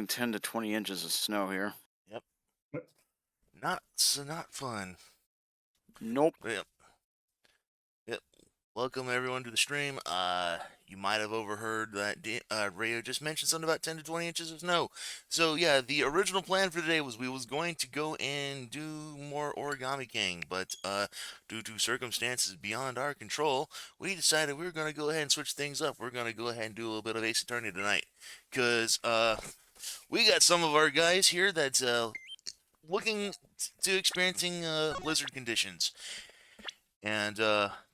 10 to 20 inches of snow here. Yep. What? Not fun. Nope. Yep. Yep. Welcome everyone to the stream. You might have overheard that Rayo just mentioned something about 10 to 20 inches of snow. So yeah, the original plan for today was we was going to go and do more Origami King, but due to circumstances beyond our control, we decided we were going to go ahead and switch things up. We're going to go ahead and do a little bit of Ace Attorney tonight, because we got some of our guys here that's looking to experiencing blizzard conditions. And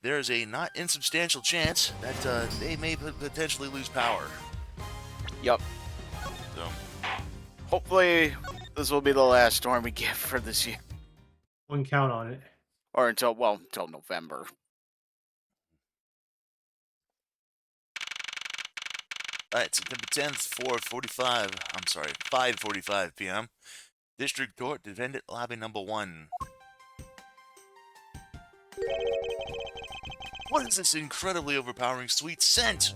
there's a not insubstantial chance that they may potentially lose power. Yep. So, Hopefully, this will be the last storm we get for this year. Wouldn't count on it. Or until November. alright, September 10th, 5:45 p.m. District Court, Defendant Lobby Number 1. What is this incredibly overpowering sweet scent?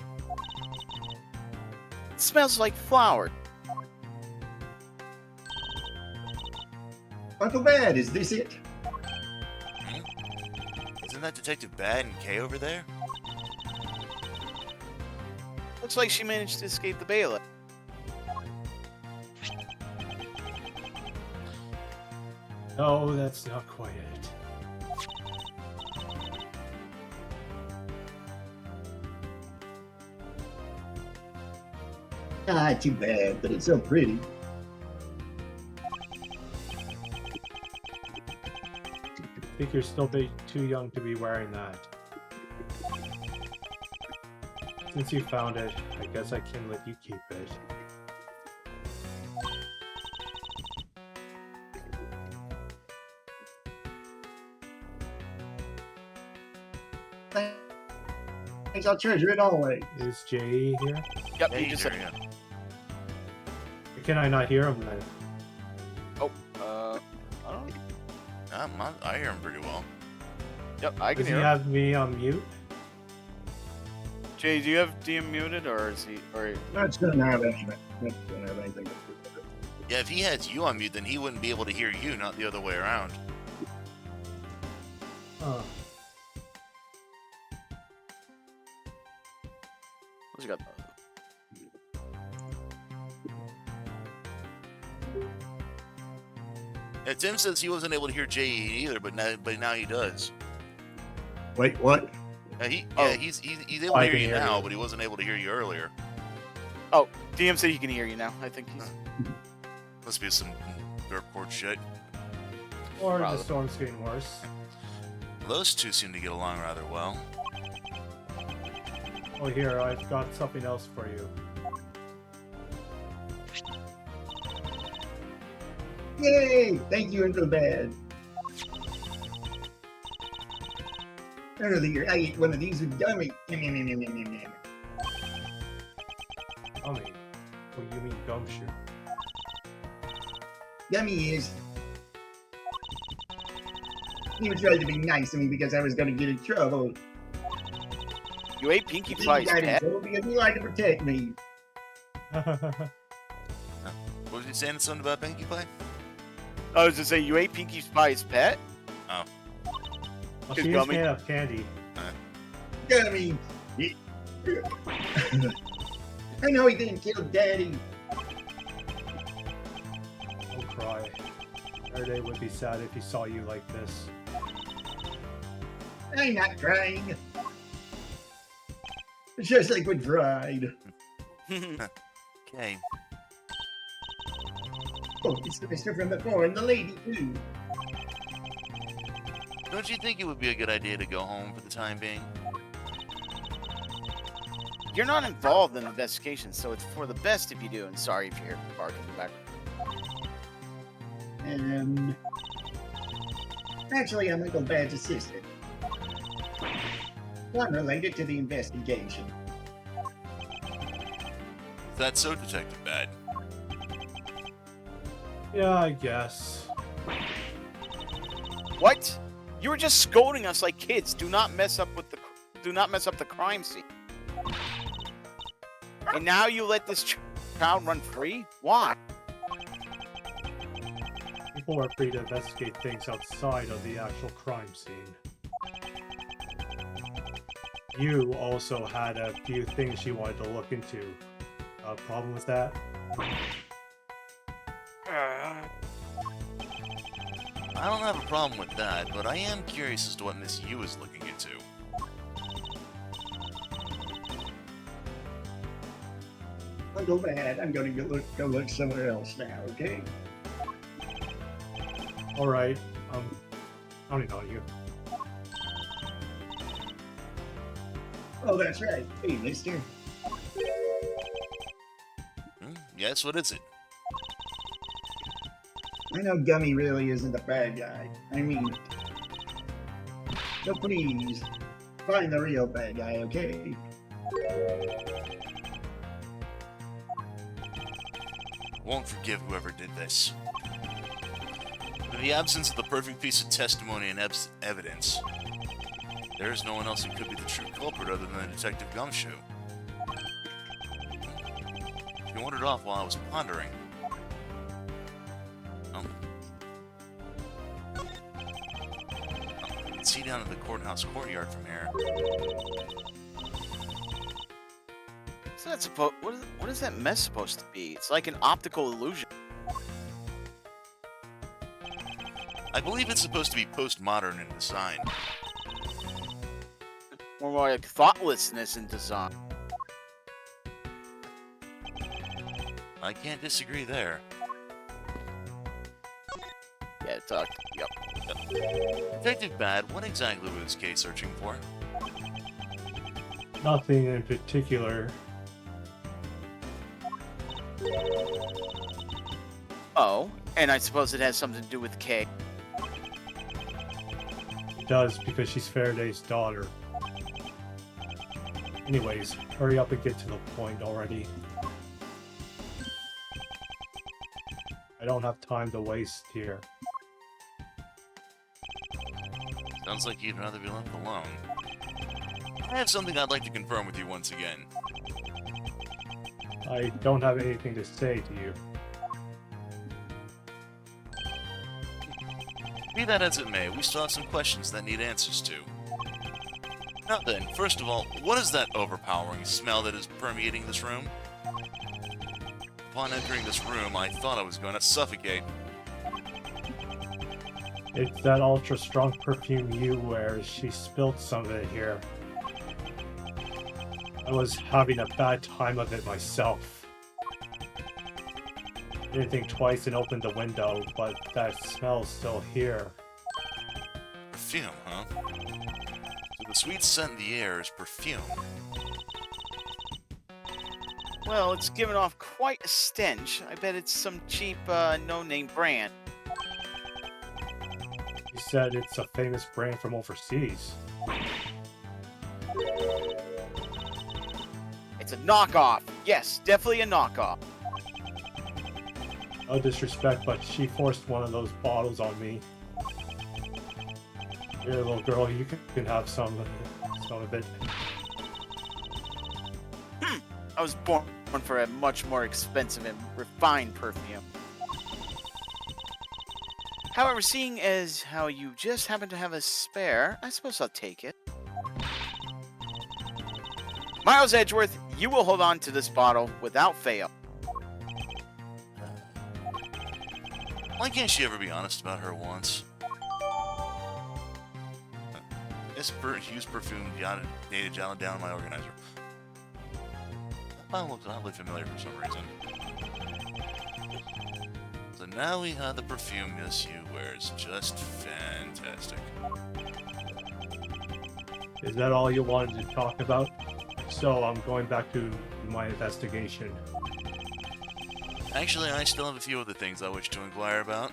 It smells like flour. Uncle Bad, is this it? Isn't that Detective Bad and Kay over there? Looks like she managed to escape the bailiff. No, that's not quite it. Ah, too bad, but it's so pretty. I think you're still too young to be wearing that. Since you found it, I guess I can let you keep it. Thanks, I'll treasure it always. Is Jay here? Yep, Yeah, he he's just here, said. yeah. Can I not hear him then? Oh, I don't know. I hear him pretty well. Yep, I can Does he hear him. have me on mute? Jay, do you have DM muted, or is he? Or That's gonna have anything. That's gonna have anything to do with it. Yeah, if he has you on mute, then he wouldn't be able to hear you, not the other way around. Oh. what's he got? Yeah, Tim says he wasn't able to hear Jay either, but now he does. Wait, what? He's able to I hear can you hear now, you. but he wasn't able to hear you earlier. Oh, DM said he can hear you now. I think he's. Must be some airport shit. Or Probably. the storm's getting worse. Those two seem to get along rather well. Oh, here, I've got something else for you. Yay! Thank you, Uncle Bad. Earlier, I ate one of these with gummy. Gummy. Oh, you mean gumshoe? Gummy is. He was trying to be nice to me because I was gonna get in trouble. You ate Pinkie He Pie's got in pet. trouble because he liked to protect me. What was he saying? Something about Pinkie Pie? I was just saying, you ate Pinkie Pie's pet. Oh. Well, His she is gummy. made of candy. Gummy! I know he didn't kill Daddy. Don't cry. Faraday would be sad if he saw you like this. I'm not crying. It's just like we tried. Okay. Oh, it's the mister from before and the lady too. Don't you think it would be a good idea to go home for the time being? You're not involved in the investigation, so it's for the best if you do. And sorry if you hear barking in the background. Actually, I'm Uncle Bad's assistant. I'm related to the investigation. That's so Detective Bad. Yeah, I guess. What? You were just scolding us like kids. Do not mess up the crime scene. And now you let this child run free? Why? People are free to investigate things outside of the actual crime scene. You also had a few things you wanted to look into. A problem with that? I don't have a problem with that, but I am curious as to what Miss Yu is looking into. I'll go bad. I'm gonna go look somewhere else now, okay? Alright, counting on you. Oh, that's right. Hey, mister. Yes, what is it? I know Gummy really isn't the bad guy. I mean, so please, find the real bad guy, okay? Won't forgive whoever did this. In the absence of the perfect piece of testimony and evidence, there is no one else who could be the true culprit other than Detective Gumshoe. He wandered off while I was pondering. You can see down in the courthouse courtyard from here. So that's what is that mess supposed to be? It's like an optical illusion. I believe it's supposed to be postmodern in design. More like thoughtlessness in design. I can't disagree there. Yeah, yep. Detective Bad, what exactly was this case searching for? Nothing in particular. Oh, and I suppose it has something to do with Kay. It does, because she's Faraday's daughter. Anyways, hurry up and get to the point already. I don't have time to waste here. Sounds like you'd rather be left alone. I have something I'd like to confirm with you once again. I don't have anything to say to you. Be that as it may, we still have some questions that need answers to. Now then, first of all, what is that overpowering smell that is permeating this room? Upon entering this room, I thought I was going to suffocate. It's that ultra-strong perfume you wear. She spilled some of it here. I was having a bad time of it myself. I didn't think twice and opened the window, but that smell's still here. Perfume, huh? So the sweet scent in the air is perfume. Well, it's giving off quite a stench. I bet it's some cheap, no-name brand. She said it's a famous brand from overseas. It's a knockoff. Yes, definitely a knockoff. No disrespect, but she forced one of those bottles on me. Here, little girl, you can have some of it. I was born for a much more expensive and refined perfume. However, seeing as how you just happen to have a spare, I suppose I'll take it. Miles Edgeworth, you will hold on to this bottle without fail. Why can't she ever be honest about her wants? This used perfume dated down my organizer. That looks oddly familiar for some reason. So now we have the perfume Miss Yu wears. Just fantastic. Is that all you wanted to talk about? So I'm going back to my investigation. Actually, I still have a few other things I wish to inquire about.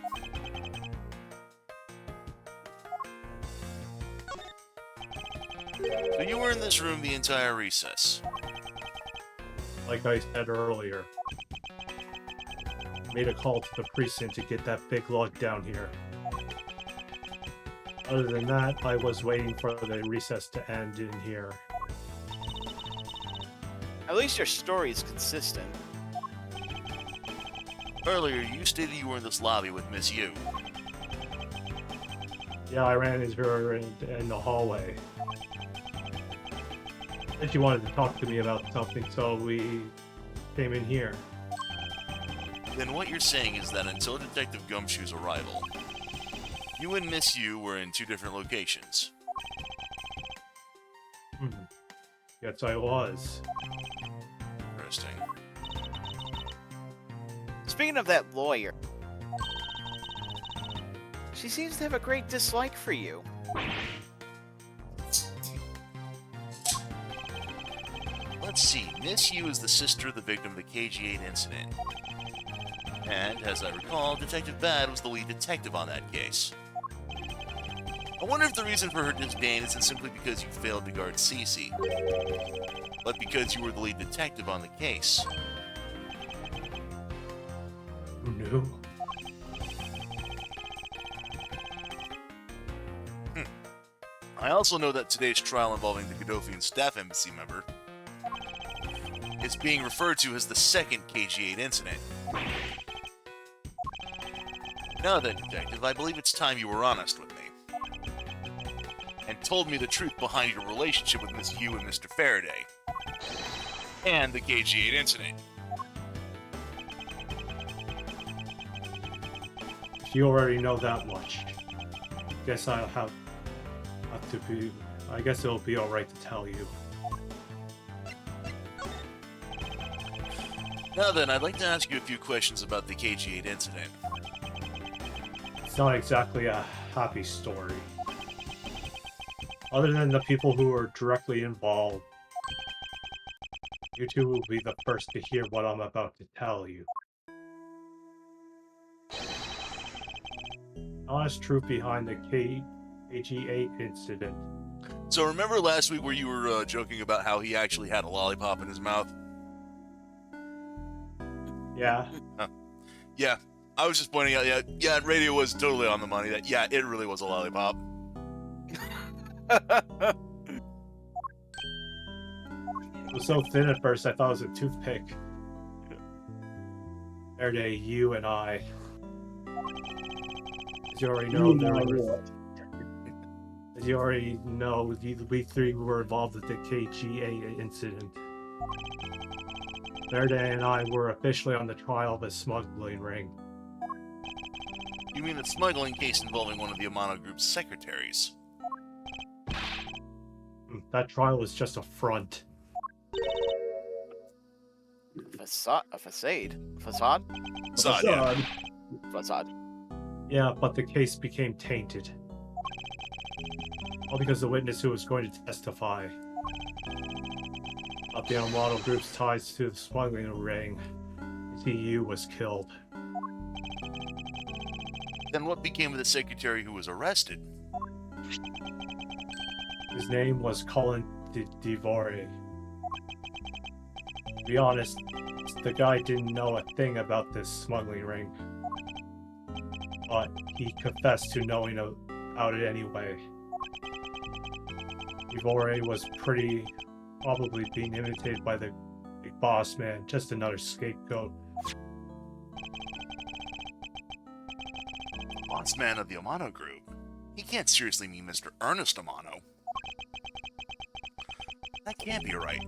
So you were in this room the entire recess. Like I said earlier, made a call to the precinct to get that big lug down here. Other than that, I was waiting for the recess to end in here. At least your story is consistent. Earlier, you stated you were in this lobby with Miss Yu. Yeah, I ran into her in the hallway. And she wanted to talk to me about something, so we came in here. Then what you're saying is that until Detective Gumshoe's arrival, you and Miss Yu were in two different locations. Yes, I was. Interesting. Speaking of that lawyer, she seems to have a great dislike for you. Let's see, Miss Yu is the sister of the victim of the KG-8 incident. And, as I recall, Detective Bad was the lead detective on that case. I wonder if the reason for her disdain isn't simply because you failed to guard Cece, but because you were the lead detective on the case. Who knew? I also know that today's trial involving the Godothian staff embassy member is being referred to as the second KG-8 incident. Now then, Detective, I believe it's time you were honest with me. And told me the truth behind your relationship with Miss Yu and Mr. Faraday. And the KG-8 incident. You already know that much. Guess I'll have to be. I guess it'll be alright to tell you. Now then, I'd like to ask you a few questions about the KG-8 incident. It's not exactly a happy story. Other than the people who are directly involved, you two will be the first to hear what I'm about to tell you. Honest truth behind the KG-8 incident. So remember last week where you were joking about how he actually had a lollipop in his mouth? Yeah. Yeah, I was just pointing out, yeah, radio was totally on the money. That yeah, it really was a lollipop. It was so thin at first I thought it was a toothpick. Faraday, you and I. As you already know, we three were involved with the KG-8 incident. Faraday and I were officially on the trial of a smuggling ring. You mean the smuggling case involving one of the Amano Group's secretaries? That trial was just a front. Facade? Facade? Zod, yeah. Facade. Yeah, but the case became tainted. All because the witness who was going to testify about the Amano Group's ties to the smuggling ring, TU, was killed. Then what became of the secretary who was arrested? His name was Colin Devore. To be honest, the guy didn't know a thing about this smuggling ring. But he confessed to knowing about it anyway. Devore was probably being imitated by the big boss man, just another scapegoat. Boss man of the Amano Group? He can't seriously mean Mr. Ernest Amano. That can't be right.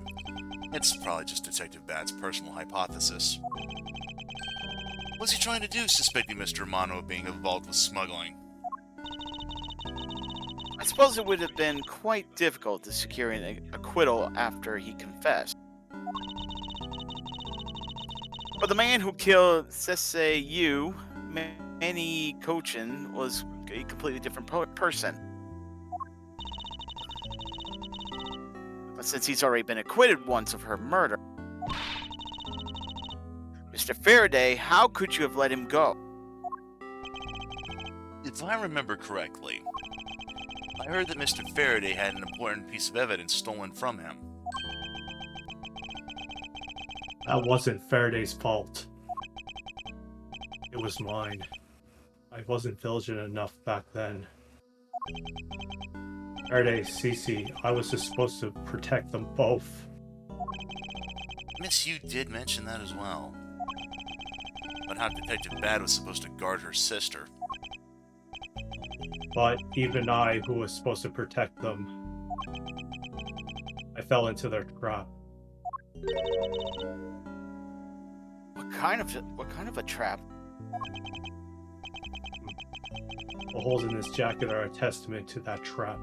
It's probably just Detective Bad's personal hypothesis. What's he trying to do, suspecting Mr. Amano of being involved with smuggling? I suppose it would have been quite difficult to secure an acquittal after he confessed. But the man who killed Sese Yu, Manny Kochin, was a completely different person. But since he's already been acquitted once of her murder, Mr. Faraday, how could you have let him go? If I remember correctly, I heard that Mr. Faraday had an important piece of evidence stolen from him. That wasn't Faraday's fault. It was mine. I wasn't vigilant enough back then. Faraday, Cece, I was just supposed to protect them both. Miss Yu did mention that as well. about how Detective Bad was supposed to guard her sister. But even I, who was supposed to protect them, I fell into their trap. What kind of a trap? The holes in this jacket are a testament to that trap.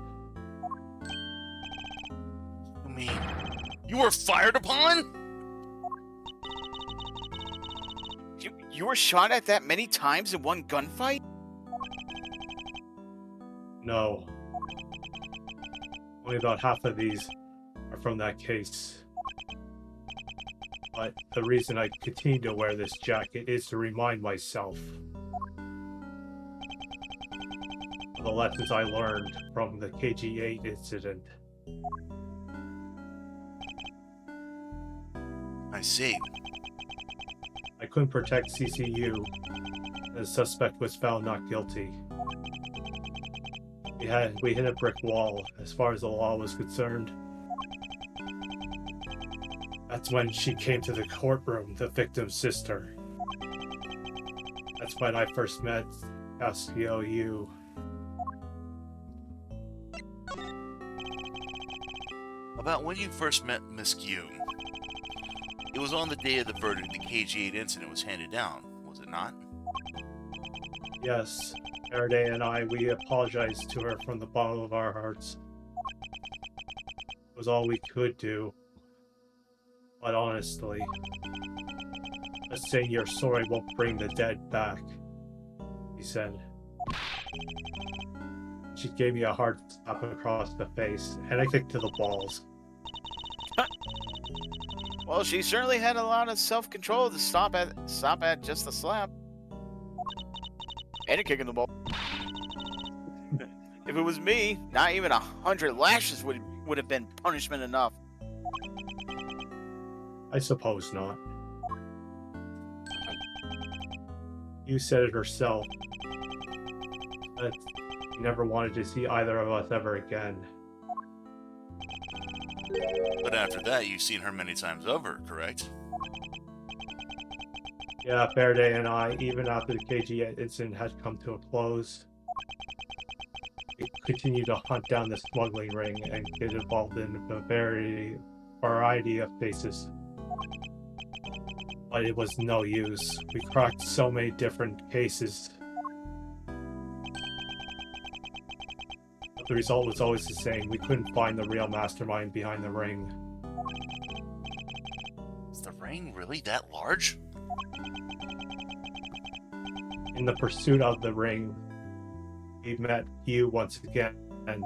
I mean, you were fired upon? You were shot at that many times in one gunfight? No. Only about half of these are from that case. But the reason I continue to wear this jacket is to remind myself of the lessons I learned from the KG-8 incident. I see. I couldn't protect CCU. The suspect was found not guilty. We hit a brick wall as far as the law was concerned. That's when she came to the courtroom, the victim's sister. That's when I first met SCOU. About when you first met Miss Q. It was on the day of the verdict the KG-8 incident was handed down, was it not? Yes, Faraday and we apologized to her from the bottom of our hearts. It was all we could do. But honestly, just saying you're sorry won't bring the dead back, he said. She gave me a hard slap across the face, and I kicked to the balls. Well, she certainly had a lot of self-control to stop at just the slap. And a kick in the ball. If it was me, not even 100 lashes would have been punishment enough. I suppose not. You said it herself. That you never wanted to see either of us ever again. But after that, you've seen her many times over, correct? Yeah, Faraday and I, even after the KG incident had come to a close, we continued to hunt down the smuggling ring and get involved in a variety of cases. But it was no use. We cracked so many different cases. But the result was always the same. We couldn't find the real mastermind behind the ring. Is the ring really that large? In the pursuit of the ring, we met you once again. It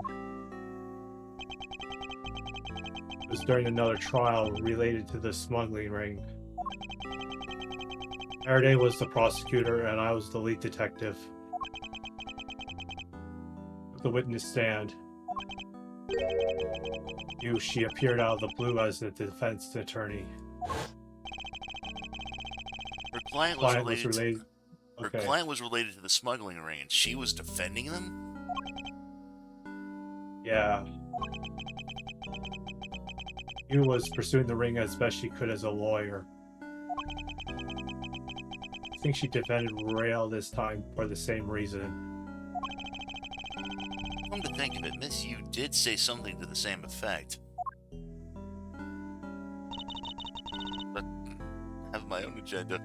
was during another trial related to the smuggling ring. Faraday was the prosecutor and I was the lead detective. At the witness stand, she appeared out of the blue as the defense attorney. Her client was related. Her client was related to the smuggling ring, and she was defending them? Yeah. Yu was pursuing the ring as best she could as a lawyer. I think she defended Rail this time for the same reason. Come to think of it, Miss Yu did say something to the same effect. But I have my own agenda.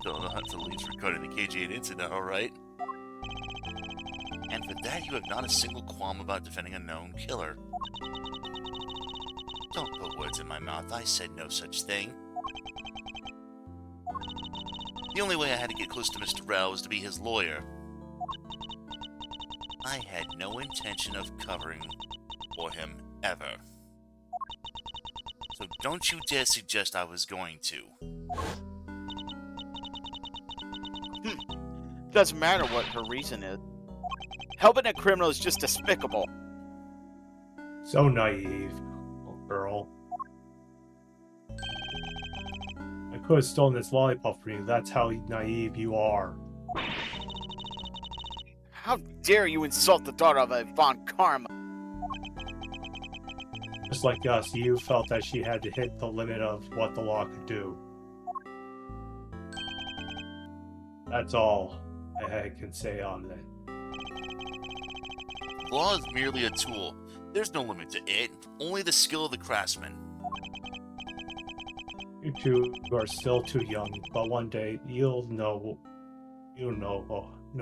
Still on the hunt for leads regarding the KG-8 incident, alright? And for that, you have not a single qualm about defending a known killer. Don't put words in my mouth. I said no such thing. The only way I had to get close to Mr. Rao was to be his lawyer. I had no intention of covering for him ever. So don't you dare suggest I was going to. Doesn't matter what her reason is. Helping a criminal is just despicable. So naive, little girl. I could have stolen this lollipop from you. That's how naive you are. How dare you insult the daughter of a Von Karma? Just like us, you felt that she had to hit the limit of what the law could do. That's all I can say on it. Law is merely a tool. There's no limit to it, only the skill of the craftsman. You two are still too young, but one day you'll know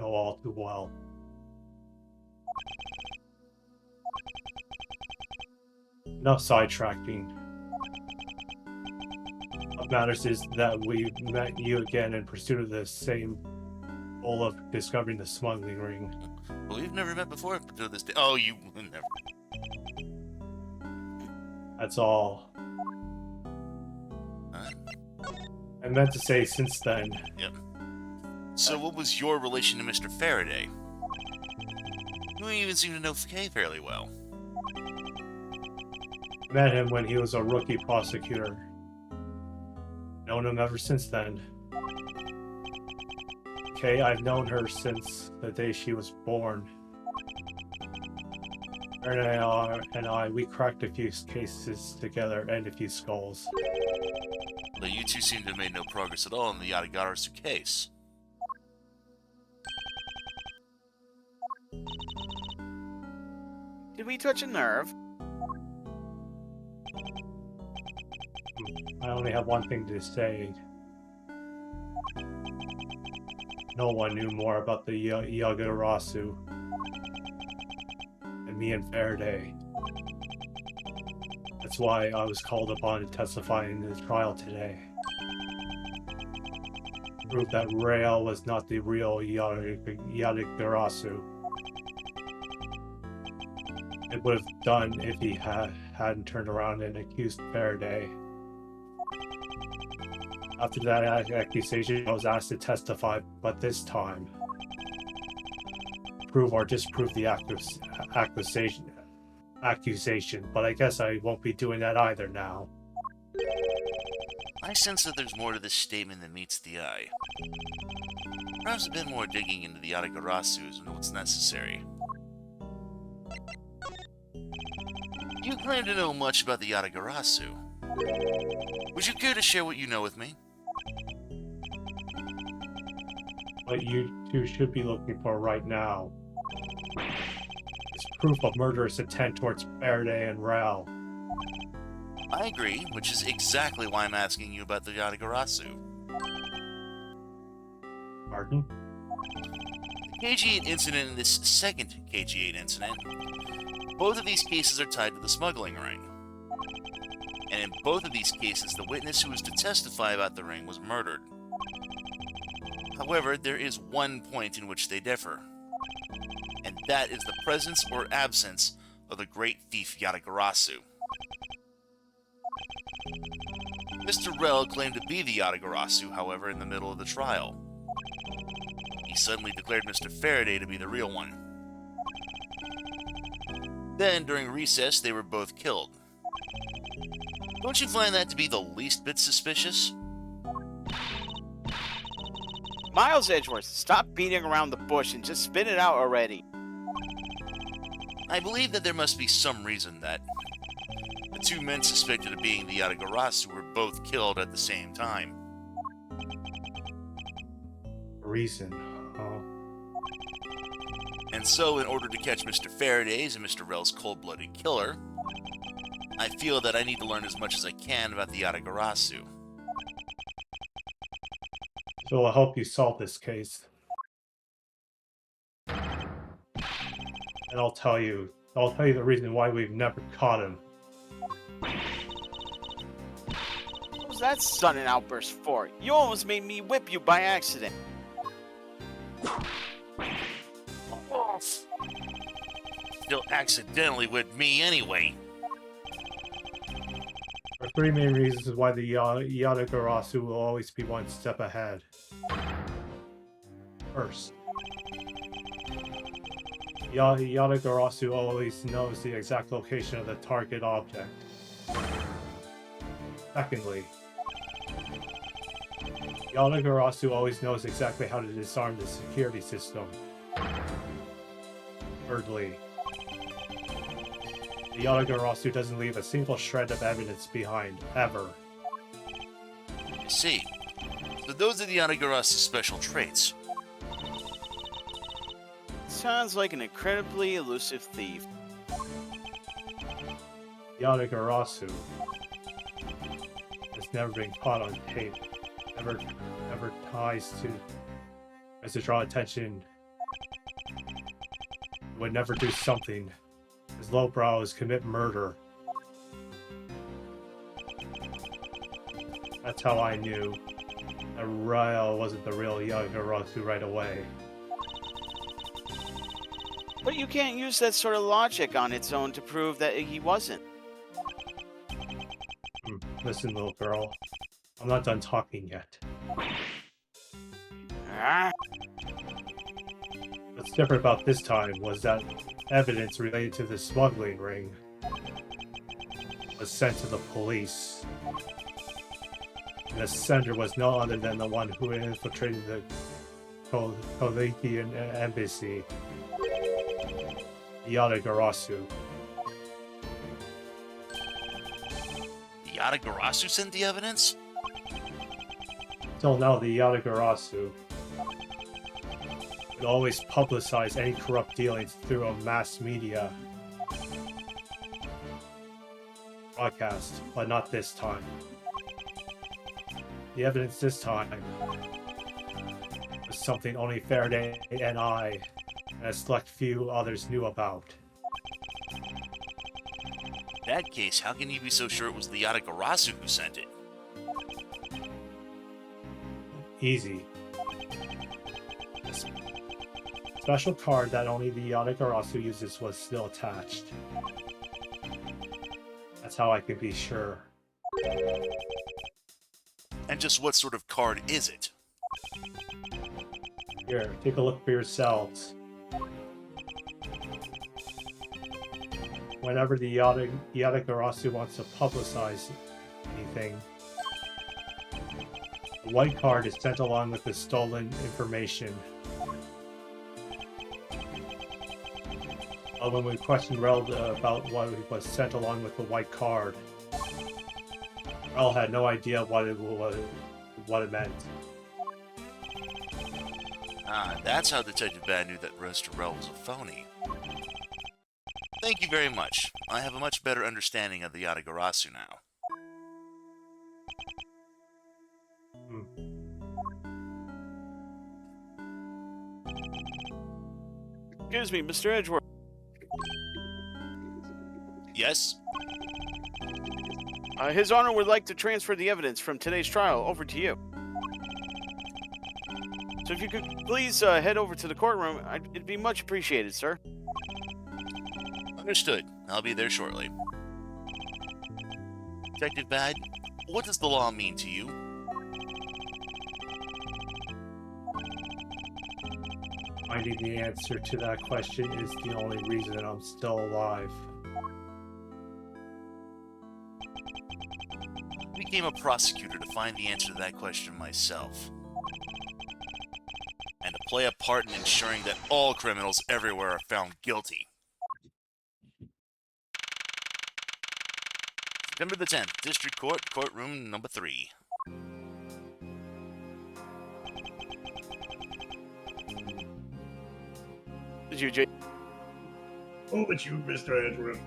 all too well. Enough sidetracking. What matters is that we met you again in pursuit of the same goal of discovering the smuggling ring. Well, we've never met before until this day. Oh, you never. That's all. I meant to say since then. Yep. So what was your relation to Mr. Faraday? You even seem to know Kay fairly well. Met him when he was a rookie prosecutor. Known him ever since then. Okay, I've known her since the day she was born. Her and I, we cracked a few cases together and a few skulls. But you two seem to have made no progress at all in the Yatagarasu case. Did we touch a nerve? I only have one thing to say. No one knew more about the Yagarasu than me and Faraday. That's why I was called upon to testify in the trial today. Prove that Rael was not the real Yagarasu. It would have done if he hadn't turned around and accused Faraday. After that accusation, I was asked to testify, but this time, prove or disprove the accusation. But I guess I won't be doing that either now. I sense that there's more to this statement than meets the eye. Perhaps a bit more digging into the Yatagarasu is what's necessary. You claim to know much about the Yatagarasu. Would you care to share what you know with me? What you two should be looking for right now is proof of murderous intent towards Faraday and Rael. I agree, which is exactly why I'm asking you about the Yatagarasu. Pardon? The KG-8 incident and this second KG-8 incident, both of these cases are tied to the smuggling ring. And in both of these cases, the witness who was to testify about the ring was murdered. However, there is one point in which they differ, and that is the presence or absence of the great thief Yatagarasu. Mr. Rel claimed to be the Yatagarasu, however, in the middle of the trial. He suddenly declared Mr. Faraday to be the real one. Then, during recess, they were both killed. Don't you find that to be the least bit suspicious? Miles Edgeworth, stop beating around the bush and just spit it out already. I believe that there must be some reason that the two men suspected of being the Yatagarasu were both killed at the same time. Reason, huh? And so, in order to catch Mr. Faraday's and Mr. Rel's cold-blooded killer, I feel that I need to learn as much as I can about the Yatagarasu. So I'll help you solve this case. And I'll tell you the reason why we've never caught him. What was that sudden outburst for? You almost made me whip you by accident. Still accidentally with me anyway. There are three main reasons why the Yatagarasu will always be one step ahead. First, Yatagarasu always knows the exact location of the target object. Secondly, Yatagarasu always knows exactly how to disarm the security system. Thirdly, the Yatagarasu doesn't leave a single shred of evidence behind, ever. I see. So those are the Yatagarasu special traits. Sounds like an incredibly elusive thief. Yatagarasu has never been caught on tape. Never tries to draw attention. Would never do something. His lowbrow is commit murder. That's how I knew that Ryle wasn't the real Yatagarasu right away. But you can't use that sort of logic on its own to prove that he wasn't. Listen, little girl. I'm not done talking yet. Ah, What's different about this time was that evidence related to the smuggling ring was sent to the police. And the sender was no other than the one who infiltrated the Colombian embassy, Yatagarasu. Yatagarasu sent the evidence? Till now, the Yatagarasu would always publicize any corrupt dealings through a mass media broadcast, but not this time. The evidence this time was something only Faraday and I and a select few others knew about. In that case, how can you be so sure it was the Yatagarasu who sent it? Easy. A special card that only the Yatagarasu uses was still attached. That's how I could be sure. And just what sort of card is it? Here, take a look for yourselves. Whenever the Yatagarasu wants to publicize anything, a white card is sent along with the stolen information. When we questioned Rel about what was sent along with the white card, Rel had no idea what it meant. Ah, that's how Detective Bad knew that Rose Terrell was a phony. Thank you very much. I have a much better understanding of the Yatagarasu now. excuse me, Mr. Edgeworth. Yes? His Honor would like to transfer the evidence from today's trial over to you. So if you could please head over to the courtroom, it'd be much appreciated, sir. Understood. I'll be there shortly. Detective Bad, what does the law mean to you? Finding the answer to that question is the only reason I'm still alive. I became a prosecutor to find the answer to that question myself. And to play a part in ensuring that all criminals everywhere are found guilty. September the 10th, District Court, Courtroom Number 3. Did you, Jay? Oh, it's you, Mr. Edgeworth.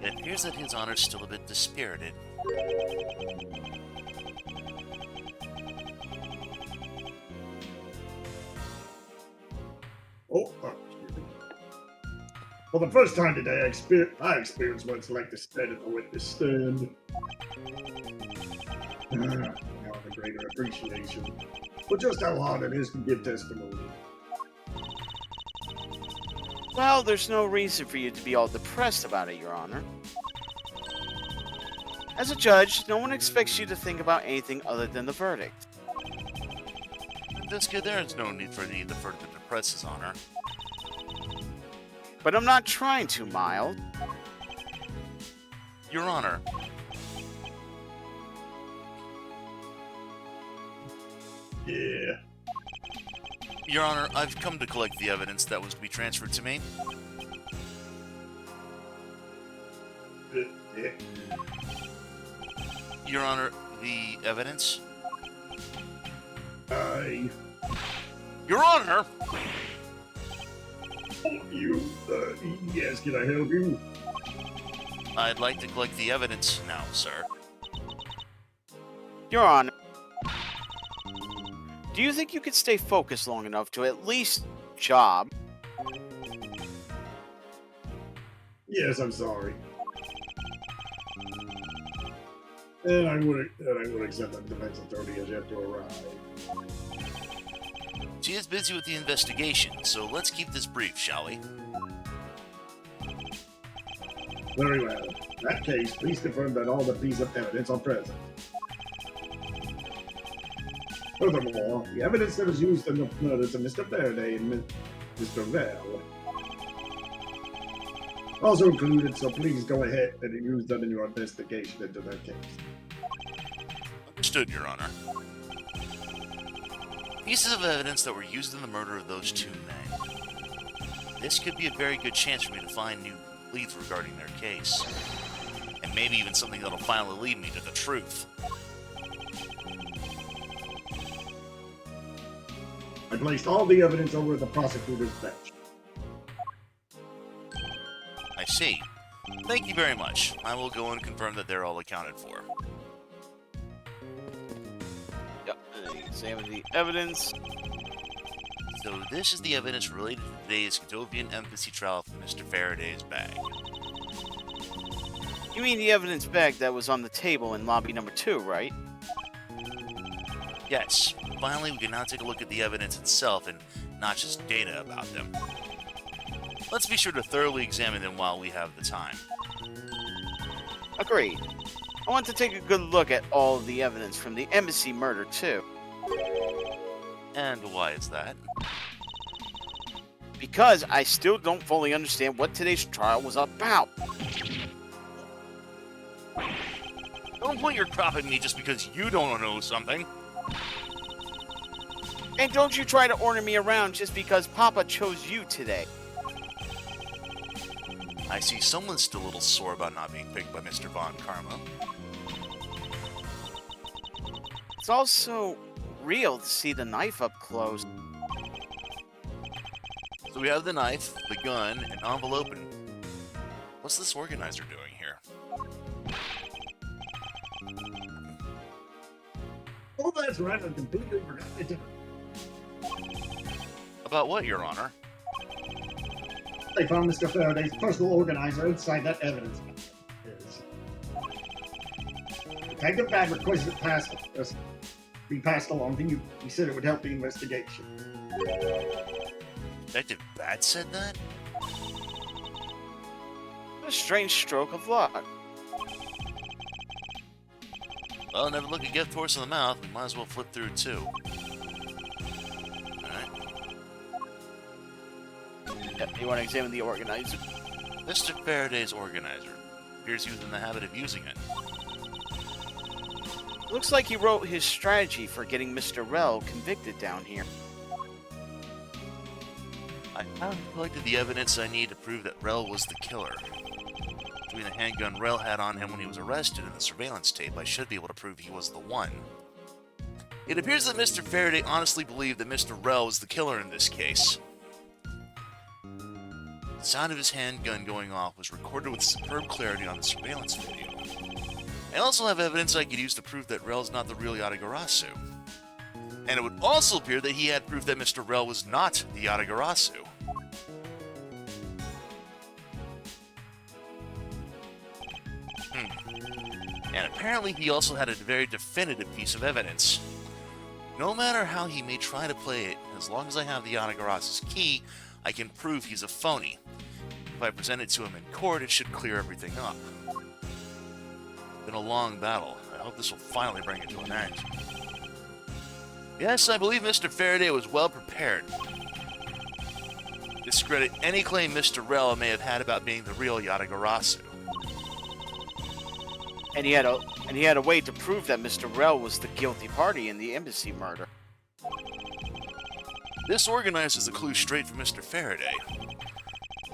It appears that His Honor's still a bit dispirited. Excuse me. For the first time today, I experienced what it's like to stand at the witness stand. Now I have a greater appreciation for just how hard it is to give testimony. Well, there's no reason for you to be all depressed about it, Your Honor. As a judge, no one expects you to think about anything other than the verdict. In this case, there is no need for me to further depress His Honor. But I'm not trying to, Mild. Your Honor, Yeah. Your Honor, I've come to collect the evidence that was to be transferred to me. Yeah. Your Honor, the evidence? I... Your Honor! You, yes, can I help you? I'd like to collect the evidence now, sir. Your Honor, do you think you could stay focused long enough to at least job? Yes, I'm sorry. And I would accept that the defense attorney has yet to arrive. She is busy with the investigation, so let's keep this brief, shall we? Very well. In that case, please confirm that all the pieces of evidence are present. Furthermore, the evidence that was used in the murders of Mr. Faraday and Mr. Vell also included, so please go ahead and use them in your investigation into that case. Understood, Your Honor. Pieces of evidence that were used in the murder of those two men. This could be a very good chance for me to find new leads regarding their case. And maybe even something that'll finally lead me to the truth. I placed all the evidence over at the prosecutor's bench. I see. Thank you very much. I will go and confirm that they're all accounted for. Yep. Examine the evidence. So this is the evidence related to today's Cadovian embassy trial for Mr. Faraday's bag. You mean the evidence bag that was on the table in lobby number 2, right? Yes. Finally, we can now take a look at the evidence itself and not just data about them. Let's be sure to thoroughly examine them while we have the time. Agreed. I want to take a good look at all of the evidence from the embassy murder, too. And why is that? Because I still don't fully understand what today's trial was about. Don't point your crop at me just because you don't know something. And don't you try to order me around just because Papa chose you today. I see someone's still a little sore about not being picked by Mr. Von Karma. It's also real to see the knife up close. So we have the knife, the gun, an envelope, and... what's this organizer doing here? Oh, that's right, I completely forgot it. About what, Your Honor? They found Mr. Faraday's personal organizer inside that evidence. Detective Bag requested it be passed along to you. He said it would help the investigation. Detective Bat said that? What a strange stroke of luck. Well, never look a gift horse in the mouth. We might as well flip through, too. Alright. Yep, you want to examine the organizer? Mr. Faraday's organizer. Appears he was in the habit of using it. Looks like he wrote his strategy for getting Mr. Rell convicted down here. I have collected the evidence I need to prove that Rell was the killer. Between the handgun Rell had on him when he was arrested and the surveillance tape, I should be able to prove he was the one. It appears that Mr. Faraday honestly believed that Mr. Rell was the killer in this case. The sound of his handgun going off was recorded with superb clarity on the surveillance video. I also have evidence I could use to prove that Rell's not the real Yatagarasu. And it would also appear that he had proof that Mr. Rell was not the Yatagarasu. And apparently he also had a very definitive piece of evidence. No matter how he may try to play it, as long as I have the Yatagarasu's key, I can prove he's a phony. If I present it to him in court, it should clear everything up. It's been a long battle. I hope this will finally bring it to an end. Yes, I believe Mr. Faraday was well prepared. Discredit any claim Mr. Rell may have had about being the real Yatagarasu. And he had a way to prove that Mr. Rell was the guilty party in the embassy murder. This organizes a clue straight from Mr. Faraday.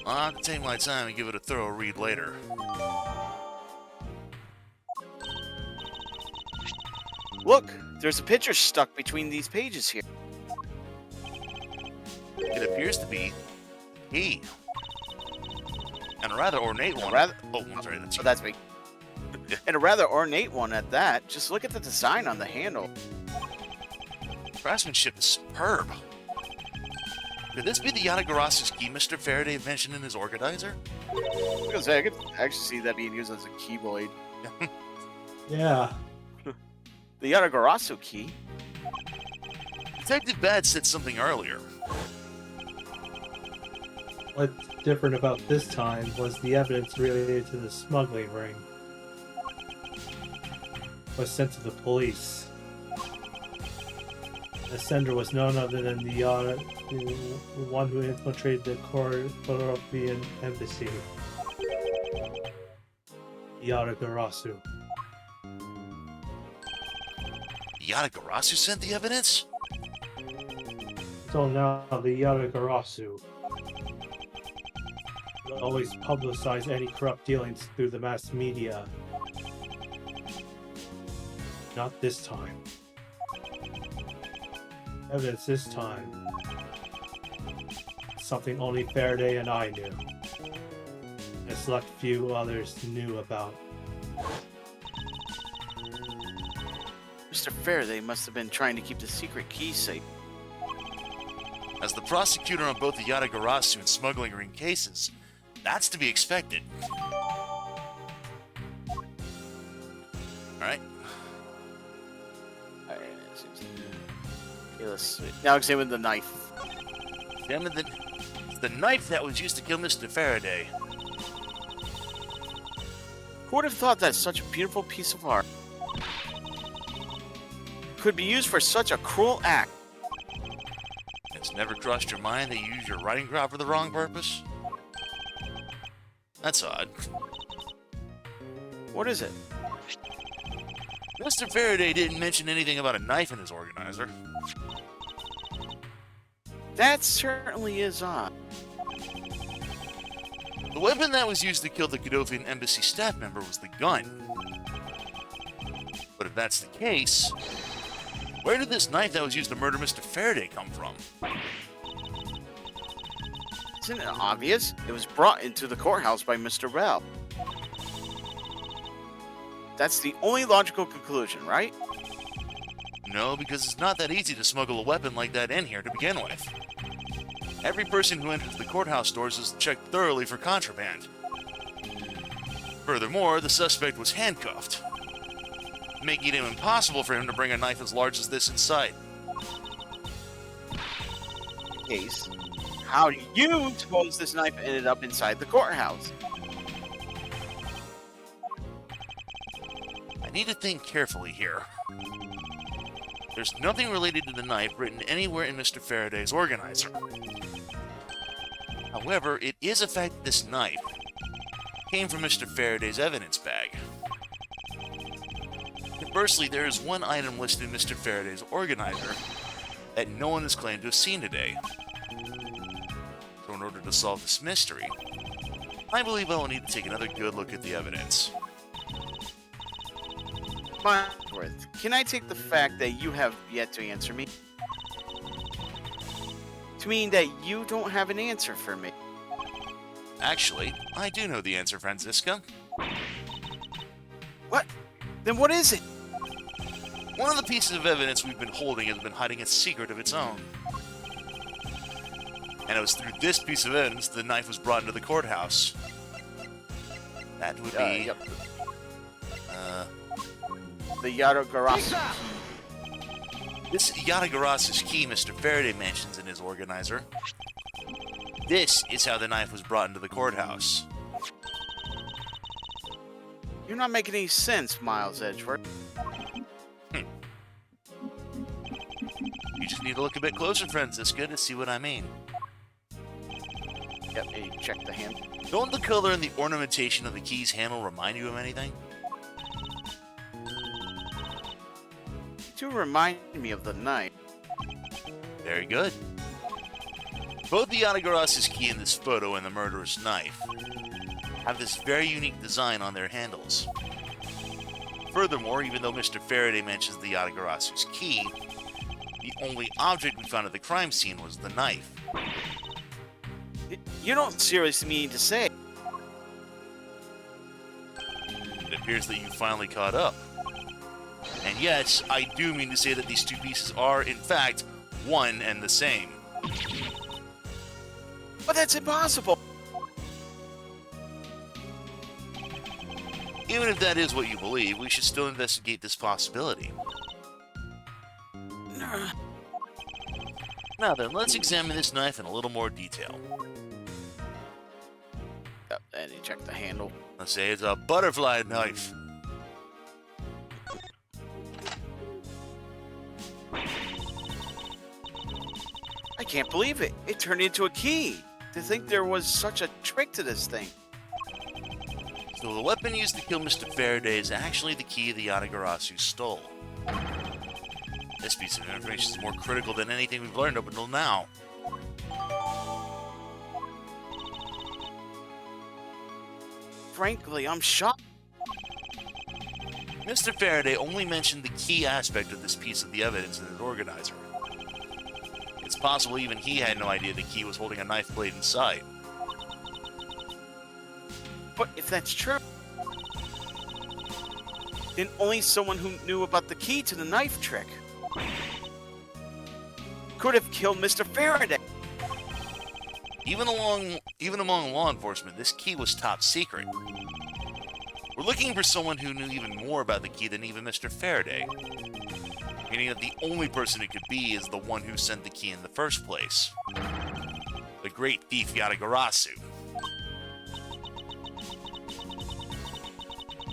I'll have to take my time and give it a thorough read later. Look, there's a picture stuck between these pages here. It appears to be key. And a rather ornate one. Oh, I'm sorry, that's Oh, you. that's me. And a rather ornate one at that. Just look at the design on the handle. Craftsmanship is superb. Could this be the Yatagarasu's key Mr. Faraday mentioned in his organizer? I was gonna say, I could actually see that being used as a keyblade. Yeah. The Yatagarasu key. Detective Bad said something earlier. What's different about this time was the evidence related to the smuggling ring was sent to the police. The sender was none other than the one who infiltrated the Colombian embassy, Yatagarasu. Yatagarasu sent the evidence? So now the Yatagarasu will always publicize any corrupt dealings through the mass media. Not this time. Evidence this time. Something only Faraday and I knew. And a select few others knew about. Mr. Faraday must have been trying to keep the secret key safe. As the prosecutor on both the Yatagarasu and smuggling ring cases, that's to be expected. Alright. Alright, it seems to be- Okay, let's see. Now examine the knife. Examine the knife that was used to kill Mr. Faraday. Who would have thought that such a beautiful piece of art could be used for such a cruel act? It's never crossed your mind that you used your writing crop for the wrong purpose? That's odd. What is it? Mr. Faraday didn't mention anything about a knife in his organizer. That certainly is odd. The weapon that was used to kill the Godothian embassy staff member was the gun. But if that's the case, where did this knife that was used to murder Mr. Faraday come from? Isn't it obvious? It was brought into the courthouse by Mr. Bell. That's the only logical conclusion, right? No, because it's not that easy to smuggle a weapon like that in here to begin with. Every person who enters the courthouse doors is checked thoroughly for contraband. Furthermore, the suspect was handcuffed, making it impossible for him to bring a knife as large as this inside. Case. How do you suppose this knife ended up inside the courthouse? I need to think carefully here. There's nothing related to the knife written anywhere in Mr. Faraday's organizer. However, it is a fact that this knife came from Mr. Faraday's evidence bag. Conversely, there is one item listed in Mr. Faraday's organizer that no one has claimed to have seen today. So in order to solve this mystery, I believe I will need to take another good look at the evidence. Edgeworth, can I take the fact that you have yet to answer me to mean that you don't have an answer for me? Actually, I do know the answer, Franziska. What? Then what is it? One of the pieces of evidence we've been holding has been hiding a secret of its own. And it was through this piece of evidence the knife was brought into the courthouse. That would be... Yep. The Yatagarasu. This Yatagarasu's key Mr. Faraday mentions in his organizer. This is how the knife was brought into the courthouse. You're not making any sense, Miles Edgeworth. You just need to look a bit closer, Franziska, to see what I mean. Yep, you check the hand. Don't the color and the ornamentation of the key's handle remind you of anything? To remind me of the knife. Very good. Both the Yatagarasu's key in this photo and the murderer's knife have this very unique design on their handles. Furthermore, even though Mr. Faraday mentions the Yatagarasu's key, the only object we found at the crime scene was the knife. You don't seriously mean to say. It appears that you finally caught up. And yes, I do mean to say that these two pieces are, in fact, one and the same. But that's impossible. Even if that is what you believe, we should still investigate this possibility. Now then, let's examine this knife in a little more detail. Yep, and you check the handle. Let's say it's a butterfly knife. I can't believe it. It turned into a key. To think there was such a trick to this thing. So the weapon used to kill Mr. Faraday is actually the key the Yatagarasu stole. This piece of information is more critical than anything we've learned up until now. Frankly, I'm shocked. Mr. Faraday only mentioned the key aspect of this piece of the evidence in his organizer. It's possible even he had no idea the key was holding a knife blade inside. But if that's true, then only someone who knew about the key to the knife trick could have killed Mr. Faraday. Even among law enforcement, this key was top secret. We're looking for someone who knew even more about the key than even Mr. Faraday. Meaning that the only person it could be is the one who sent the key in the first place. The great thief Yatagarasu.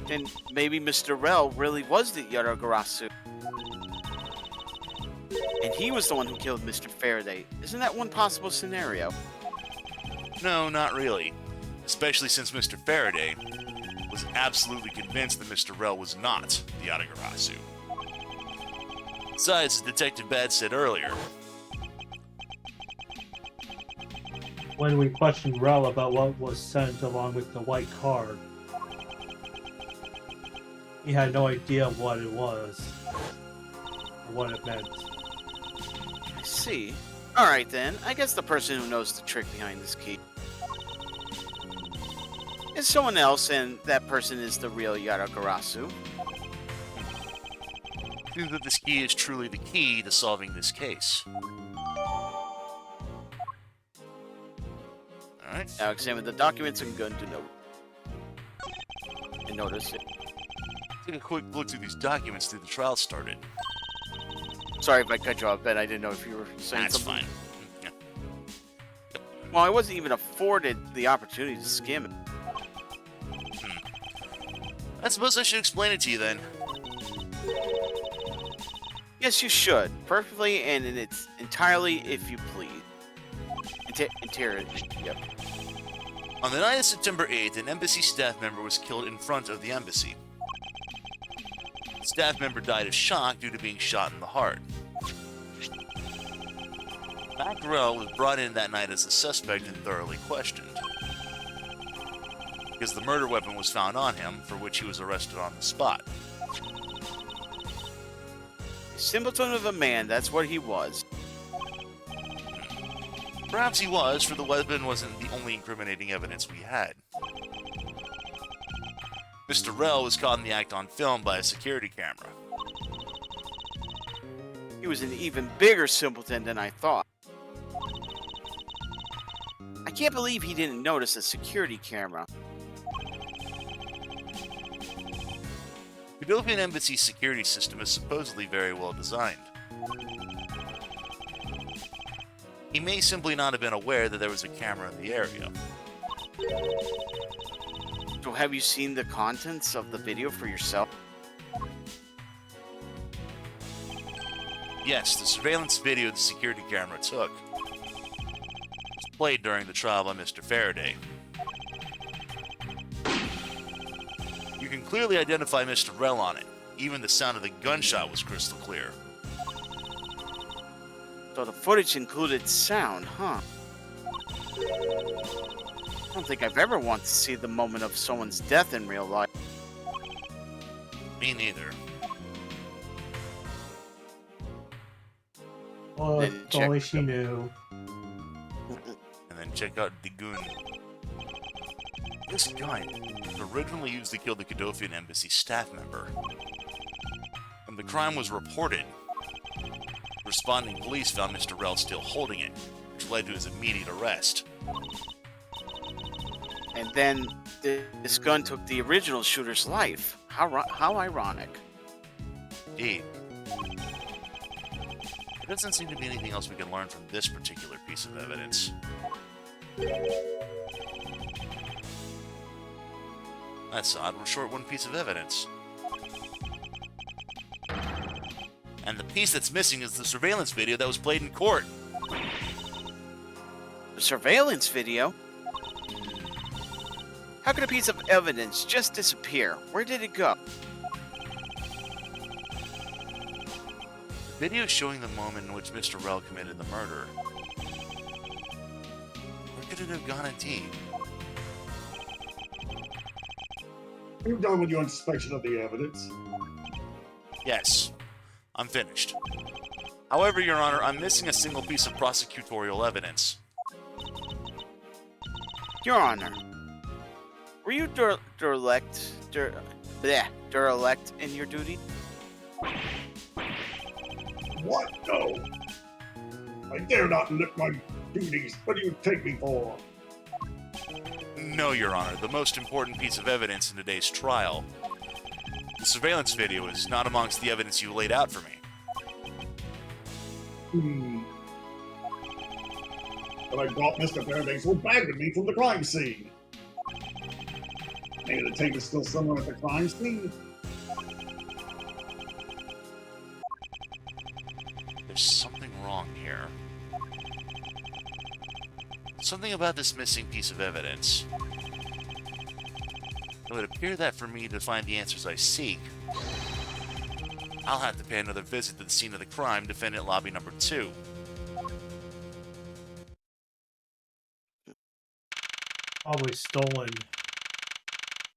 Then maybe Mr. Rel really was the Yatagarasu. And he was the one who killed Mr. Faraday. Isn't that one possible scenario? No, not really. Especially since Mr. Faraday was absolutely convinced that Mr. Rel was not the Yatagarasu. Besides, as Detective Bad said earlier, When we questioned Rel about what was sent along with the white card, he had no idea what it was or what it meant. I see. Alright then, I guess the person who knows the trick behind this key is someone else, and that person is the real Yatagarasu. it seems that this key is truly the key to solving this case. Alright. Now examine the documents and go to note. And notice it. Take a quick look through these documents till the trial started. Sorry if I cut you off, Ben. I didn't know if you were saying That's something. fine. Yeah. Well, I wasn't even afforded the opportunity to skim it. I suppose I should explain it to you then. Yes, you should. Perfectly and in its entirely, if you please. Yep. On the night of September 8th, an embassy staff member was killed in front of the embassy. The staff member died of shock due to being shot in the heart. Mackerel was brought in that night as a suspect and thoroughly questioned, because the murder weapon was found on him, for which he was arrested on the spot. A simpleton of a man, that's what he was. Perhaps he was, for the weapon wasn't the only incriminating evidence we had. Mr. Rel was caught in the act on film by a security camera. He was an even bigger simpleton than I thought. I can't believe he didn't notice a security camera. Kudopian Embassy's security system is supposedly very well designed. He may simply not have been aware that there was a camera in the area. So have you seen the contents of the video for yourself? Yes, the surveillance video the security camera took was played during the trial by Mr. Faraday. You can clearly identify Mr. Rel on it. Even the sound of the gunshot was crystal clear. So the footage included sound, huh? I don't think I've ever wanted to see the moment of someone's death in real life. Me neither. Oh, Then if check only she knew. And then check out the goon. This guy was originally used to kill the Cadofian Embassy staff member. When the crime was reported, responding police found Mr. Rell still holding it, which led to his immediate arrest. And then this gun took the original shooter's life. How ironic. Indeed. There doesn't seem to be anything else we can learn from this particular piece of evidence. That's odd. We're short one piece of evidence. And the piece that's missing is the surveillance video that was played in court. The surveillance video? How could a piece of evidence just disappear? Where did it go? The video showing the moment in which Mr. Rell committed the murder. Where could it have gone indeed? You're done with your inspection of the evidence. Yes, I'm finished. However, Your Honor, I'm missing a single piece of prosecutorial evidence. Your Honor, were you derelict in your duty? What? No. I dare not neglect my duties. What do you take me for? No, Your Honor, the most important piece of evidence in today's trial. The surveillance video is not amongst the evidence you laid out for me. But I brought Mr. Fairbanks who bagged me from the crime scene. Maybe the tape is still somewhere at the crime scene. There's something wrong here. Something about this missing piece of evidence. It would appear that for me to find the answers I seek, I'll have to pay another visit to the scene of the crime, defendant lobby number 2. Probably stolen.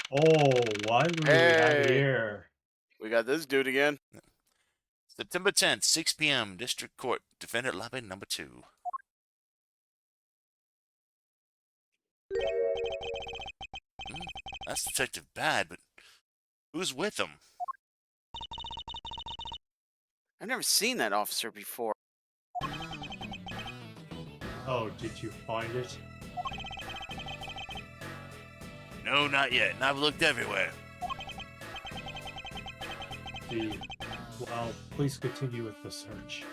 Oh, what do we have Hey. here? We got this dude again. September 10th, 6 p.m., District Court, defendant lobby number 2. That's Detective Bad, but who's with him? I've never seen that officer before. Oh, did you find it? No, not yet, and I've looked everywhere. Well, please continue with the search.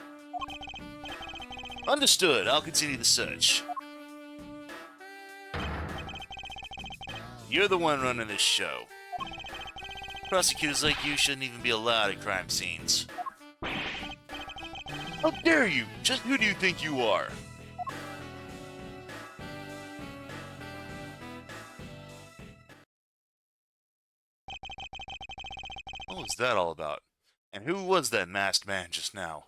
Understood, I'll continue the search. You're the one running this show. Prosecutors like you shouldn't even be allowed at crime scenes. How dare you? Just who do you think you are? What was that all about? And who was that masked man just now?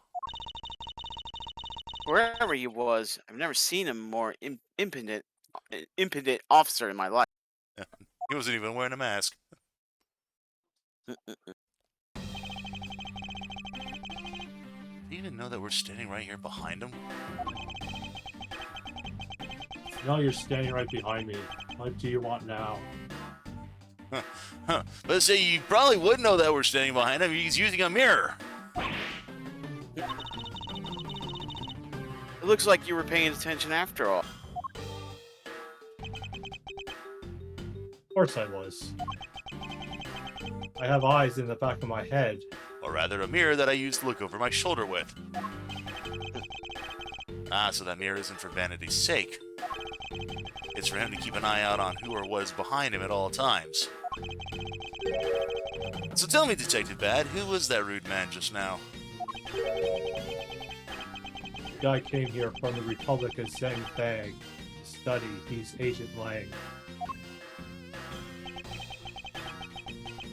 Wherever he was, I've never seen a more impudent officer in my life. He wasn't even wearing a mask. Do you even know that we're standing right here behind him? No, you're standing right behind me. What do you want now? Huh. Let's say you probably would know that we're standing behind him. He's using a mirror. It looks like you were paying attention after all. Of course I was. I have eyes in the back of my head. Or rather, a mirror that I use to look over my shoulder with. Ah, so that mirror isn't for vanity's sake. It's for him to keep an eye out on who or what is behind him at all times. So tell me, Detective Bad, who was that rude man just now? The guy came here from the Republic of Zhengfang to study. He's Agent Lang.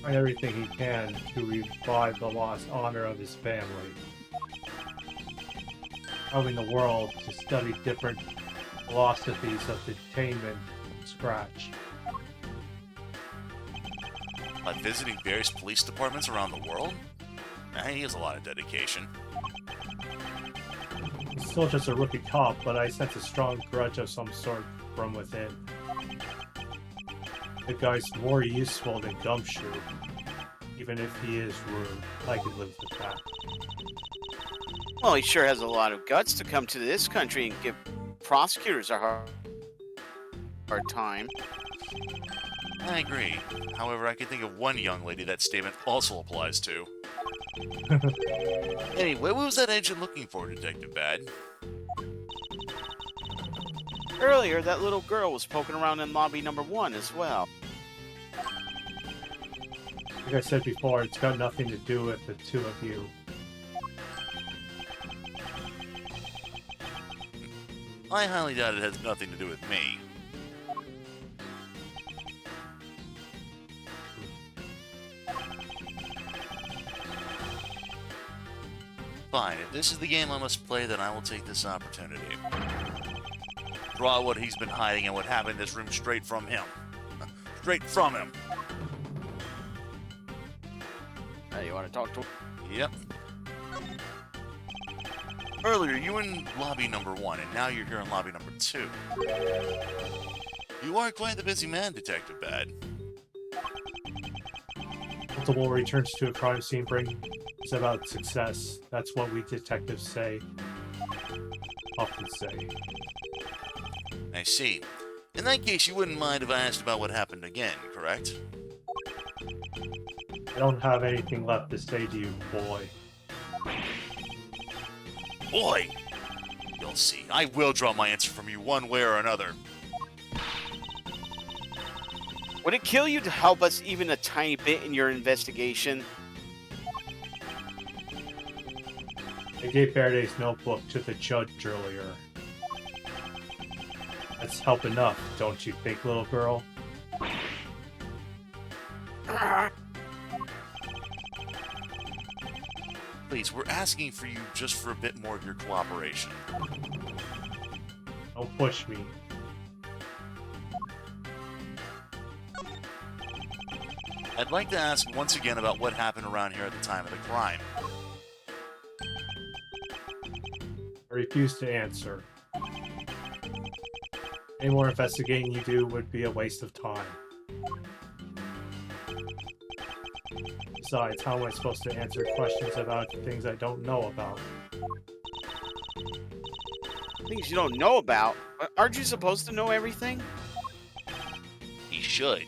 Trying everything he can to revive the lost honor of his family. Traveling the world to study different philosophies of detainment from scratch. Like visiting various police departments around the world? He has a lot of dedication. still just a rookie cop, but I sense a strong grudge of some sort from within. The guy's more useful than Gumshoe, even if he is rude. I can live with that. Well, he sure has a lot of guts to come to this country and give prosecutors a hard time. I agree. However, I can think of one young lady that statement also applies to. Anyway, what was that agent looking for, Detective Bad? Earlier, that little girl was poking around in lobby number 1 as well. Like I said before, it's got nothing to do with the two of you. I highly doubt it has nothing to do with me. Fine, if this is the game I must play, then I will take this opportunity. Draw what he's been hiding and what happened in this room straight from him. Straight from him. Hey, you want to talk to him? Yep. Earlier, you were in lobby number 1, and now you're here in lobby number 2. You are quite the busy man, Detective Bad. Multiple returns to a crime scene brings about success. That's what we detectives say. Often say. I see. In that case, you wouldn't mind if I asked about what happened again, correct? I don't have anything left to say to you, boy. Boy! You'll see. I will draw my answer from you one way or another. Would it kill you to help us even a tiny bit in your investigation? I gave Faraday's notebook to the judge earlier. That's help enough, don't you think, little girl? Please, we're asking for you just for a bit more of your cooperation. Don't push me. I'd like to ask once again about what happened around here at the time of the crime. I refuse to answer. Any more investigating you do would be a waste of time. Besides, how am I supposed to answer questions about things I don't know about? Things you don't know about? Aren't you supposed to know everything? He should.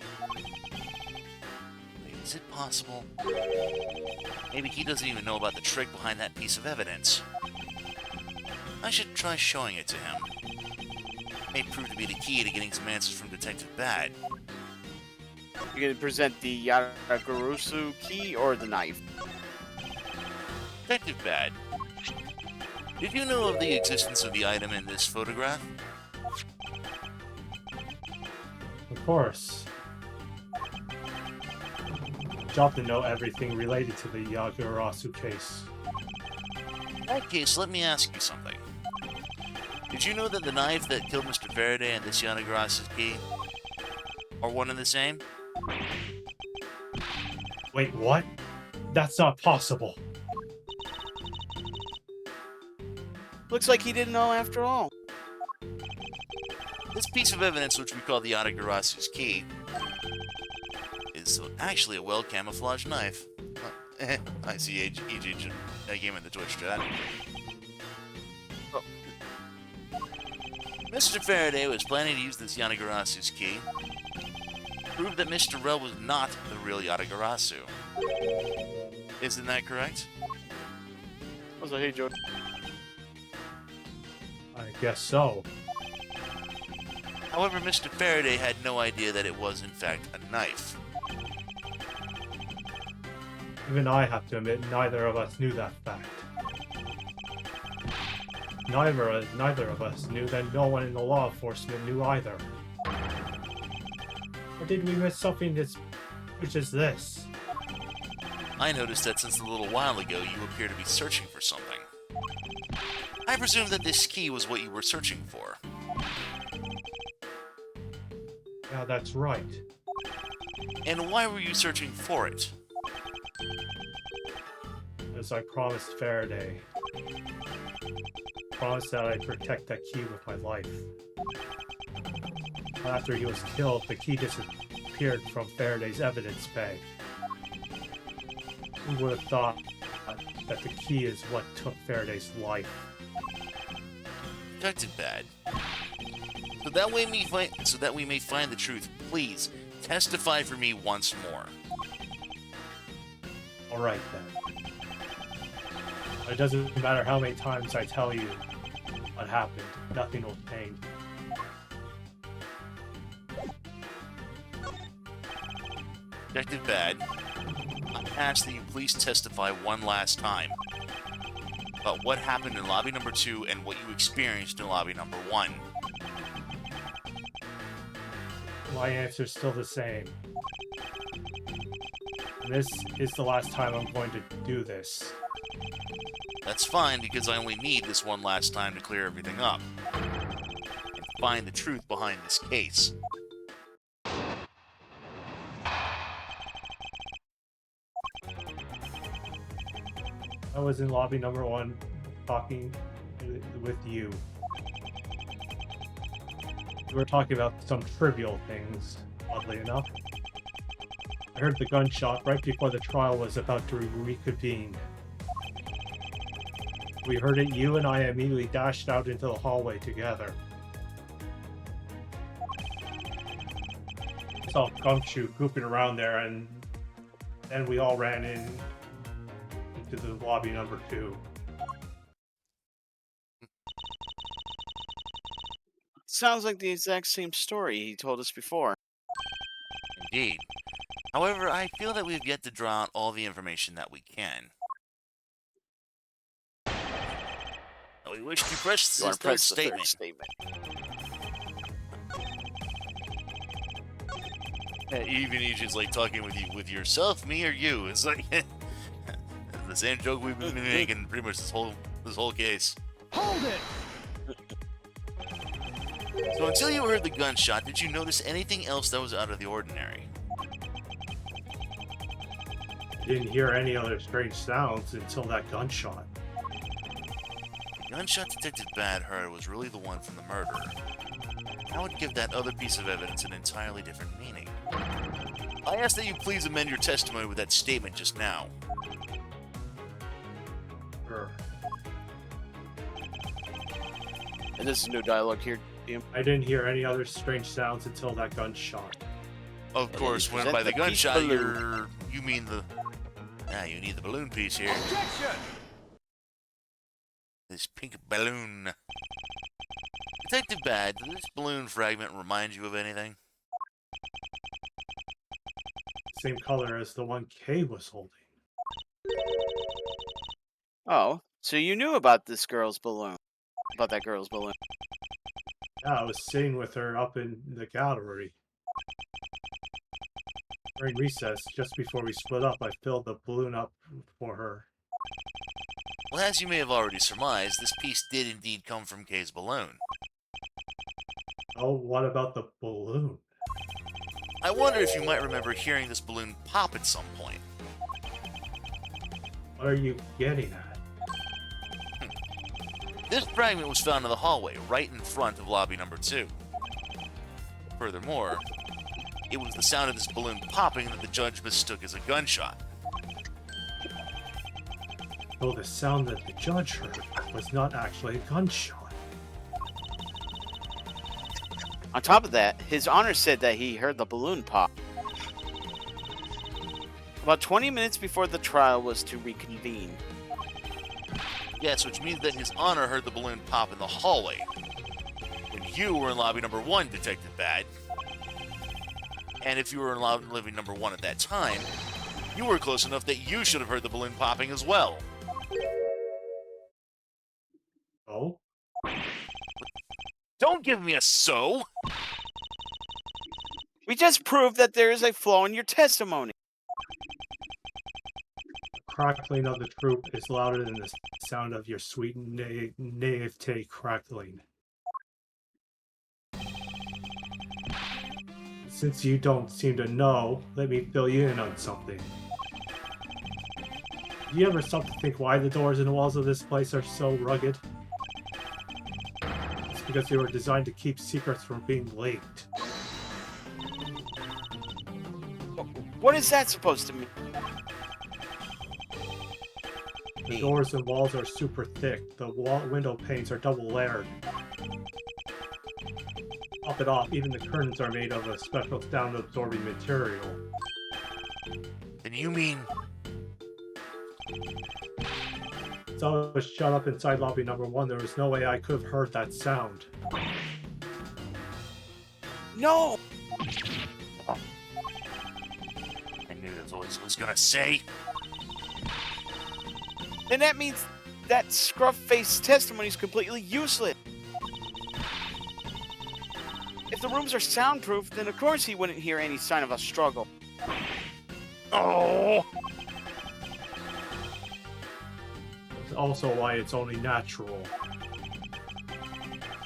Wait, is it possible? Maybe he doesn't even know about the trick behind that piece of evidence. I should try showing it to him. May prove to be the key to getting some answers from Detective Bad. You're going to present the Yagarusu key or the knife? Detective Bad, did you know of the existence of the item in this photograph? Of course. Job to know everything related to the Yagarasu case. In that case, let me ask you something. Did you know that the knife that killed Mr. Faraday and this Yanagarasu's key are one and the same? Wait, what? That's not possible. Looks like he didn't know after all. This piece of evidence, which we call the Yanagarasu's key, is actually a well-camouflaged knife. I see EJ game in the Twitch chat. Mr. Faraday was planning to use this Yanagarasu's key to prove that Mr. Rel was not the real Yatagarasu. Isn't that correct? Also, hey, Joe. I guess so. However, Mr. Faraday had no idea that it was, in fact, a knife. Even I have to admit, neither of us knew that fact. Neither of us knew that no one in the law enforcement knew either. Or did we miss something which is this? I noticed that since a little while ago you appear to be searching for something. I presume that this key was what you were searching for. Yeah, that's right. And why were you searching for it? As I promised Faraday. promised that I'd protect that key with my life. After he was killed, the key disappeared from Faraday's evidence bag. Who would have thought that the key is what took Faraday's life? Detective Bad. So that we may find the truth, please testify for me once more. Alright then. It doesn't matter how many times I tell you what happened, nothing will change. Detective Bad, I ask that you please testify one last time about what happened in lobby number 2 and what you experienced in lobby number 1. My answer's still the same. And this is the last time I'm going to do this. That's fine, because I only need this one last time to clear everything up and find the truth behind this case. I was in lobby number 1 talking with you. We were talking about some trivial things, oddly enough. I heard the gunshot right before the trial was about to reconvene. We heard it, you and I immediately dashed out into the hallway together. I saw Gumshoe gooping around there, and then we all ran into the lobby number 2. Sounds like the exact same story he told us before. Indeed. However, I feel that we have yet to draw out all the information that we can. We wish to press You this want to press third the third statement. statement. Even Agent's like talking with yourself, me, or you. It's like the same joke we've been making pretty much this whole case. Hold it! So until you heard the gunshot, did you notice anything else that was out of the ordinary? I didn't hear any other strange sounds until that gunshot. The gunshot Detective Bad heard was really the one from the murder. That would give that other piece of evidence an entirely different meaning. I ask that you please amend your testimony with that statement just now. Sure. And this is no dialogue here, DM. I didn't hear any other strange sounds until that gunshot. Of And course, you when present by the the piece gunshot, balloon. you mean the... you need the balloon piece here. Objection! This pink balloon. Detective Bad, does this balloon fragment remind you of anything? Same color as the one Kay was holding. Oh, so you knew about this girl's balloon. About that girl's balloon. Yeah, I was sitting with her up in the gallery. During recess, just before we split up, I filled the balloon up for her. Well, as you may have already surmised, this piece did indeed come from Kay's balloon. Oh, what about the balloon? I wonder if you might remember hearing this balloon pop at some point. What are you getting at? This fragment was found in the hallway, right in front of lobby number 2. Furthermore, it was the sound of this balloon popping that the judge mistook as a gunshot. Oh, the sound that the judge heard was not actually a gunshot. On top of that, His Honor said that he heard the balloon pop. About 20 minutes before the trial was to reconvene. Yes, which means that His Honor heard the balloon pop in the hallway. When you were in lobby number 1, Detective Bad. And if you were in lobby number 1 at that time, you were close enough that you should have heard the balloon popping as well. Oh? Don't give me a so! We just proved that there is a flaw in your testimony. The crackling of the troop is louder than the sound of your sweet naivete crackling. Since you don't seem to know, let me fill you in on something. Do you ever stop to think why the doors and walls of this place are so rugged? because they were designed to keep secrets from being leaked. What is that supposed to mean? The doors and walls are super thick. The window panes are double layered. Top it off, even the curtains are made of a special sound-absorbing material. Then you mean... So I was shut up inside lobby number 1. There was no way I could have heard that sound. No! I knew that's what I was gonna say. Then that means that scruff-faced testimony is completely useless. If the rooms are soundproof, then of course he wouldn't hear any sign of a struggle. Oh! It's also why it's only natural.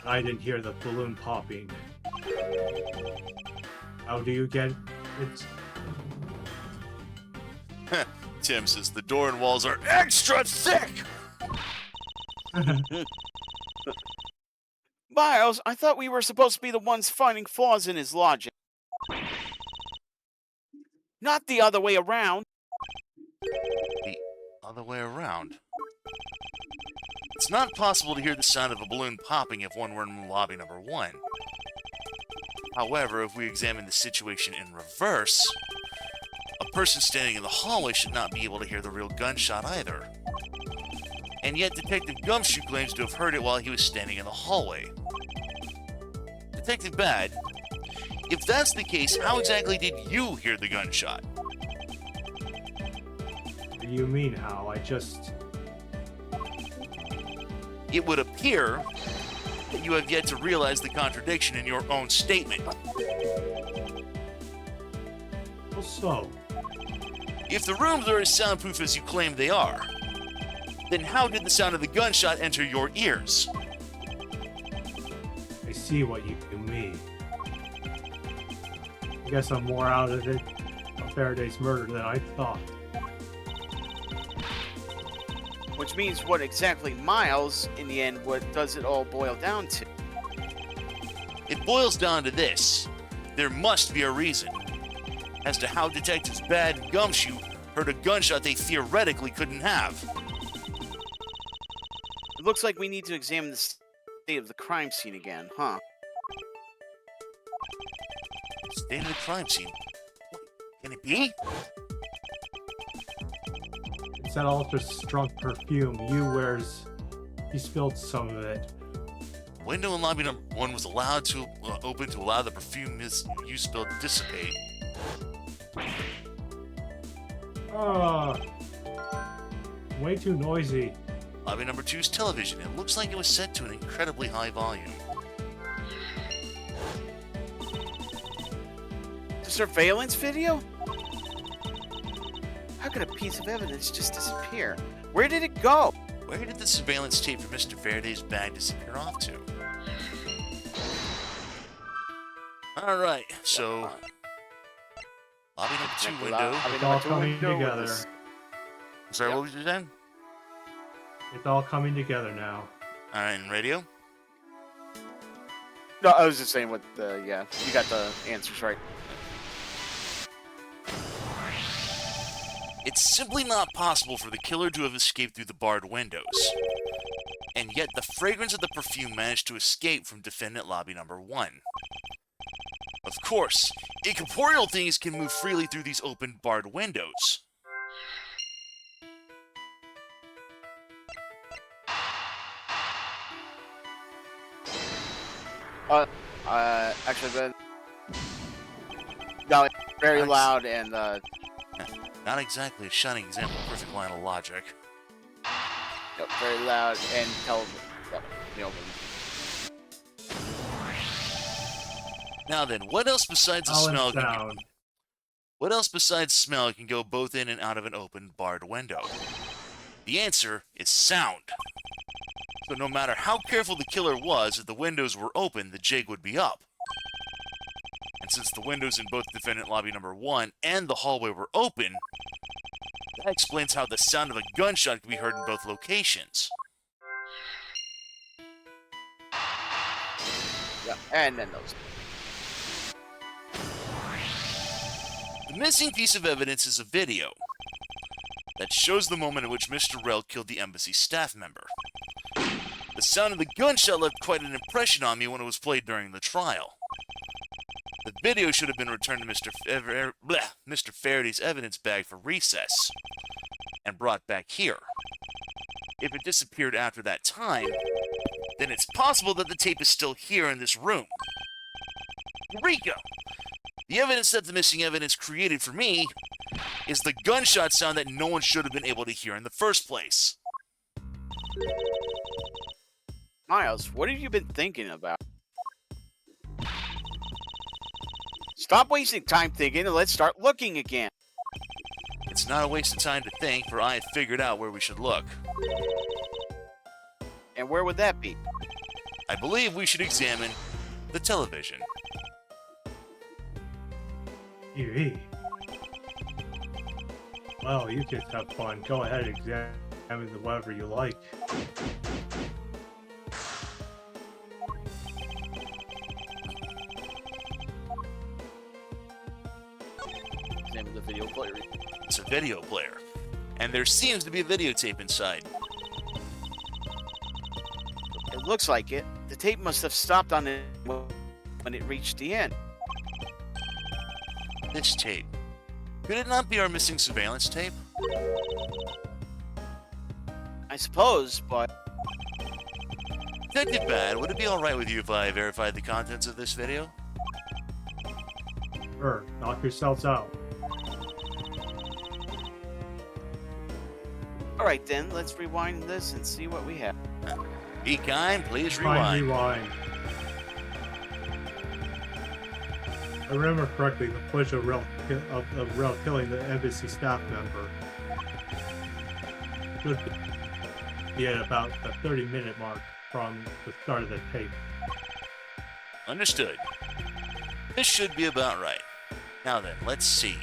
I didn't hear the balloon popping. How do you get it? Tim says the door and walls are extra thick! Miles, I thought we were supposed to be the ones finding flaws in his logic. Not the other way around. The other way around. It's not possible to hear the sound of a balloon popping if one were in lobby number 1. However, if we examine the situation in reverse, a person standing in the hallway should not be able to hear the real gunshot either. And yet Detective Gumshoe claims to have heard it while he was standing in the hallway. Detective Bad, if that's the case, how exactly did you hear the gunshot? What do you mean, how? I just... It would appear that you have yet to realize the contradiction in your own statement. Well, so? If the rooms are as soundproof as you claim they are, then how did the sound of the gunshot enter your ears? I see what you mean. I guess I'm more out of it on Faraday's murder than I thought. Which means what exactly, Miles, in the end, what does it all boil down to? It boils down to this. There must be a reason as to how Detectives Bad and Gumshoe heard a gunshot they theoretically couldn't have. It looks like we need to examine the state of the crime scene again, huh? State of the crime scene? Can it be? It's that ultra-strong perfume you wears. He spilled some of it. Window in lobby number 1 was allowed to open to allow the perfume you spilled to dissipate. Way too noisy. Lobby number 2's television. It looks like it was set to an incredibly high volume. The surveillance video? How could a piece of evidence just disappear? Where did it go? Where did the surveillance tape from Mr. Faraday's bag disappear off to? Alright, so... Lobby number 2 window. It's all coming together. Sorry, what was you saying? It's all coming together now. Alright, and radio? No, I was just saying what the, yeah, you got the answers right. It's simply not possible for the killer to have escaped through the barred windows. And yet the fragrance of the perfume managed to escape from defendant lobby number 1. Of course, incorporeal things can move freely through these open barred windows. Actually, Ben. No, it's very loud and, Not exactly a shining example of perfect line of logic. yep, very loud and television. Yep, the open. Now then, what else besides the smell what else besides smell can go both in and out of an open barred window? The answer is sound. So no matter how careful the killer was, if the windows were open, the jig would be up. And since the windows in both defendant lobby number 1 and the hallway were open, that explains how the sound of a gunshot can be heard in both locations. Yeah, and then those. The missing piece of evidence is a video that shows the moment in which Mr. Rel killed the embassy staff member. The sound of the gunshot left quite an impression on me when it was played during the trial. The video should have been returned to Mr. Faraday's evidence bag for recess and brought back here. If it disappeared after that time, then it's possible that the tape is still here in this room. Eureka! The evidence that the missing evidence created for me is the gunshot sound that no one should have been able to hear in the first place. Miles, what have you been thinking about? Stop wasting time thinking and let's start looking again. It's not a waste of time to think, for I have figured out where we should look. And where would that be? I believe we should examine the television. TV. Well, you kids have fun. Go ahead and examine the whatever you like. Examine the video player. It's a video player, and there seems to be a videotape inside. It looks like it. The tape must have stopped on it when it reached the end. This tape. Could it not be our missing surveillance tape? I suppose, but Detective Bad, would it be alright with you if I verified the contents of this video? Sure, knock yourselves out. alright then, let's rewind this and see what we have. Be kind, please Try and rewind. rewind. I remember correctly, the footage of Rel killing the embassy staff member should be at about the 30-minute mark from the start of the tape. Understood. This should be about right. Now then, let's see.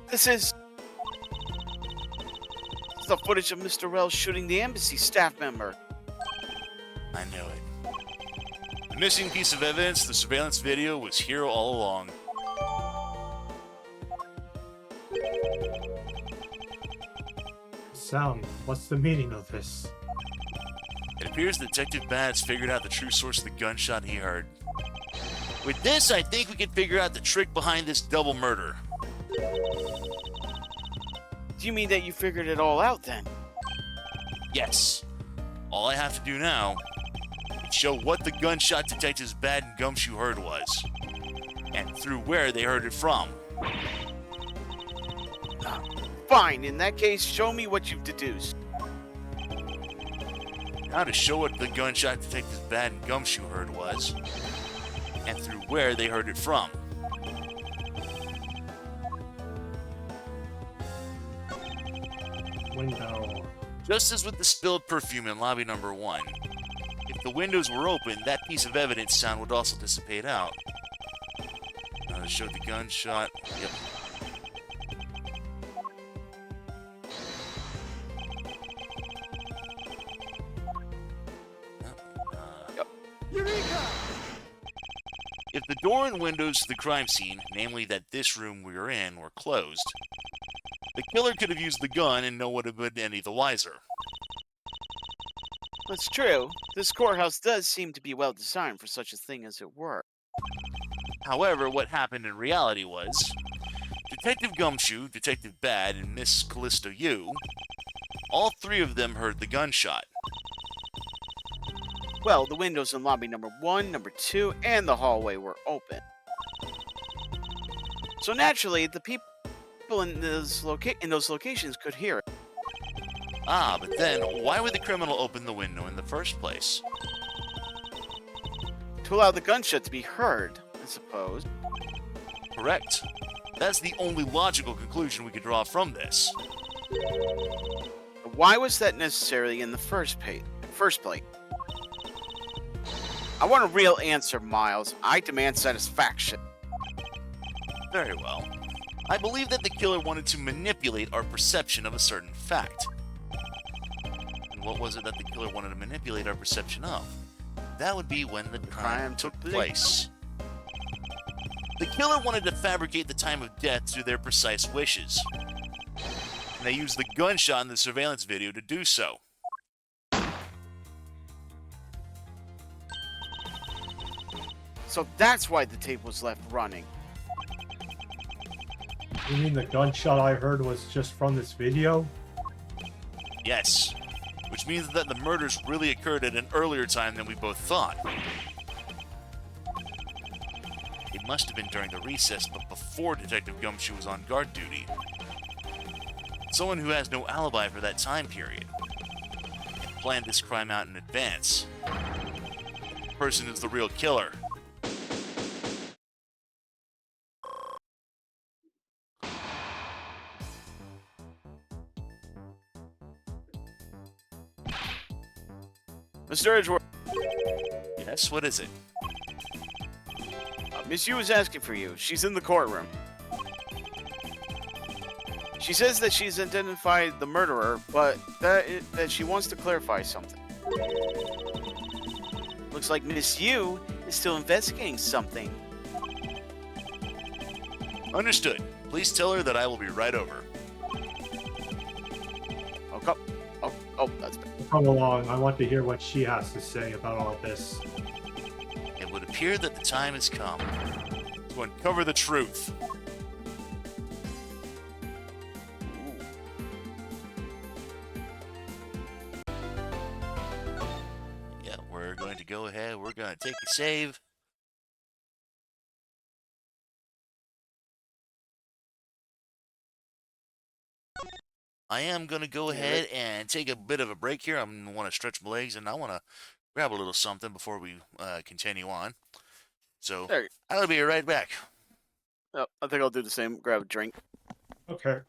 This is the footage of Mr. Rel shooting the embassy staff member. I knew it. The missing piece of evidence, the surveillance video, was here all along. Sound, what's the meaning of this? It appears Detective Bad's figured out the true source of the gunshot he heard. With this, I think we can figure out the trick behind this double murder. Do you mean that you figured it all out then? Yes. All I have to do now is show what the gunshot Detectives Bad and Gumshoe heard was, and through where they heard it from. Fine, in that case, show me what you've deduced. Now to show what the gunshot Detectives Bad and Gumshoe heard was, and through where they heard it from. Window. Just as with the spilled perfume in lobby number 1, if the windows were open, that piece of evidence sound would also dissipate out. Now to show the gunshot. Yep. If the door and windows to the crime scene, namely that this room we are in, were closed, the killer could have used the gun and no one would have been any the wiser. That's true. This courthouse does seem to be well designed for such a thing as it were. However, what happened in reality was, Detective Gumshoe, Detective Bad, and Miss Callisto Yu, all three of them heard the gunshot. Well, the windows in lobby number 1, number 2, and the hallway were open. So naturally, the people in those locations could hear it. Ah, but then, why would the criminal open the window in the first place? To allow the gunshot to be heard, I suppose. Correct. That's the only logical conclusion we could draw from this. But why was that necessary in the first place? I want a real answer, Miles. I demand satisfaction. Very well. I believe that the killer wanted to manipulate our perception of a certain fact. And what was it that the killer wanted to manipulate our perception of? That would be when the crime took place. The killer wanted to fabricate the time of death through their precise wishes. And they used the gunshot in the surveillance video to do so. So that's why the tape was left running. You mean the gunshot I heard was just from this video? Yes. Which means that the murders really occurred at an earlier time than we both thought. It must have been during the recess, but before Detective Gumshoe was on guard duty. Someone who has no alibi for that time period. And planned this crime out in advance. The person is the real killer. Mr. Edgeworth, Yes, what is it? Miss Yu is asking for you. She's in the courtroom. She says that she's identified the murderer, but that she wants to clarify something. Looks like Miss Yu is still investigating something. Understood. Please tell her that I will be right over. Okay. Oh, that's bad. Come along, I want to hear what she has to say about all this. It would appear that the time has come to uncover the truth. Yeah, we're going to go ahead. We're going to take a save. I am going to go ahead and take a bit of a break here. I'm going to want to stretch my legs, and I want to grab a little something before we continue on. So There. I'll be right back. Oh, I think I'll do the same. Grab a drink. Okay.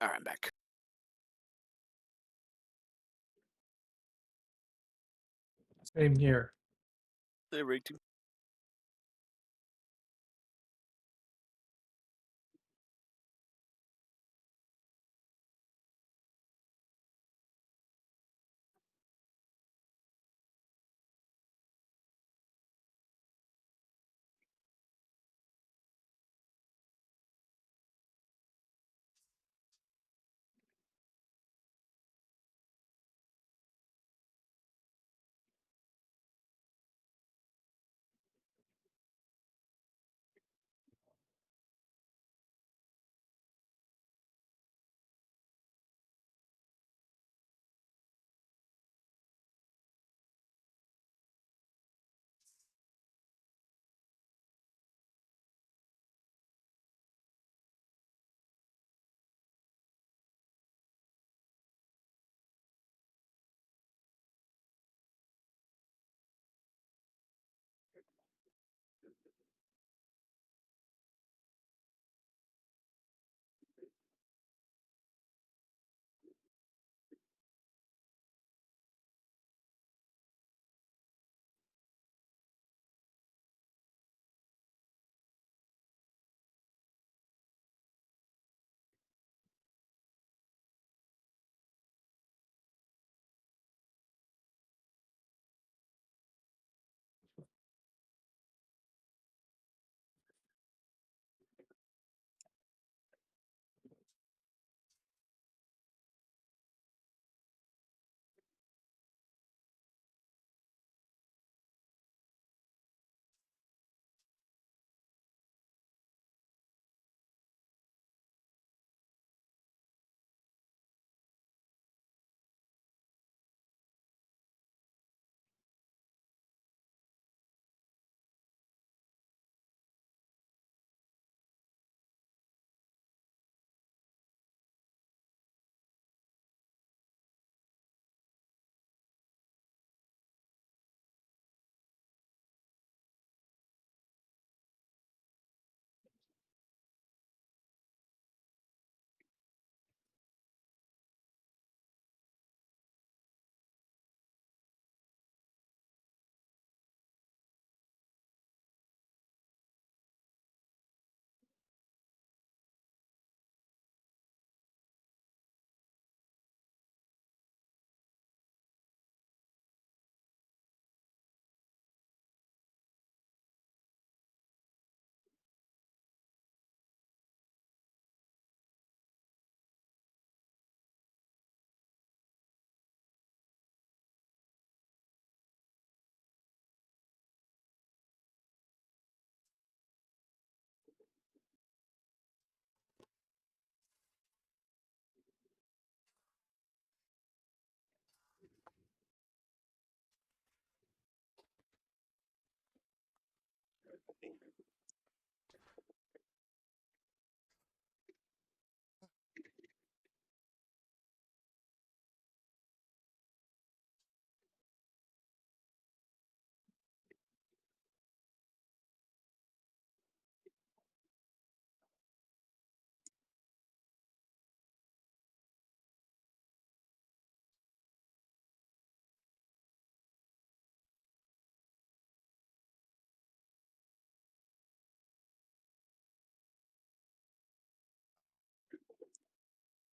All right, I'm back. Same here. Hey, Ray, too.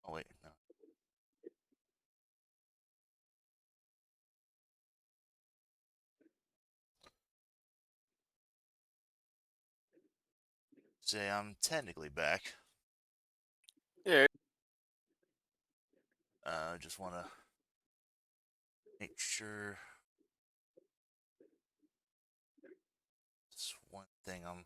Oh wait, no. Say I'm technically back. Yeah. Just want to make sure. It's one thing I'm.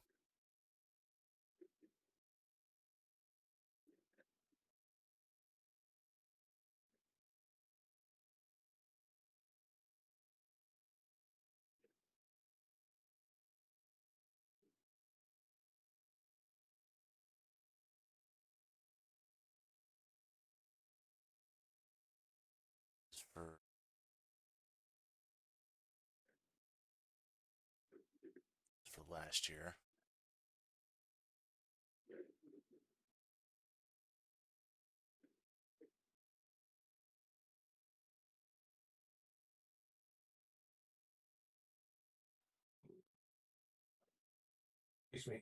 For last year. Excuse me.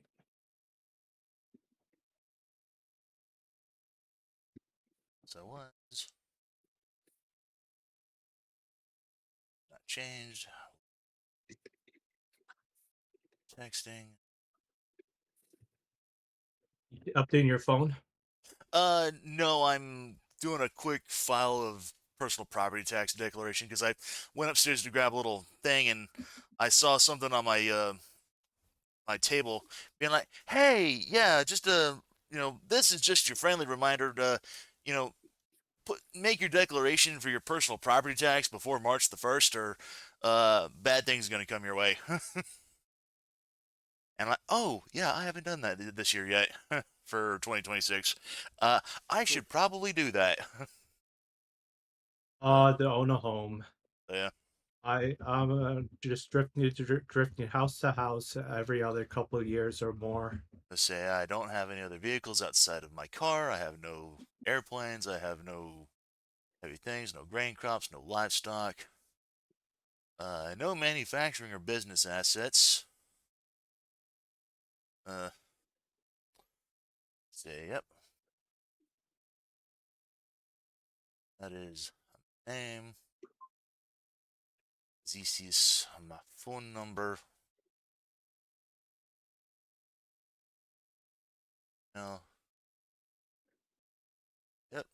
So it was not changed. Texting. Updating your phone? No, I'm doing a quick file of personal property tax declaration because I went upstairs to grab a little thing and I saw something on my table being like, "Hey, yeah, just this is just your friendly reminder to, you know, make your declaration for your personal property tax before March the 1st or bad things are going to come your way." And like, oh, yeah, I haven't done that this year yet for 2026. I should probably do that. To own a home. Yeah. I'm just drifting house to house every other couple of years or more. Let's say I don't have any other vehicles outside of my car. I have no airplanes. I have no heavy things, no grain crops, no livestock, no manufacturing or business assets. Say, yep. That is name. This is my phone number. No. Yep.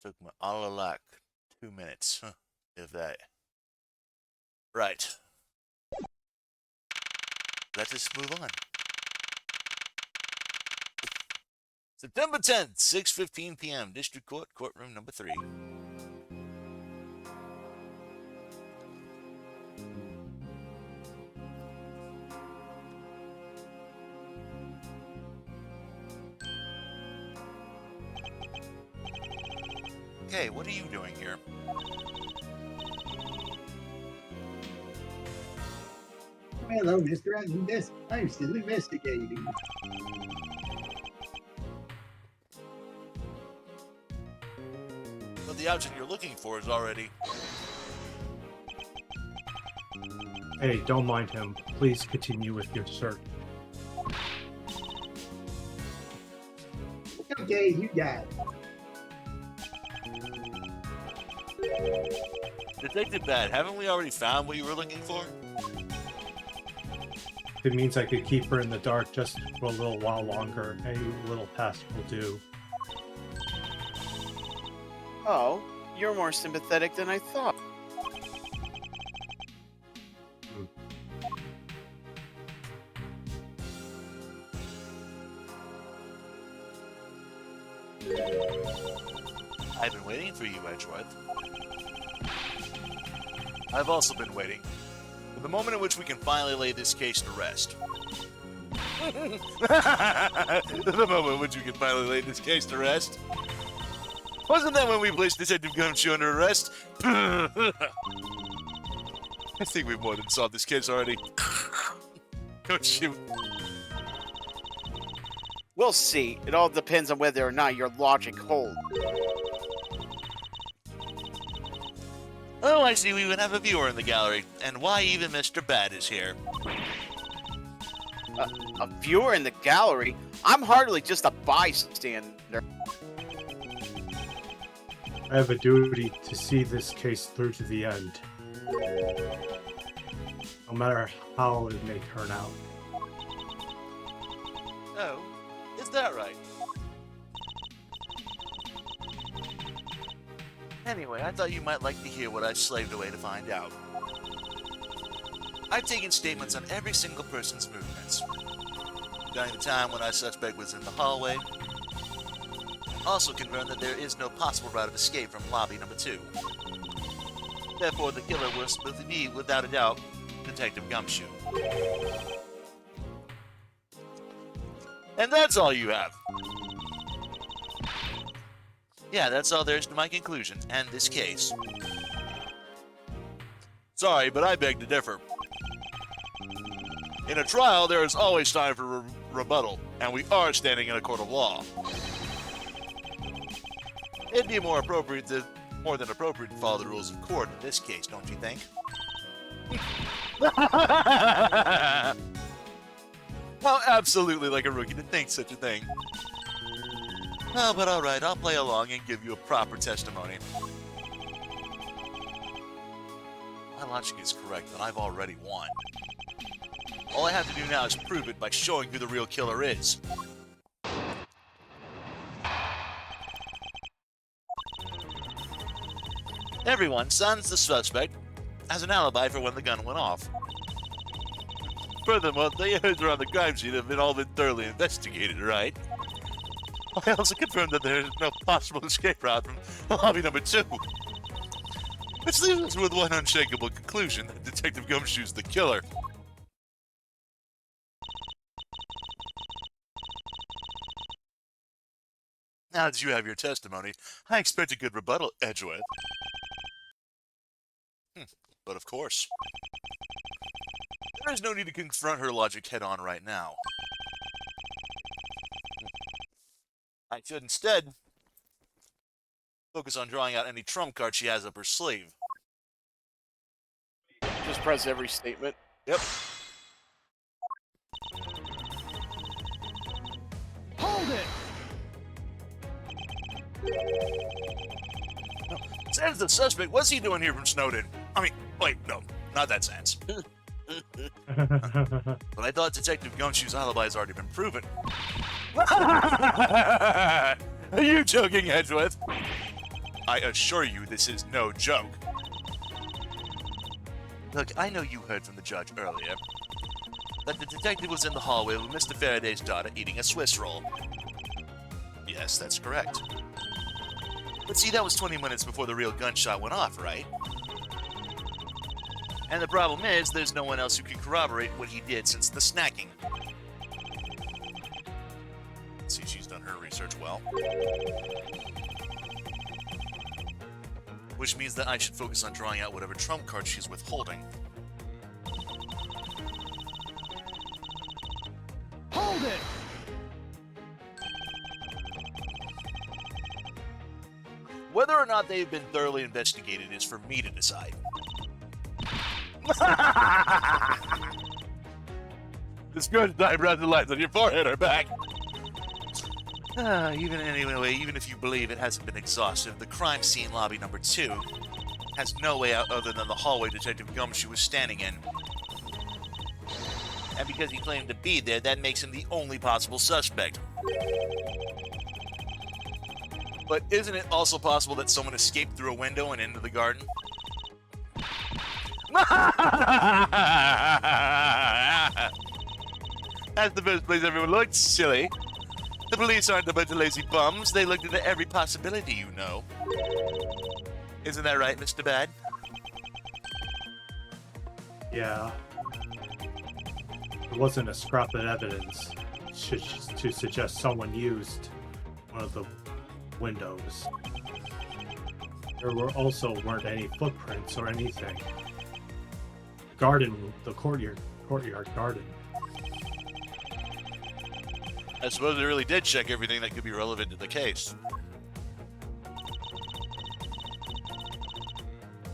Took me all of like 2 minutes, if that. Right. Let us move on. September 10th, 6:15 p.m. District Court, courtroom number 3. Okay, what are you doing here? Hello, Mr. I'm still investigating. But the object you're looking for is already... Hey, don't mind him. Please continue with your search. Okay, you got it. Detective Bad, haven't we already found what you were looking for? It means I could keep her in the dark just for a little while longer. Any little past will do. Oh, you're more sympathetic than I thought. I've been waiting for you, Edgeworth. I've also been waiting for the moment in which we can finally lay this case to rest. The moment in which we can finally lay this case to rest. Wasn't that when we placed Detective Gumshoe under arrest? I think we've more than solved this case already. Don't shoot. We'll see. It all depends on whether or not your logic holds. Oh, I see we would have a viewer in the gallery. And why even Mr. Bad is here. A viewer in the gallery? I'm hardly just a bystander. I have a duty to see this case through to the end. No matter how it may turn out. Oh, is that right? Anyway, I thought you might like to hear what I slaved away to find out. I've taken statements on every single person's movements. During the time when our suspect was in the hallway, also confirmed that there is no possible route of escape from lobby number 2. Therefore, the killer will be, without a doubt, Detective Gumshoe. And that's all you have. Yeah, that's all there is to my conclusion, and this case. Sorry, but I beg to differ. In a trial, there is always time for rebuttal, and we are standing in a court of law. It'd be more than appropriate to follow the rules of court in this case, don't you think? How absolutely like a rookie to think such a thing. Oh, but alright, I'll play along and give you a proper testimony. My logic is correct, that I've already won. All I have to do now is prove it by showing who the real killer is. Everyone, sans the suspect, has an alibi for when the gun went off. Furthermore, the errors around the crime scene have all been thoroughly investigated, right? I also confirmed that there is no possible escape route from lobby number 2. Which leaves us with one unshakable conclusion, that Detective Gumshoe's the killer. Now that you have your testimony, I expect a good rebuttal, Edgeworth. But of course. There is no need to confront her logic head-on right now. I should instead focus on drawing out any trump card she has up her sleeve. Just press every statement. Yep. Hold it! Sans the suspect, what's he doing here from Snowden? I mean, wait, no, not that Sans. But I thought Detective Gumshoe's alibi has already been proven. Are you joking, Edgeworth? I assure you this is no joke. Look, I know you heard from the judge earlier that the detective was in the hallway with Mr. Faraday's daughter eating a Swiss roll. Yes, that's correct. But see, that was 20 minutes before the real gunshot went off, right? And the problem is, there's no one else who can corroborate what he did since the snacking. See, she's done her research well. Which means that I should focus on drawing out whatever trump card she's withholding. Hold it! Whether or not they've been thoroughly investigated is for me to decide. The scourge eyebrows and lights on your forehead are back. Even if you believe it hasn't been exhaustive, the crime scene lobby number 2 has no way out other than the hallway Detective Gumshoe was standing in. And because he claimed to be there, that makes him the only possible suspect. But isn't it also possible that someone escaped through a window and into the garden? That's the first place everyone looked, silly. The police aren't a bunch of lazy bums. They looked into every possibility, you know. Isn't that right, Mr. Bad? Yeah. There wasn't a scrap of evidence to suggest someone used one of the windows. There weren't any footprints or anything. The courtyard garden. I suppose they really did check everything that could be relevant to the case.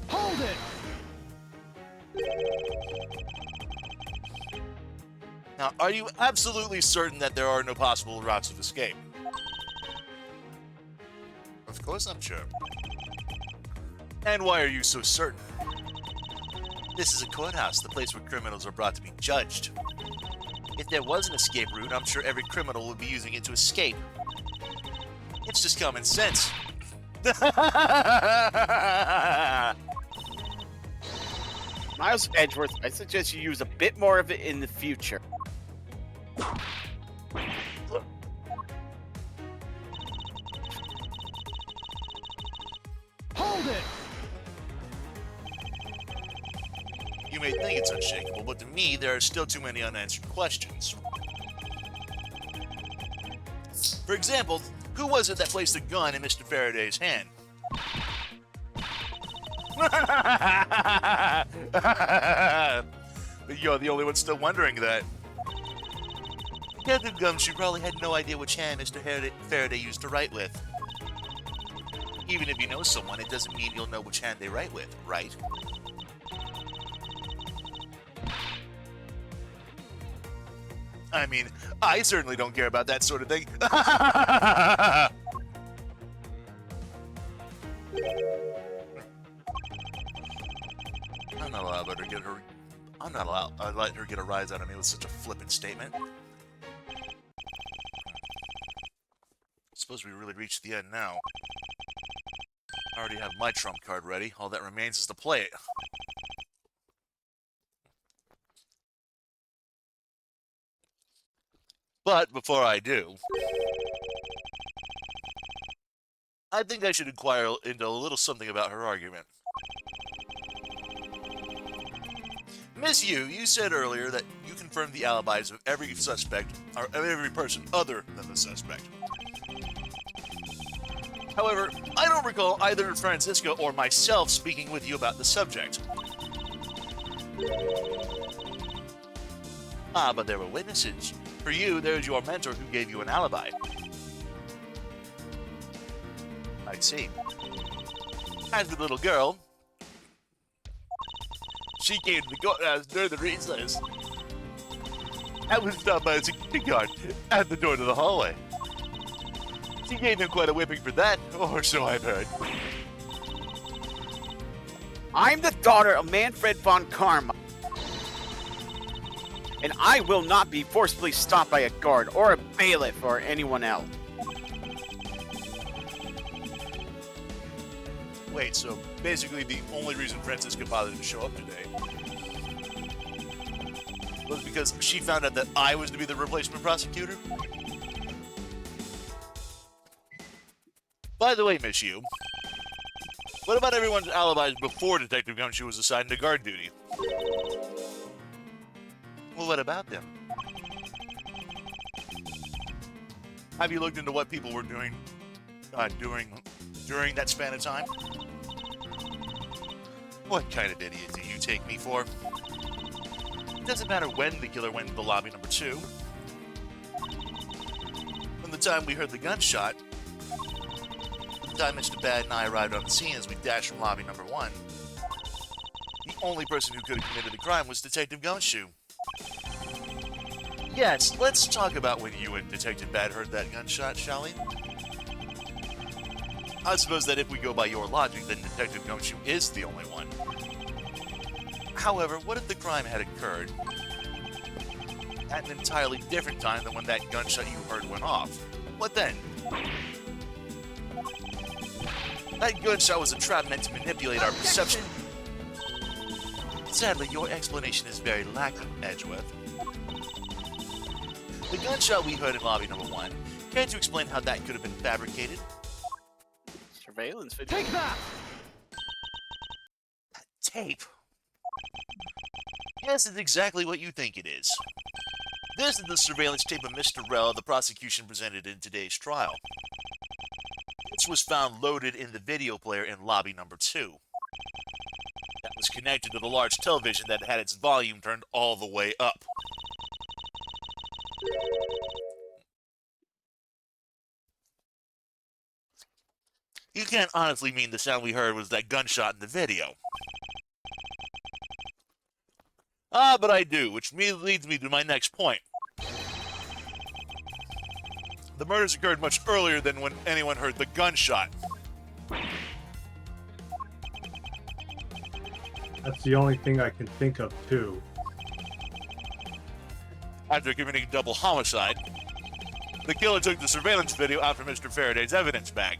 Hold it! Now, are you absolutely certain that there are no possible routes of escape? Of course I'm sure. And why are you so certain? This is a courthouse, the place where criminals are brought to be judged. If there was an escape route, I'm sure every criminal would be using it to escape. It's just common sense. Miles Edgeworth, I suggest you use a bit more of it in the future. Hold it! You may think it's unshakable, but to me, there are still too many unanswered questions. For example, who was it that placed a gun in Mr. Faraday's hand? You're the only one still wondering that. Captain Gumshoe probably had no idea which hand Mr. Faraday used to write with. Even if you know someone, it doesn't mean you'll know which hand they write with, right? I mean, I certainly don't care about that sort of thing. I'm not allowed to let her get her. I'm not allowed. I let her get a rise out of me with such a flippant statement. Suppose we really reached the end now. I already have my trump card ready. All that remains is to play it. But before I do, I think I should inquire into a little something about her argument. Miss Yu, you said earlier that you confirmed the alibis of every suspect, or every person other than the suspect. However, I don't recall either Francisco or myself speaking with you about the subject. Ah, but there were witnesses. For you, there's your mentor who gave you an alibi. I see. As the little girl, she came to the courthouse during the recess. I was stopped by a security guard at the door to the hallway. She gave him quite a whipping for that, or so I've heard. I'm the daughter of Manfred von Karma. And I will not be forcibly stopped by a guard or a bailiff or anyone else. Wait, so basically the only reason Francisca bothered to show up today was because she found out that I was to be the replacement prosecutor? By the way, Miss Yu, what about everyone's alibis before Detective Gumshoe was assigned to guard duty? Well, what about them? Have you looked into what people were doing during that span of time? What kind of idiot do you take me for? It doesn't matter when the killer went into lobby number 2. From the time we heard the gunshot, to the time Mr. Bad and I arrived on the scene as we dashed from lobby number 1, the only person who could have committed the crime was Detective Gumshoe. Yes, let's talk about when you and Detective Bad heard that gunshot, shall we? I suppose that if we go by your logic, then Detective Gumshoe is the only one. However, what if the crime had occurred at an entirely different time than when that gunshot you heard went off? What then? That gunshot was a trap meant to manipulate our perception. Sadly, your explanation is very lacking, Edgeworth. The gunshot we heard in lobby number 1, can't you explain how that could have been fabricated? Surveillance video. Take that! Tape? Yes, it's exactly what you think it is. This is the surveillance tape of Mr. Rell the prosecution presented in today's trial. This was found loaded in the video player in lobby number 2. That was connected to the large television that had its volume turned all the way up. You can't honestly mean the sound we heard was that gunshot in the video. Ah, but I do, which leads me to my next point. The murders occurred much earlier than when anyone heard the gunshot. That's the only thing I can think of, too. After committing double homicide, the killer took the surveillance video out from Mr. Faraday's evidence bag,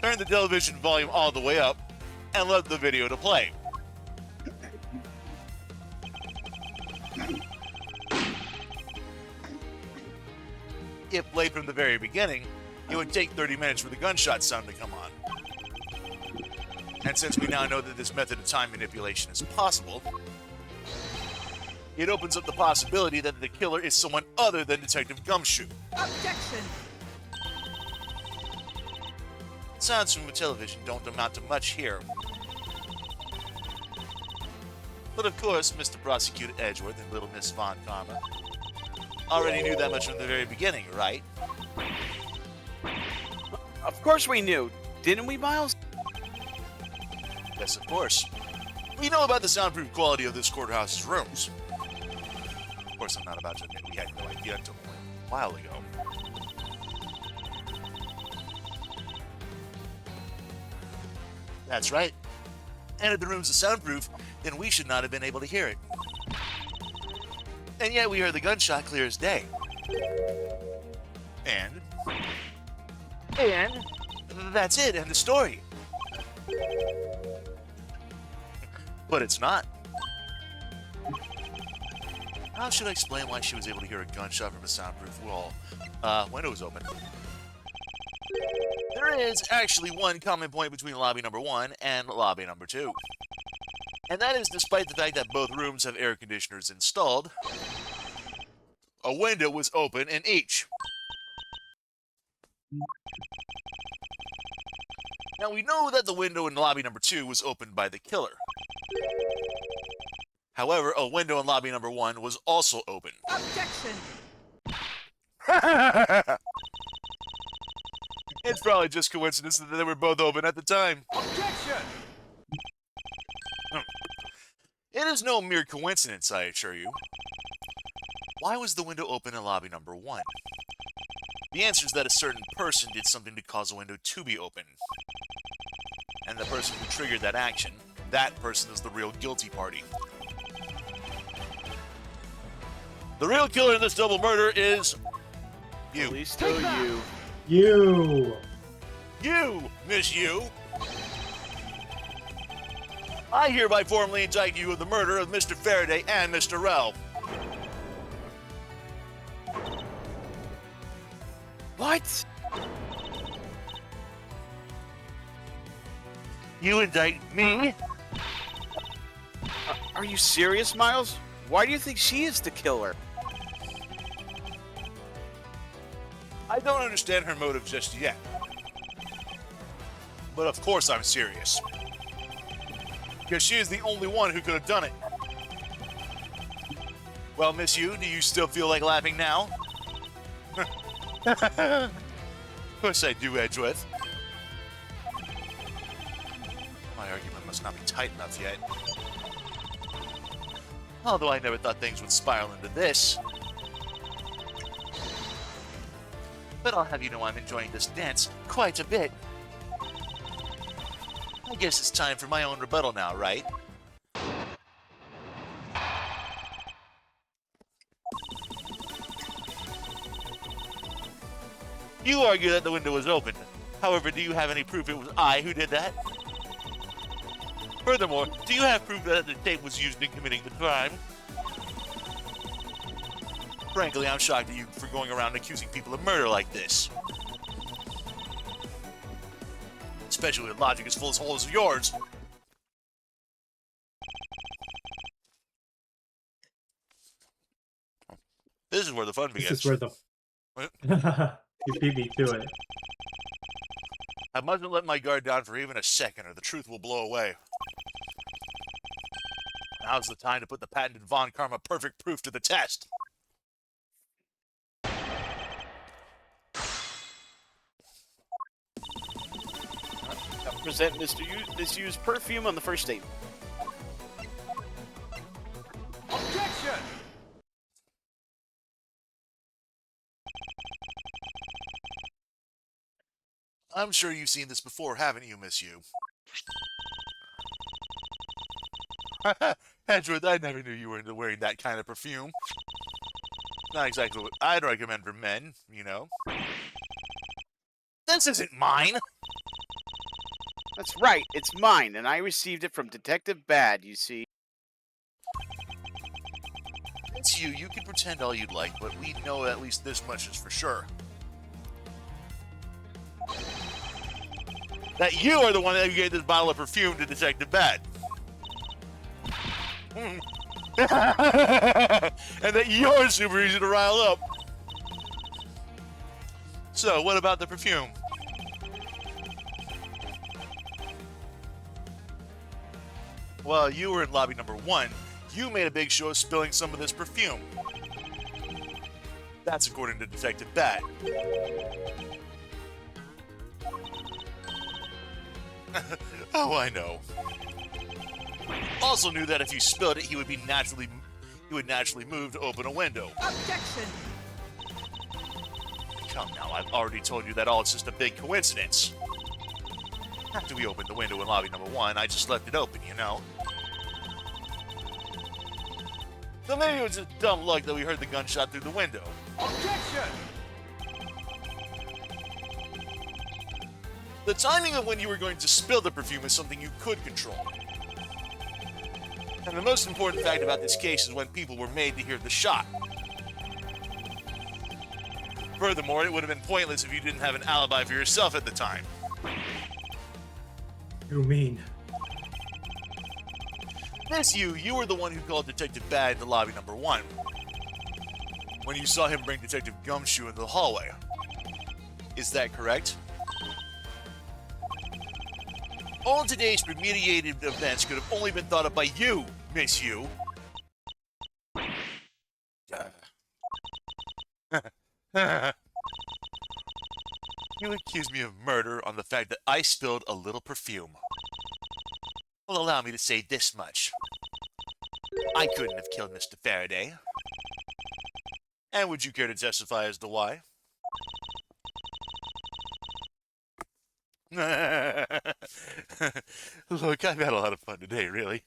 turned the television volume all the way up, and left the video to play. If played from the very beginning, it would take 30 minutes for the gunshot sound to come on. And since we now know that this method of time manipulation is possible, it opens up the possibility that the killer is someone other than Detective Gumshoe. Objection! Sounds from the television don't amount to much here. But of course, Mr. Prosecutor Edgeworth and Little Miss Von Karma already knew that much from the very beginning, right? Of course we knew. Didn't we, Miles? Yes, of course. We know about the soundproof quality of this courthouse's rooms. course, I'm not about to admit we had no idea until a while ago. That's right. And if the rooms are soundproof, then we should not have been able to hear it. And yet we heard the gunshot clear as day. And that's it, end of story. But it's not. How should I explain why she was able to hear a gunshot from a soundproof wall? Window was open. There is actually one common point between lobby number 1 and lobby number 2. And that is, despite the fact that both rooms have air conditioners installed, a window was open in each. Now we know that the window in lobby number 2 was opened by the killer. However, a window in lobby number 1 was also open. Objection! It's probably just coincidence that they were both open at the time. Objection! It is no mere coincidence, I assure you. Why was the window open in lobby number 1? The answer is that a certain person did something to cause a window to be open. And the person who triggered that action, that person is the real guilty party. The real killer in this double murder is you. At least still you. You! You, Miss You. I hereby formally indict you of the murder of Mr. Faraday and Mr. Rel. What? You indict me? Are you serious, Miles? Why do you think she is the killer? I don't understand her motive just yet. But of course I'm serious. Because she is the only one who could have done it. Well, Miss You, do you still feel like laughing now? Of course I do, Edgeworth. My argument must not be tight enough yet. Although I never thought things would spiral into this. But I'll have you know I'm enjoying this dance quite a bit. I guess it's time for my own rebuttal now, right? You argue that the window was open. However, do you have any proof it was I who did that? Furthermore, do you have proof that the tape was used in committing the crime? Frankly, I'm shocked at you for going around accusing people of murder like this. Especially with logic as full as holes as yours. This is where the fun begins. This is where the... You beat me to it. I mustn't let my guard down for even a second, or the truth will blow away. Now's the time to put the patented Von Karma perfect proof to the test. Present Miss U's perfume on the first date. Objection! I'm sure you've seen this before, haven't you, Miss You? Edgeworth, I never knew you were into wearing that kind of perfume. Not exactly what I'd recommend for men, you know. This isn't mine! That's right, it's mine, and I received it from Detective Bad, you see. It's you. You can pretend all you'd like, but we know at least this much is for sure. That you are the one that gave this bottle of perfume to Detective Bad. And that you're super easy to rile up. So, what about the perfume? Well, you were in lobby number 1. You made a big show of spilling some of this perfume. That's according to Detective Bad. Also knew that if you spilled it, he would he would naturally move to open a window. Objection! Come now, I've already told you that all it's just a big coincidence. After we opened the window in lobby number 1, I just left it open, you know? So maybe it was just dumb luck that we heard the gunshot through the window. Objection! The timing of when you were going to spill the perfume is something you could control. And the most important fact about this case is when people were made to hear the shot. Furthermore, it would have been pointless if you didn't have an alibi for yourself at the time. You mean? Miss you were the one who called Detective Bad to lobby number 1. When you saw him bring Detective Gumshoe into the hallway. Is that correct? All today's remediated events could have only been thought of by you, Miss You. You accuse me of murder on the fact that I spilled a little perfume. Well, allow me to say this much. I couldn't have killed Mr. Faraday. And would you care to testify as to why? Look, I've had a lot of fun today, really.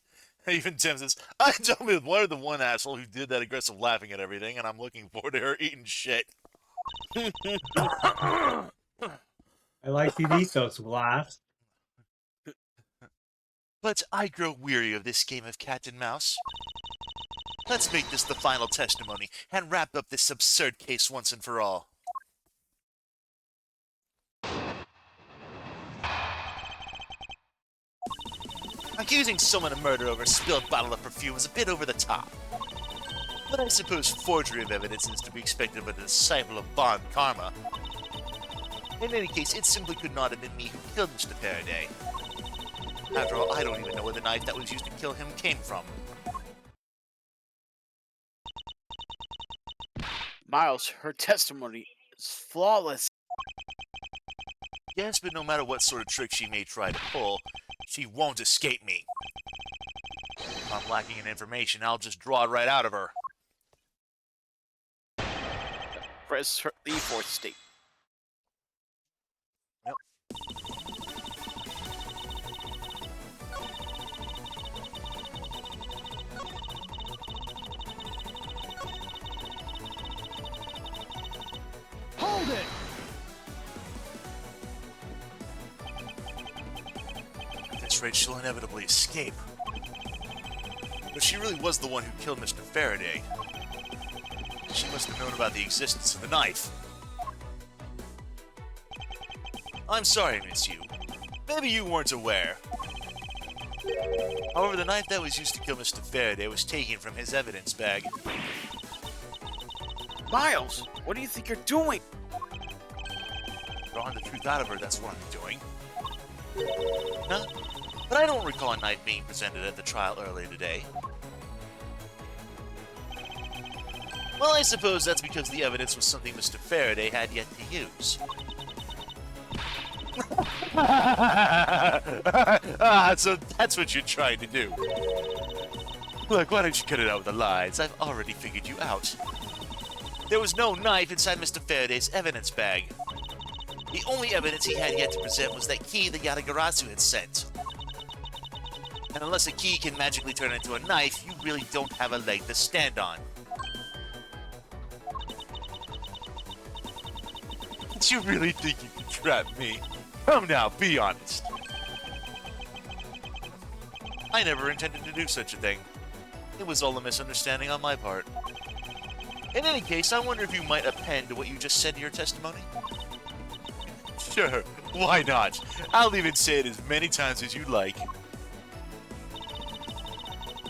Even Tim says, I told me one of the one asshole who did that aggressive laughing at everything, and I'm looking forward to her eating shit. I like the ethos laughs. But I grow weary of this game of cat and mouse. Let's make this the final testimony and wrap up this absurd case once and for all. Accusing someone of murder over a spilled bottle of perfume is a bit over the top. But I suppose forgery of evidence is to be expected of a disciple of Bond Karma. In any case, it simply could not have been me who killed Mr. Faraday. After all, I don't even know where the knife that was used to kill him came from. Miles, her testimony is flawless. Yes, but no matter what sort of trick she may try to pull, she won't escape me. If I'm lacking in information, I'll just draw it right out of her. Press the fourth state. Yep. Hold it! At this rate, she'll inevitably escape. But she really was the one who killed Mr. Faraday. She must have known about the existence of the knife. I'm sorry, Miss Yu. Maybe you weren't aware. However, the knife that was used to kill Mr. Faraday was taken from his evidence bag. Miles, what do you think you're doing? Drawing the truth out of her, that's what I'm doing. No, but I don't recall a knife being presented at the trial earlier today. Well, I suppose that's because the evidence was something Mr. Faraday had yet to use. So that's what you're trying to do. Look, why don't you cut it out with the lies? I've already figured you out. There was no knife inside Mr. Faraday's evidence bag. The only evidence he had yet to present was that key that Yatagarasu had sent. And unless a key can magically turn into a knife, you really don't have a leg to stand on. Did you really think you could trap me? Come now, be honest. I never intended to do such a thing. It was all a misunderstanding on my part. In any case, I wonder if you might append to what you just said in your testimony? Sure, why not? I'll even say it as many times as you like.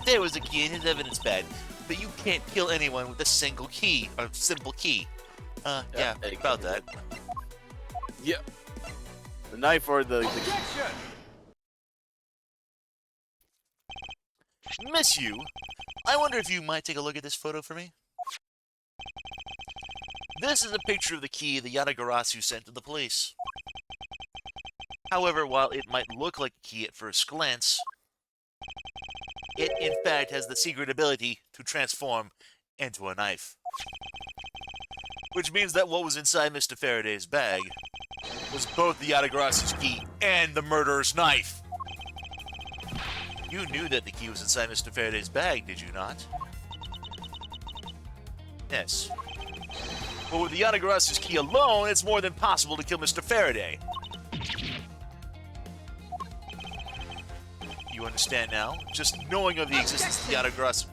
There was a key in his evidence bag, but you can't kill anyone with a single key, or simple key. Yeah, about that. Yeah. The knife or the Objection! Miss you, I wonder if you might take a look at this photo for me? This is a picture of the key the Yatagarasu sent to the police. However, while it might look like a key at first glance, It, in fact, has the secret ability to transform into a knife. Which means that what was inside Mr. Faraday's bag was both the Yatagarasu's key and the murderer's knife. You knew that the key was inside Mr. Faraday's bag, did you not? Yes. But with the Yatagarasu's key alone, it's more than possible to kill Mr. Faraday. You understand now? Just knowing of the existence of the Yatagarasu...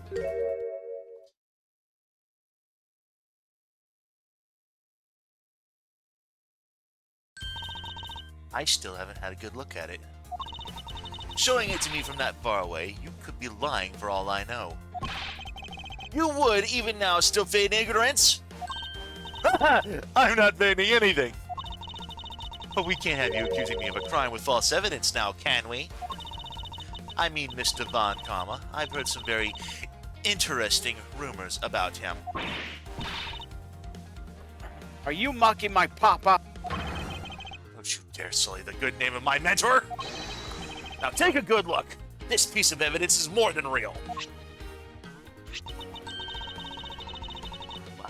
I still haven't had a good look at it. Showing it to me from that far away, you could be lying for all I know. You would, even now, still feign ignorance? I'm not feigning anything. But we can't have you accusing me of a crime with false evidence now, can we? I mean, Mr. Von Karma, I've heard some very interesting rumors about him. Are you mocking my papa? Don't you dare sully the good name of my mentor! Now take a good look. This piece of evidence is more than real.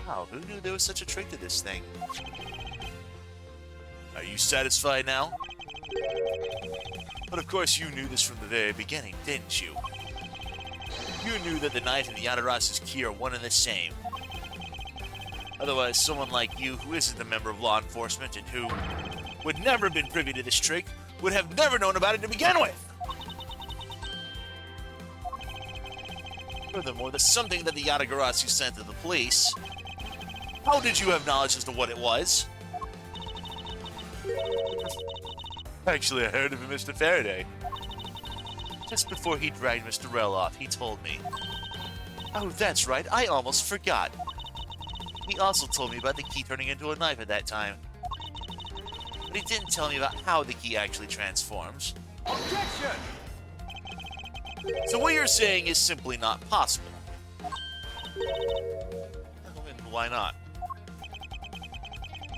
Wow, who knew there was such a trick to this thing? Are you satisfied now? But of course you knew this from the very beginning, didn't you? You knew that the knife and the Yatarasu's key are one and the same. Otherwise, someone like you, who isn't a member of law enforcement and who would never have been privy to this trick, would have never known about it to begin with. Furthermore, there's something that the Yatagarasu sent to the police. How did you have knowledge as to what it was? Actually, I heard of it, Mr. Faraday. Just before he dragged Mr. Rell off, he told me. Oh, that's right, I almost forgot. He also told me about the key turning into a knife at that time. But he didn't tell me about how the key actually transforms. Objection! So what you're saying is simply not possible. And why not?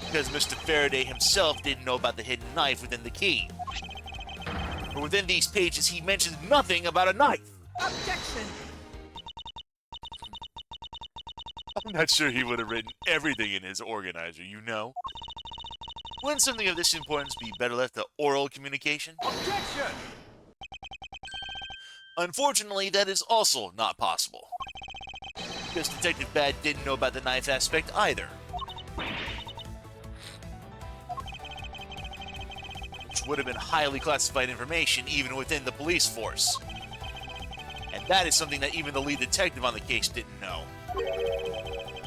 Because Mr. Faraday himself didn't know about the hidden knife within the key. For within these pages, he mentions nothing about a knife. Objection! I'm not sure he would have written everything in his organizer, you know. Wouldn't something of this importance be better left to oral communication? Objection! Unfortunately, that is also not possible. Because Detective Bad didn't know about the knife aspect either. Which would have been highly classified information even within the police force. And that is something that even the lead detective on the case didn't know.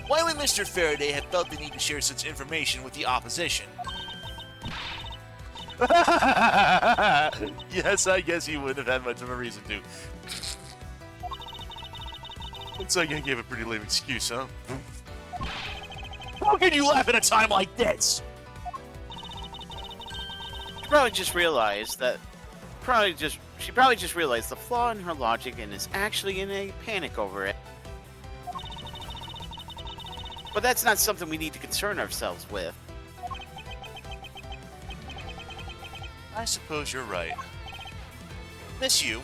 Why would Mr. Faraday have felt the need to share such information with the opposition? Yes, I guess he wouldn't have had much of a reason to. Looks like I gave a pretty lame excuse, huh? How can you laugh at a time like this? She probably just realized that. She probably just realized the flaw in her logic and is actually in a panic over it. But that's not something we need to concern ourselves with. I suppose you're right. Miss you.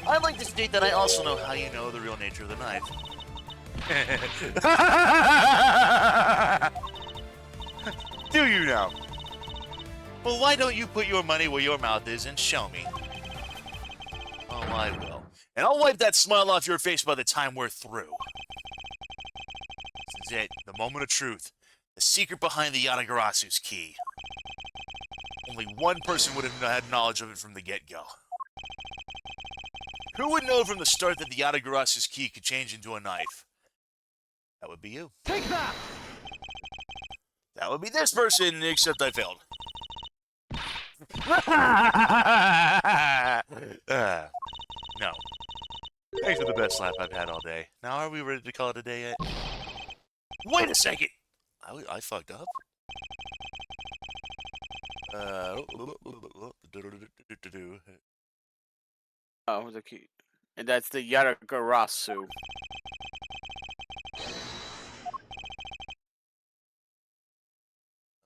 I'd like to state that I also know how you know the real nature of the knife. Do you now? Well, why don't you put your money where your mouth is and show me? Oh, I will. And I'll wipe that smile off your face by the time we're through. This is it, the moment of truth. The secret behind the Yatagarasu's key. Only one person would have had knowledge of it from the get-go. Who would know from the start that the Yatagarasu's key could change into a knife? That would be you. Take that! That would be this person, except I failed. No. Thanks for the best laugh I've had all day. Now, are we ready to call it a day yet? Wait a second! I fucked up. Oh, the key. And that's the Yatagarasu.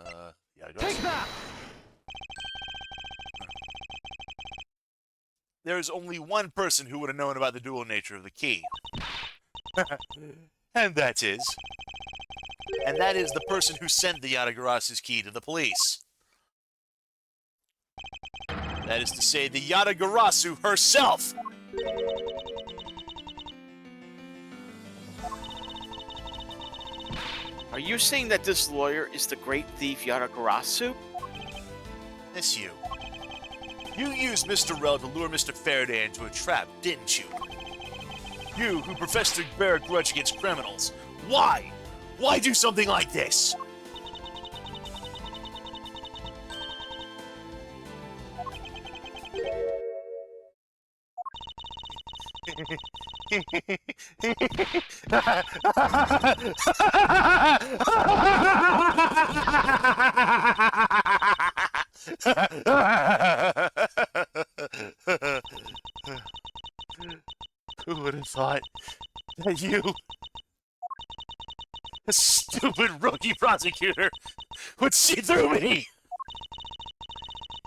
Yeah, I Take that! there's only one person who would have known about the dual nature of the key. And that is the person who sent the Yatagarasu's key to the police. That is to say, the Yatagarasu herself! Are you saying that this lawyer is the great thief Yatagarasu? Miss you. You used Mr. Rel to lure Mr. Faraday into a trap, didn't you? You, who professed to bear a grudge against criminals. Why? Why do something like this? Who would have thought that you, a stupid rookie prosecutor, would see through me?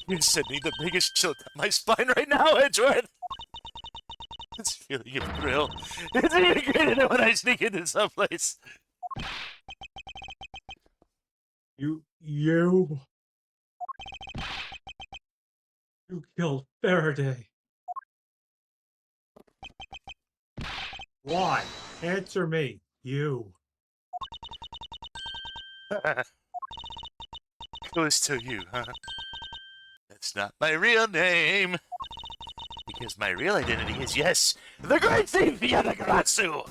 You're sending the biggest chill down my spine right now, Edgeworth. This feeling of thrill. It's even greater than when I sneak into someplace. You killed Faraday. Why? Answer me. You. Goes to you, huh? That's not my real name. Because my real identity is, yes, the great thief Yatagarasu!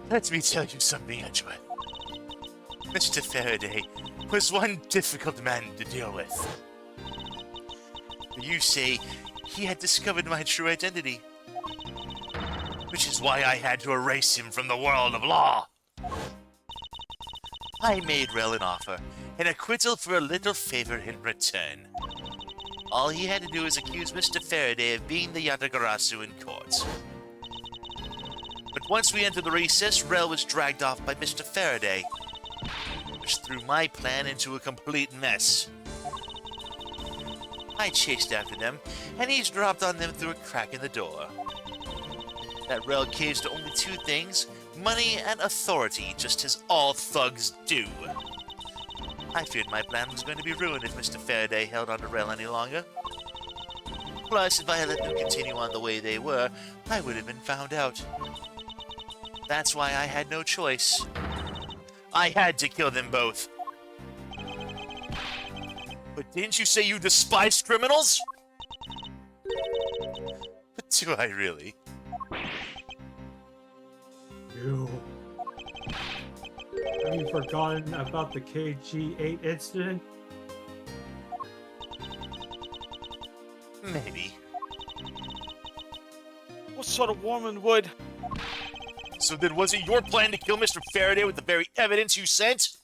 Let me tell you something, Edgeworth. Mr. Faraday was one difficult man to deal with. You say he had discovered my true identity, which is why I had to erase him from the world of law. I made Rel an offer, an acquittal for a little favor in return. All he had to do was accuse Mr. Faraday of being the Yatagarasu in court. But once we entered the recess, Rel was dragged off by Mr. Faraday, which threw my plan into a complete mess. I chased after them, and he's dropped on them through a crack in the door. That Rel caves to only two things, money and authority, just as all thugs do. I feared my plan was going to be ruined if Mr. Faraday held on to Rel any longer. Plus, if I had let them continue on the way they were, I would have been found out. That's why I had no choice. I had to kill them both. But didn't you say you despise criminals? But do I really? You. Have you forgotten about the KG-8 incident? Maybe. What sort of woman would? So then was it your plan to kill Mr. Faraday with the very evidence you sent?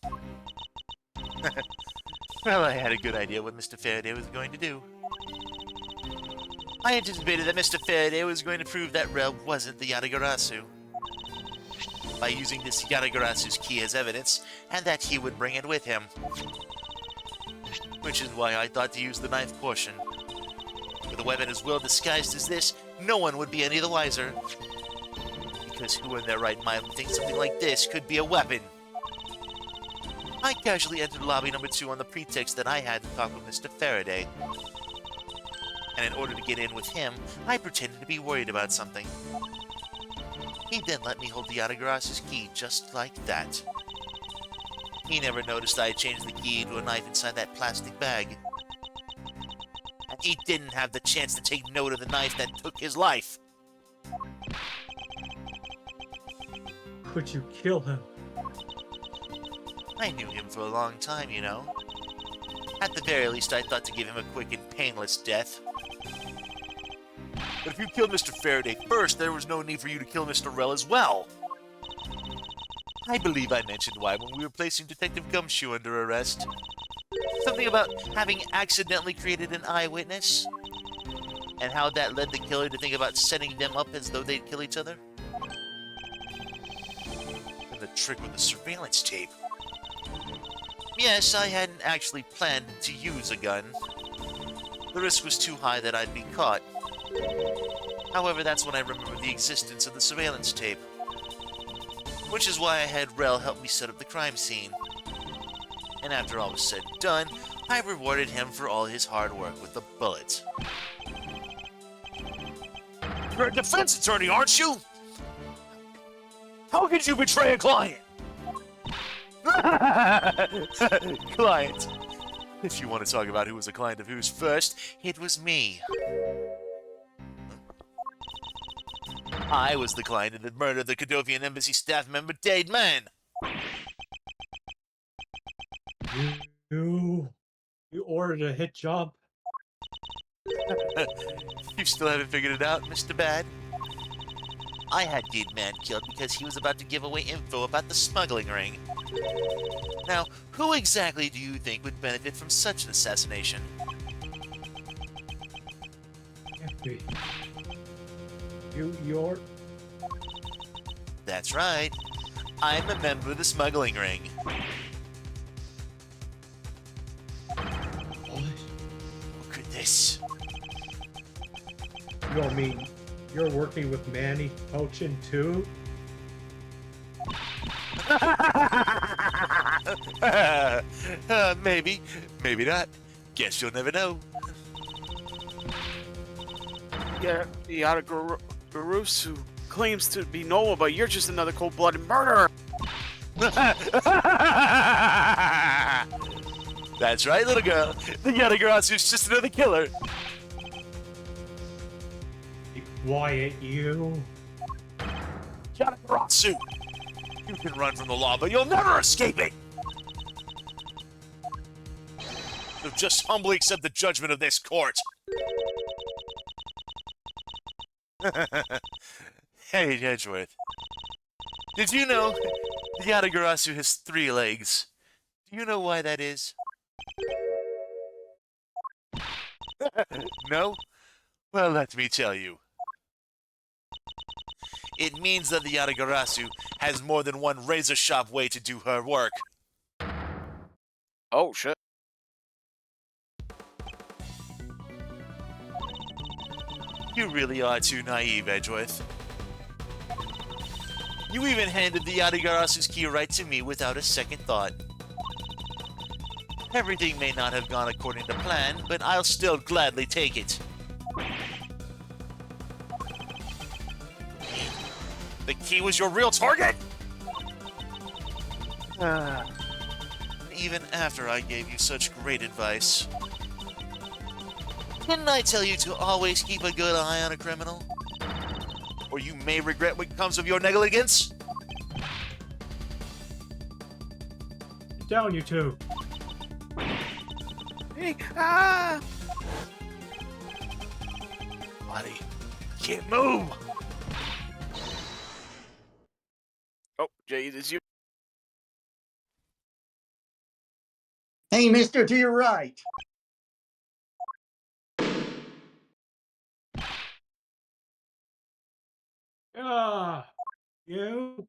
Well, I had a good idea what Mr. Faraday was going to do. I anticipated that Mr. Faraday was going to prove that Rel wasn't the Yatagarasu by using this Yatagarasu's key as evidence, and that he would bring it with him. Which is why I thought to use the knife portion. With a weapon as well disguised as this, no one would be any the wiser. Because who in their right mind would think something like this could be a weapon? I casually entered lobby number 2 on the pretext that I had to talk with Mr. Faraday. And in order to get in with him, I pretended to be worried about something. He then let me hold the Yatagarasu's key just like that. He never noticed I had changed the key to a knife inside that plastic bag. And he didn't have the chance to take note of the knife that took his life. Could you kill him? I knew him for a long time, you know. At the very least, I thought to give him a quick and painless death. But if you killed Mr. Faraday first, there was no need for you to kill Mr. Rel as well. I believe I mentioned why when we were placing Detective Gumshoe under arrest. Something about having accidentally created an eyewitness, and how that led the killer to think about setting them up as though they'd kill each other. And the trick with the surveillance tape. Yes, I hadn't actually planned to use a gun. The risk was too high that I'd be caught. However, that's when I remembered the existence of the surveillance tape. Which is why I had Rel help me set up the crime scene. And after all was said and done, I rewarded him for all his hard work with a bullet. You're a defense attorney, aren't you? How could you betray a client? Client. If you want to talk about who was a client of whose first, it was me. I was the client that murdered the Cadovian embassy staff member Dade Man. You ordered a hit job? You still haven't figured it out, Mr. Bad? I had Dade Man killed because he was about to give away info about the smuggling ring. Now, who exactly do you think would benefit from such an assassination? Can't be. You're... That's right. I'm a member of the smuggling ring. What? Who could this? You don't mean you're working with Manny Pochin too? Maybe. Maybe not. Guess you'll never know. Yeah, the Yatagarasu claims to be Noah, but you're just another cold-blooded murderer. That's right, little girl. The Yatagarazu's just another killer. Be quiet, you. Yatagarasu! You can run from the law, but you'll never escape it! So just humbly accept the judgment of this court. Hey, Edgeworth. Did you know the Yatagarasu has 3 legs? Do you know why that is? No? Well, let me tell you. It means that the Yatagarasu has more than one razor-sharp way to do her work. Oh, shit. You really are too naive, Edgeworth. You even handed the Yatagarasu's key right to me without a second thought. Everything may not have gone according to plan, but I'll still gladly take it. The key was your real target? Even after I gave you such great advice. Didn't I tell you to always keep a good eye on a criminal? Or you may regret what comes of your negligence? Get down, you two. Hey, ah! Buddy, can't move! Oh, Jay, is you? Hey, mister, to your right. Ah, you.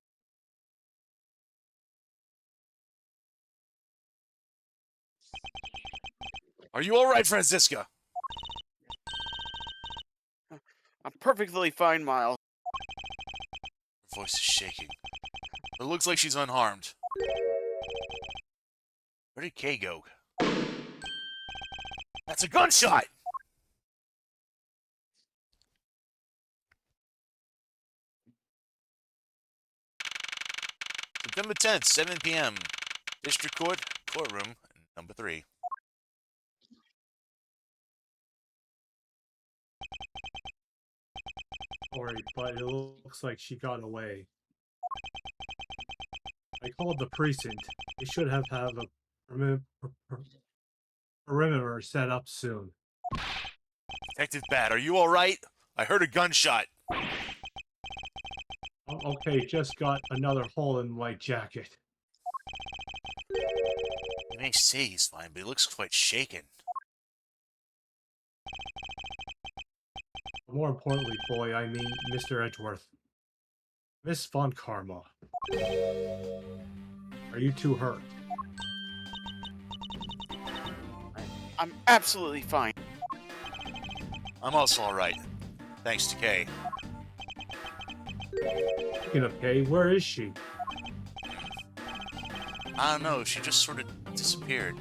Are you alright, Francisca? I'm perfectly fine, Miles. Her voice is shaking. It looks like she's unharmed. Where did Kay go? That's a gunshot! September 10th, 7 p.m. District Court, courtroom number 3. Sorry, but it looks like she got away. I called the precinct. They should have a perimeter set up soon. Detective Bat, are you alright? I heard a gunshot. Oh, okay, just got another hole in my jacket. You may say he's fine, but he looks quite shaken. More importantly, boy, I mean Mr. Edgeworth. Miss Von Karma. Are you two hurt? I'm absolutely fine. I'm also alright. Thanks to Kay. Speaking of Kay, where is she? I don't know, she just sort of disappeared.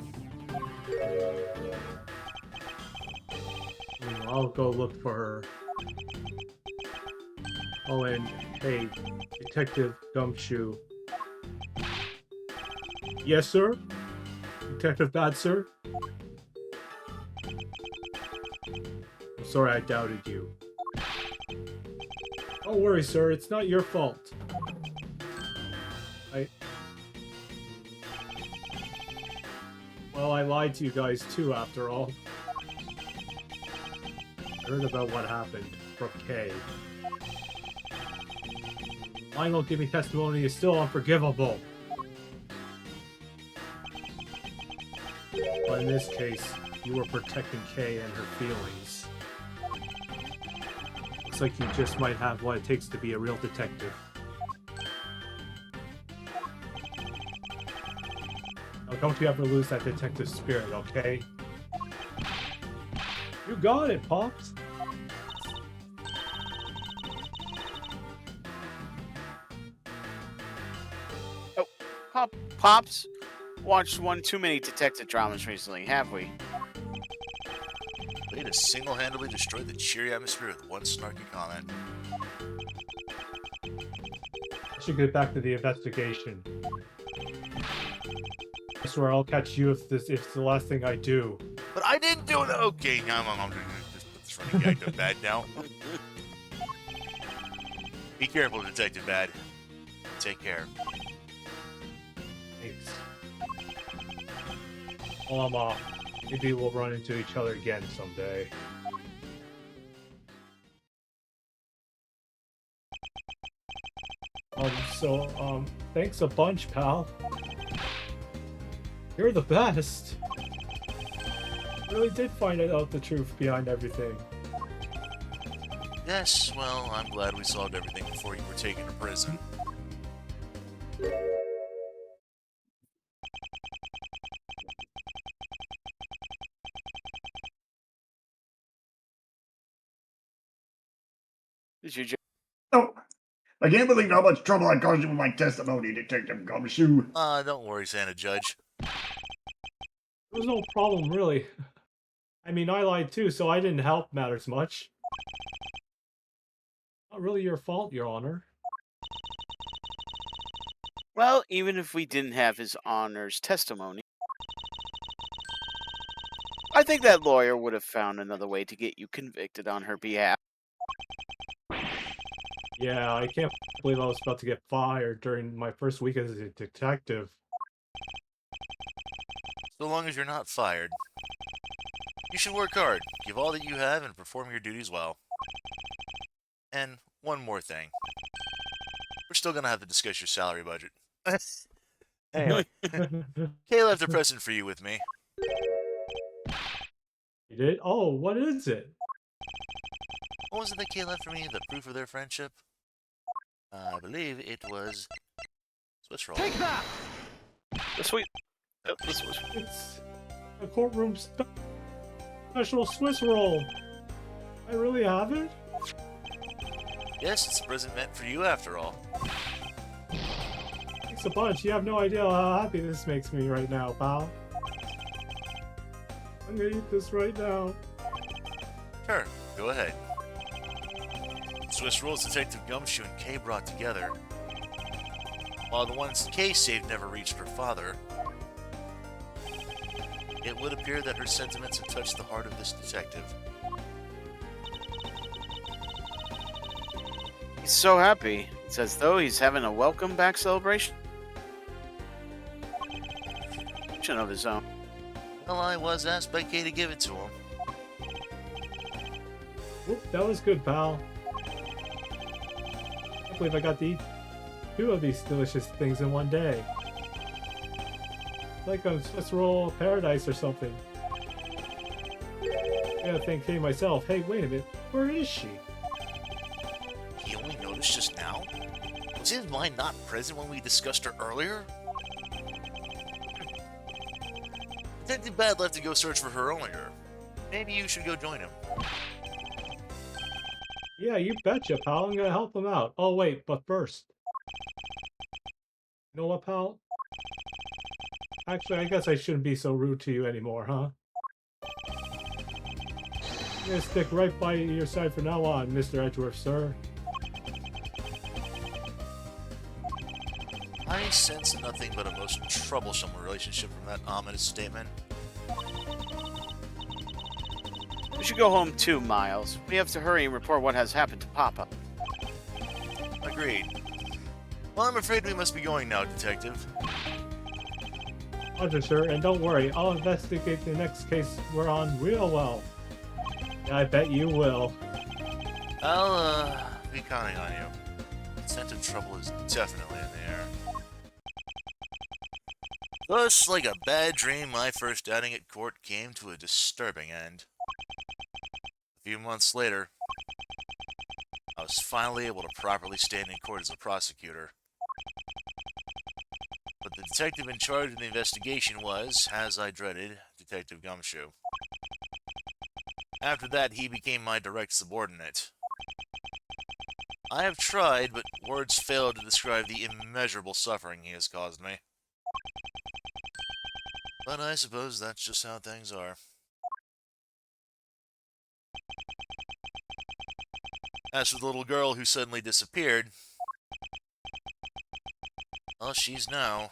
I'll go look for her. Oh, and hey, Detective Gumshoe. Yes, sir? Detective Bad, sir? I'm sorry I doubted you. Don't worry, sir, it's not your fault. Well, I lied to you guys too, after all. I heard about what happened from Kay. Lying won't give me testimony is still unforgivable. But in this case, you were protecting Kay and her feelings. Looks like you just might have what it takes to be a real detective. Now don't you ever lose that detective spirit, okay? You got it, Pops! Pops, watched one too many detective dramas recently, have we? Way to single-handedly destroy the cheery atmosphere with one snarky comment. I should get back to the investigation. I swear I'll catch you if it's the last thing I do. But I didn't do it! Okay, I'm gonna just put this running gag to bed now. Be careful, Detective Bad. Take care. Thanks. Well, I'm off. Maybe we'll run into each other again someday. Thanks a bunch, pal. You're the best. Really did find out the truth behind everything. Yes, well, I'm glad we solved everything before you were taken to prison. Did you Oh, I can't believe how much trouble I caused you with my testimony, Detective Gumshoe. Don't worry, Santa Judge. There was no problem, really. I mean, I lied too, so I didn't help matters much. Not really your fault, Your Honor. Well, even if we didn't have his honor's testimony, I think that lawyer would have found another way to get you convicted on her behalf. Yeah, I can't believe I was about to get fired during my first week as a detective. So long as you're not fired. You should work hard, give all that you have, and perform your duties well. And one more thing. We're still gonna have to discuss your salary budget. Anyway, Kay left a present for you with me. You did? Oh, what is it? What was it that Kay left for me? The proof of their friendship? I believe it was Swiss roll. Take that! The sweet. This was. It's a courtroom special Swiss roll. I really have it? Yes, it's a present meant for you after all. Thanks a bunch. You have no idea how happy this makes me right now, pal. I'm gonna eat this right now. Sure, go ahead. Swiss rolls Detective Gumshoe and Kay brought together. While the ones Kay saved never reached her father, it would appear that her sentiments have touched the heart of this detective. He's so happy. It's as though he's having a welcome back celebration of his own. Well, I was asked by Kay to give it to him. Whoop, that was good, pal. I can't believe I got to eat 2 of these delicious things in one day. Like a Swiss roll paradise or something. I gotta thank Kay myself. Hey, wait a minute. Where is she? He only noticed just now? Was his mind not present when we discussed her earlier? Detective Bad left to go search for her earlier. Maybe you should go join him. Yeah, you betcha, pal. I'm gonna help him out. Oh, wait, but first. You know what, pal? Actually, I guess I shouldn't be so rude to you anymore, huh? I'm gonna stick right by your side from now on, Mr. Edgeworth, sir. I sense nothing but a most troublesome relationship from that ominous statement. We should go home too, Miles. We have to hurry and report what has happened to Papa. Agreed. Well, I'm afraid we must be going now, Detective. Roger, sir, and don't worry, I'll investigate the next case we're on real well. Yeah, I bet you will. I'll, be counting on you. The scent of trouble is definitely in the air. Thus, like a bad dream, my first outing at court came to a disturbing end. A few months later, I was finally able to properly stand in court as a prosecutor. But the detective in charge of the investigation was, as I dreaded, Detective Gumshoe. After that, he became my direct subordinate. I have tried, but words fail to describe the immeasurable suffering he has caused me. But I suppose that's just how things are. As for the little girl who suddenly disappeared, well, she's now...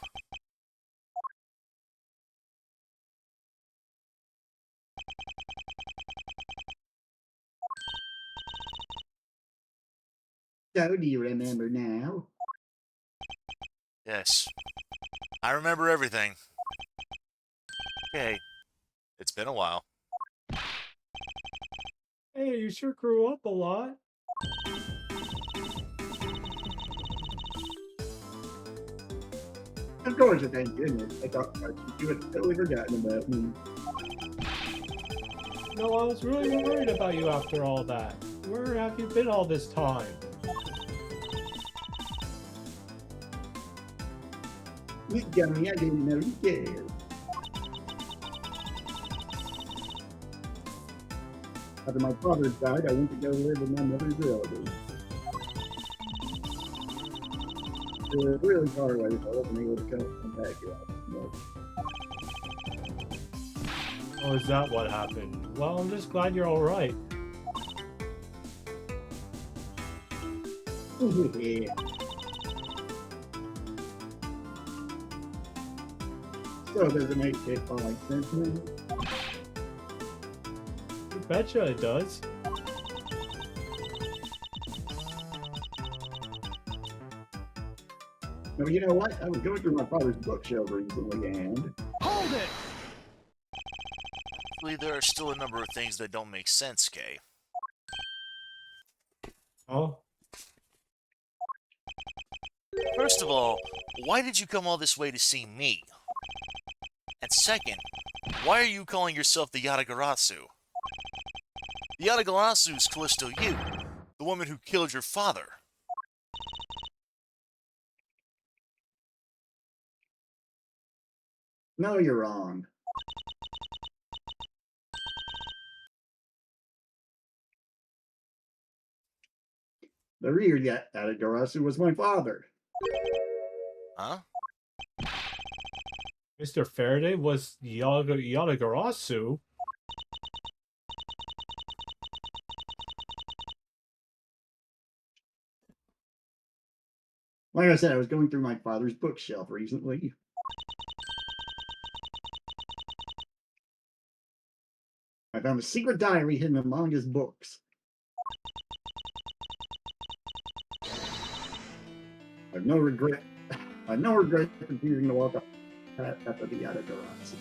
So, do you remember now? Yes. I remember everything. Okay. It's been a while. Hey, you sure grew up a lot. Of course, thank goodness. I thought you had totally forgotten about me. No, I was really worried about you after all that. Where have you been all this time? You dummy, I didn't know you cared. After my father died, I went to go live with my mother's relatives. They were really far away, so I wasn't able to come back here. Oh, is that what happened? Well, I'm just glad you're alright. Yeah. So does it make it all like sense now? You betcha it does. No, you know what? I was going through my father's bookshelf recently, and Hold it! Actually, there are still a number of things that don't make sense, Kay. Oh? First of all, why did you come all this way to see me? And second, why are you calling yourself the Yatagarasu? The Yatagarasu is Callisto Yu, the woman who killed your father. no, you're wrong. The rear Yatagarasu was my father. Huh? Mr. Faraday was Yatagarasu? Like I said, I was going through my father's bookshelf recently. I found a secret diary hidden among his books. I've no regret. I've no regret refusing to walk up after the Yatagarasu.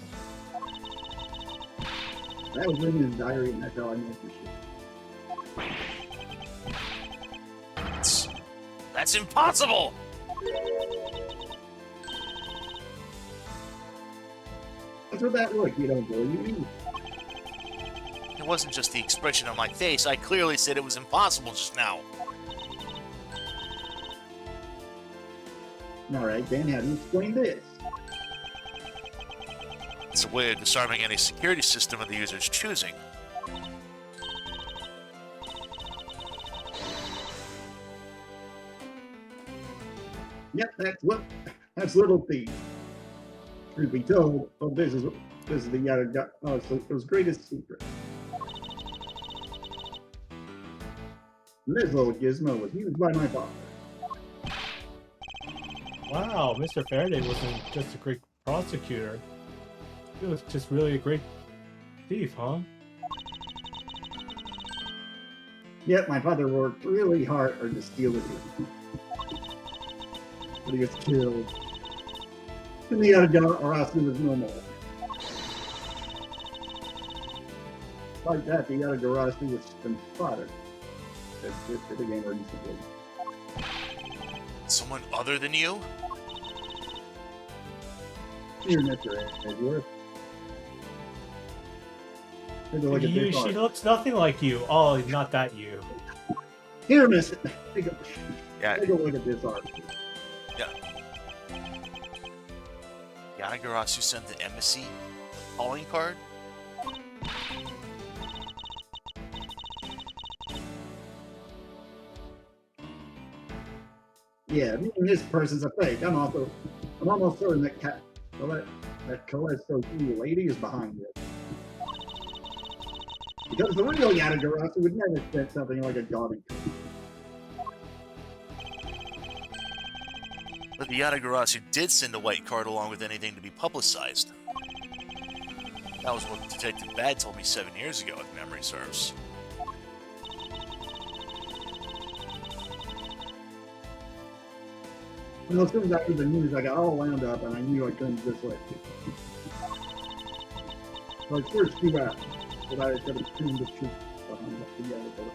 That was in his diary, and that's how I know for sure. That's impossible! What's with that look? You don't believe me? It wasn't just the expression on my face. I clearly said it was impossible just now. All right, then how do you explain this? It's a way of disarming any security system of the user's choosing. Yep, that's Little Thief. Truth be told, well, this is the Yatagara's greatest secret. And this little gizmo was used by my father. Wow, Mr. Faraday wasn't just a great prosecutor. He was just really a great thief, huh? Yet my father worked really hard to steal it, but he was killed. And the Yatagarasu was no more. Like that, the Yatagarasu was been spotted. It began recently. Someone other than you? Here, Mr. Edgeworth. Take a look at this She art. looks nothing like you. Oh, not that you. Here, Miss. Take Yeah, a look at this art. Yatagarasu sent the embassy a calling card? Yeah, me and this person's a fake. I'm almost certain that Callisto lady is behind it. Because the real Yatagarasu would never send something like a gaudy. But the Yatagarasu did send a white card along with anything to be publicized. That was what Detective Bad told me 7 years ago, if memory serves. As soon as I heard the news, I got all wound up and I knew I couldn't just let it. So I searched you out, but I could have seen the truth behind the Yatagarasu.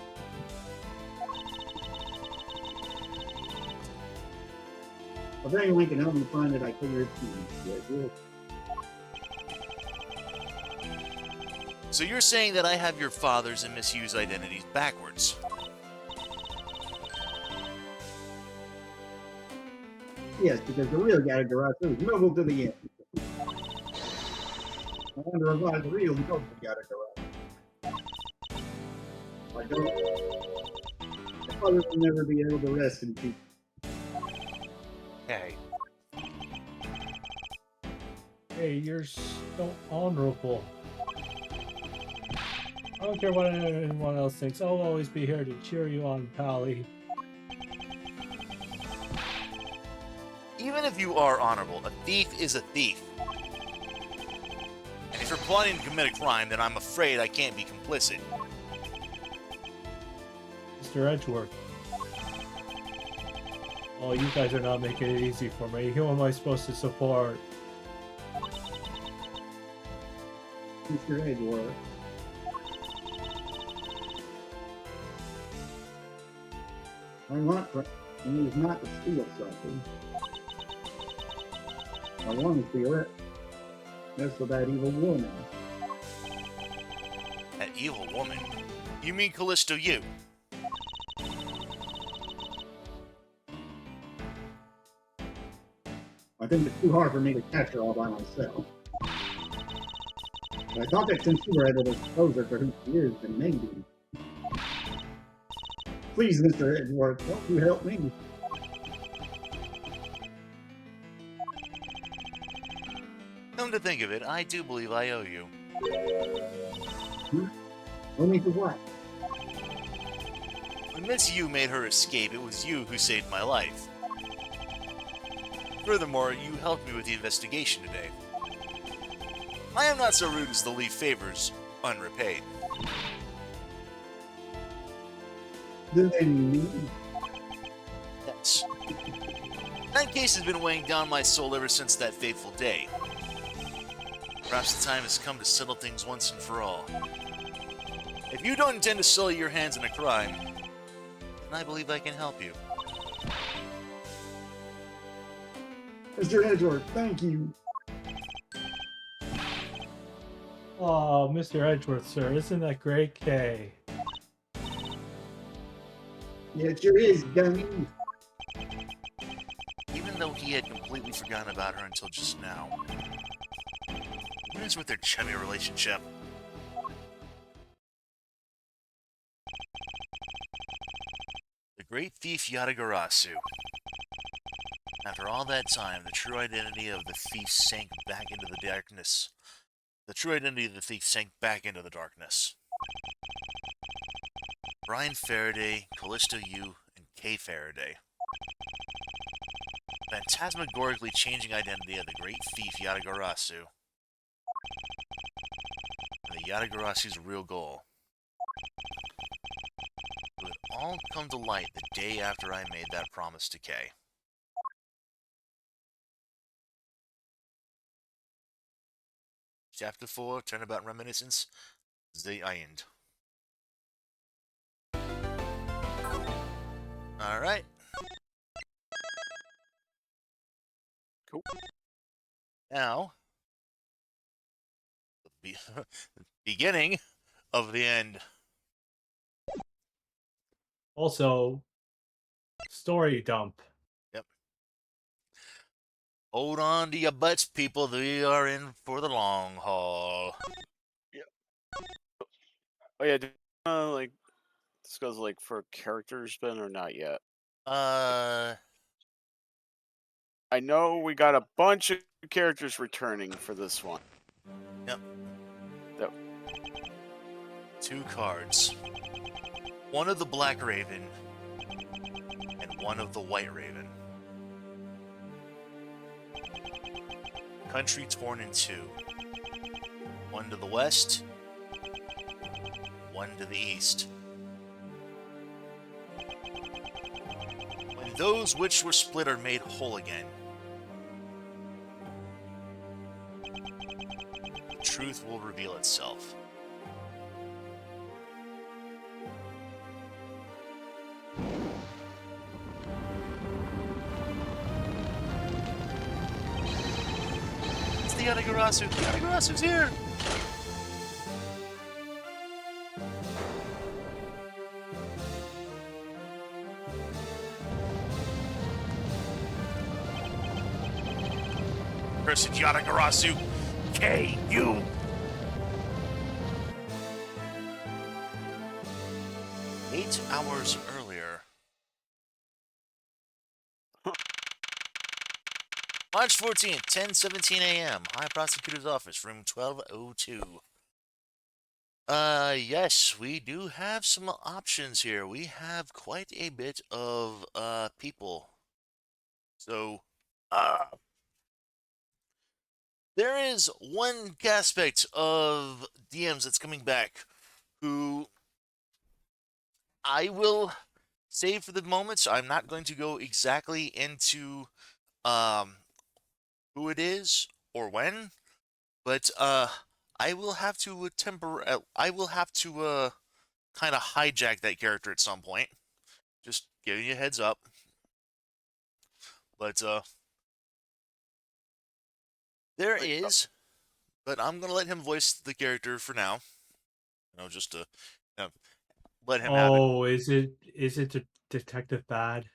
If anyone can help me find it, I figure it's you. So you're saying that I have your father's and Miss Yu's identities backwards? Yes, because the real Yatagarasu is noble to the end. I want to revive the real noble Yatagarasu. I don't. My father will never be able to rest in peace. Hey, Hey, you're so honorable. I don't care what anyone else thinks. I'll always be here to cheer you on, Pally. even if you are honorable, a thief is a thief. And if you're plotting to commit a crime, then I'm afraid I can't be complicit. Mr. Edgeworth. Oh, you guys are not making it easy for me. Who am I supposed to support? Mr. Edgeworth. I was not to steal something. I want to steal it. That's for that evil woman. That evil woman? You mean Callisto Yu? I think it's too hard for me to catch her all by myself. But I thought that since you were able to expose her for who she is, then maybe. Please, Mr. Edgeworth, won't you help me? Come to think of it, I do believe I owe you. Only for what? When Miss Yu made her escape, it was you who saved my life. Furthermore, you helped me with the investigation today. I am not so rude as to leave favors unrepaid. Then me? Yes. That case has been weighing down my soul ever since that fateful day. Perhaps the time has come to settle things once and for all. If you don't intend to sully your hands in a crime, then I believe I can help you. Mr. Edgeworth, thank you. Oh, Mr. Edgeworth, sir, isn't that great, Kay? Yeah, it sure is, dummy. Even though he had completely forgotten about her until just now. What is with their chummy relationship? The great thief Yatagarasu. After all that time, the true identity of the thief sank back into the darkness. The true identity of the thief sank back into the darkness. Brian Faraday, Callisto U, and Kay Faraday. Phantasmagorically changing identity of the great thief Yatagarasu. And the Yatagarasu's real goal. It would all come to light the day after I made that promise to Kay. Chapter 4, Turnabout Reminiscence, the end. Alright. Cool. Now, the beginning of the end. Also, story dump. Yep. Hold on to your butts, people. We are in for the long haul. Oh yeah, like this goes like for characters, Ben, or not yet? I know we got a bunch of characters returning for this one. Yep. Yep. 2 cards. One of the Black Raven and one of the White Raven. Country torn in 2. One to the west, one to the east. When those which were split are made whole again, the truth will reveal itself. It's the Yatagarasu! The Yatagarasu's here! Cursed Yatagarasu! K.U. Eight hours earlier. March 14th, 10:17 a.m. High Prosecutor's Office, room 1202. Yes, we do have some options here. We have quite a bit of, people. So, there is one aspect of DMs that's coming back who I will save for the moment. So I'm not going to go exactly into who it is or when, but I will have to I will have to kind of hijack that character at some point. Just giving you a heads up. But there is, but I'm gonna let him voice the character for now. You know, just to let him have it. Oh, is it Detective Bad?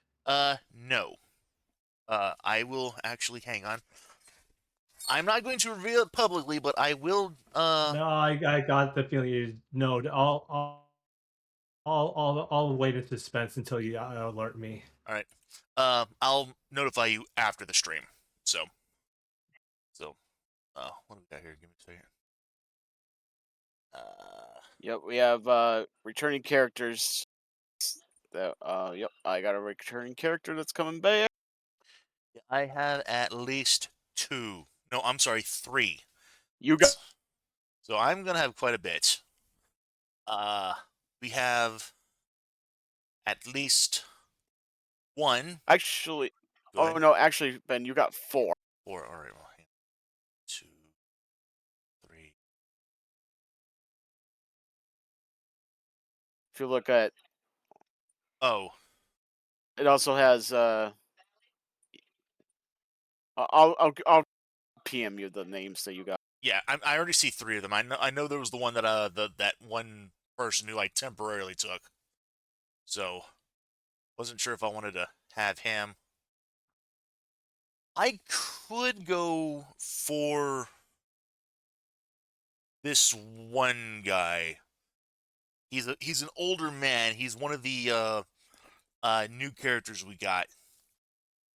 No. I will actually hang on. I'm not going to reveal it publicly, but I will. No, I got the feeling you. No, I'll wait in suspense until you alert me. All right. I'll notify you after the stream. So, what do we got here? Give me a second. Yep, we have returning characters. That yep, I got a returning character that's coming back. I have at least 2. No, I'm sorry, 3. You got So I'm gonna have quite a bit. We have at least 1. actually. Go Oh ahead. no, actually, Ben, you got 4. 4. All right. Well, 2, 3. If you look at, Oh, it also has I'll PM you the names that you got. yeah. I already see 3 of them. I know there was the one that that one person who like temporarily took. So wasn't sure if I wanted to have him. I could go for this one guy. He's an older man. He's one of the new characters we got.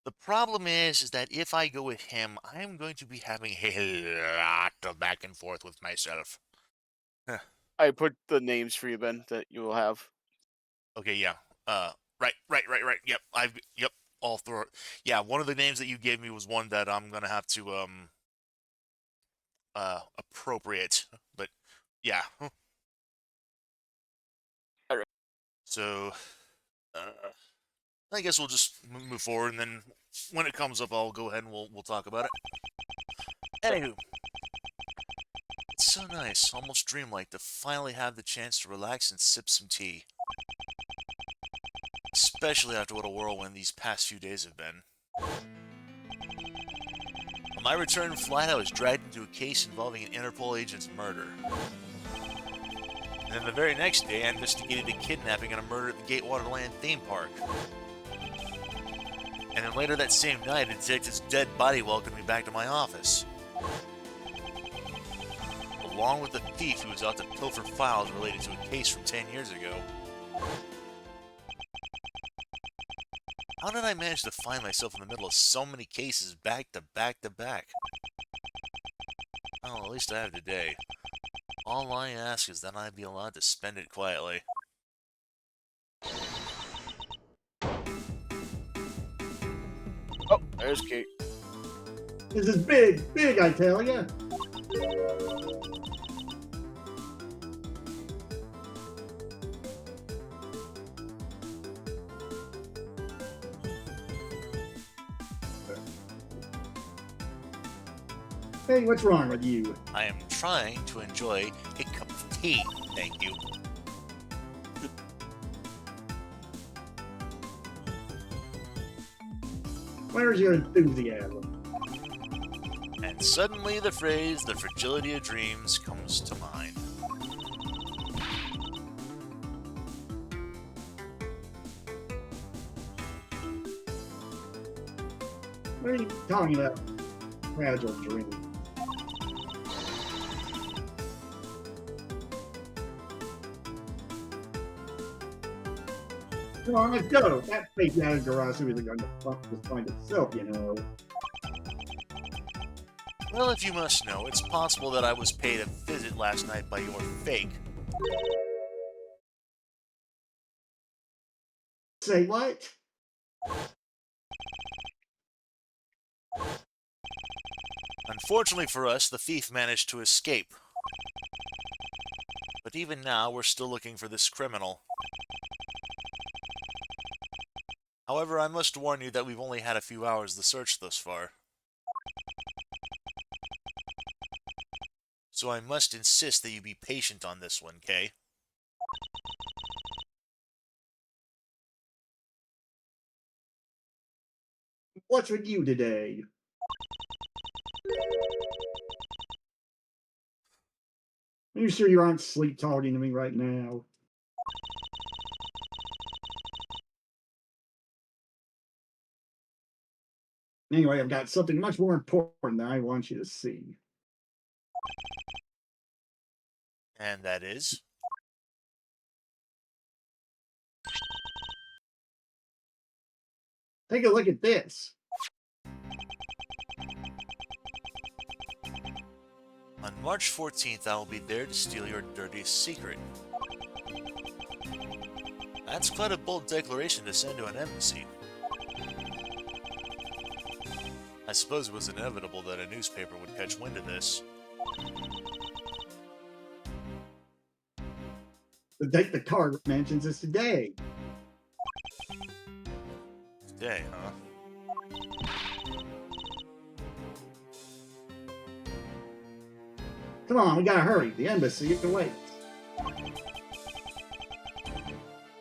The problem is that if I go with him, I'm going to be having a lot of back and forth with myself. I put the names for you, Ben, that you will have. Okay, yeah. Right. Yep, yep, all through. Yeah, one of the names that you gave me was one that I'm gonna have to appropriate. But yeah. Alright. So, I guess we'll just move forward, and then when it comes up, I'll go ahead and we'll talk about it. Anywho, it's so nice, almost dreamlike, to finally have the chance to relax and sip some tea. Especially after what a whirlwind these past few days have been. On my return flight, I was dragged into a case involving an Interpol agent's murder. And then the very next day, I investigated a kidnapping and a murder at the Gatewater Land theme park. And then later that same night, a detective's dead body welcomed me back to my office. Along with the thief who was out to pilfer files related to a case from 10 years ago. How did I manage to find myself in the middle of so many cases back to back to back? Well, at least I have today. All I ask is that I be allowed to spend it quietly. Oh, there's Kate. This is big, big, I tell ya. Hey, what's wrong with you? I am trying to enjoy a cup of tea, thank you. Where's your enthusiasm? And suddenly the phrase, the fragility of dreams, comes to mind. What are you talking about? Fragile dream. Come on, let's go. That fake Yadagarasu isn't going to just find itself, you know. Well, if you must know, it's possible that I was paid a visit last night by your fake. Say what? Unfortunately for us, the thief managed to escape. But even now, we're still looking for this criminal. However, I must warn you that we've only had a few hours to search thus far. So I must insist that you be patient on this one, Kay. What's with you today? Are you sure you aren't sleep talking to me right now? Anyway, I've got something much more important that I want you to see. And that is? Take a look at this. On March 14th, I will be there to steal your dirtiest secret. That's quite a bold declaration to send to an embassy. I suppose it was inevitable that a newspaper would catch wind of this. The date the card mentions is today. Today, huh? Come on, we gotta hurry. The embassy awaits.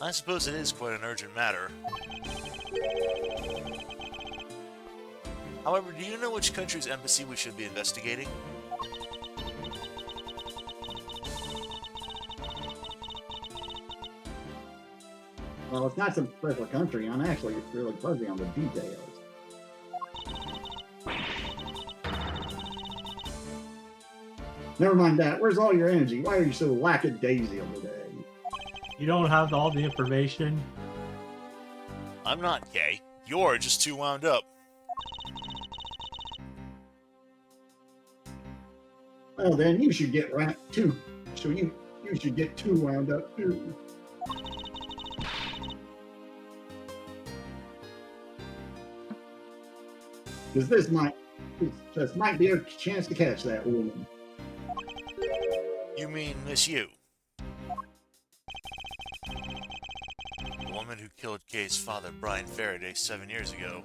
I suppose it is quite an urgent matter. However, do you know which country's embassy we should be investigating? Well, it's not some special country. I'm actually really fuzzy on the details. Never mind that. Where's all your energy? Why are you so lackadaisical today? You don't have all the information. I'm not, Kay. You're just too wound up. Well, then you should get wrapped too. So you should get too wound up too. Because this just might be a chance to catch that woman. You mean Miss You? The woman who killed Kay's father, Brian Faraday, 7 years ago.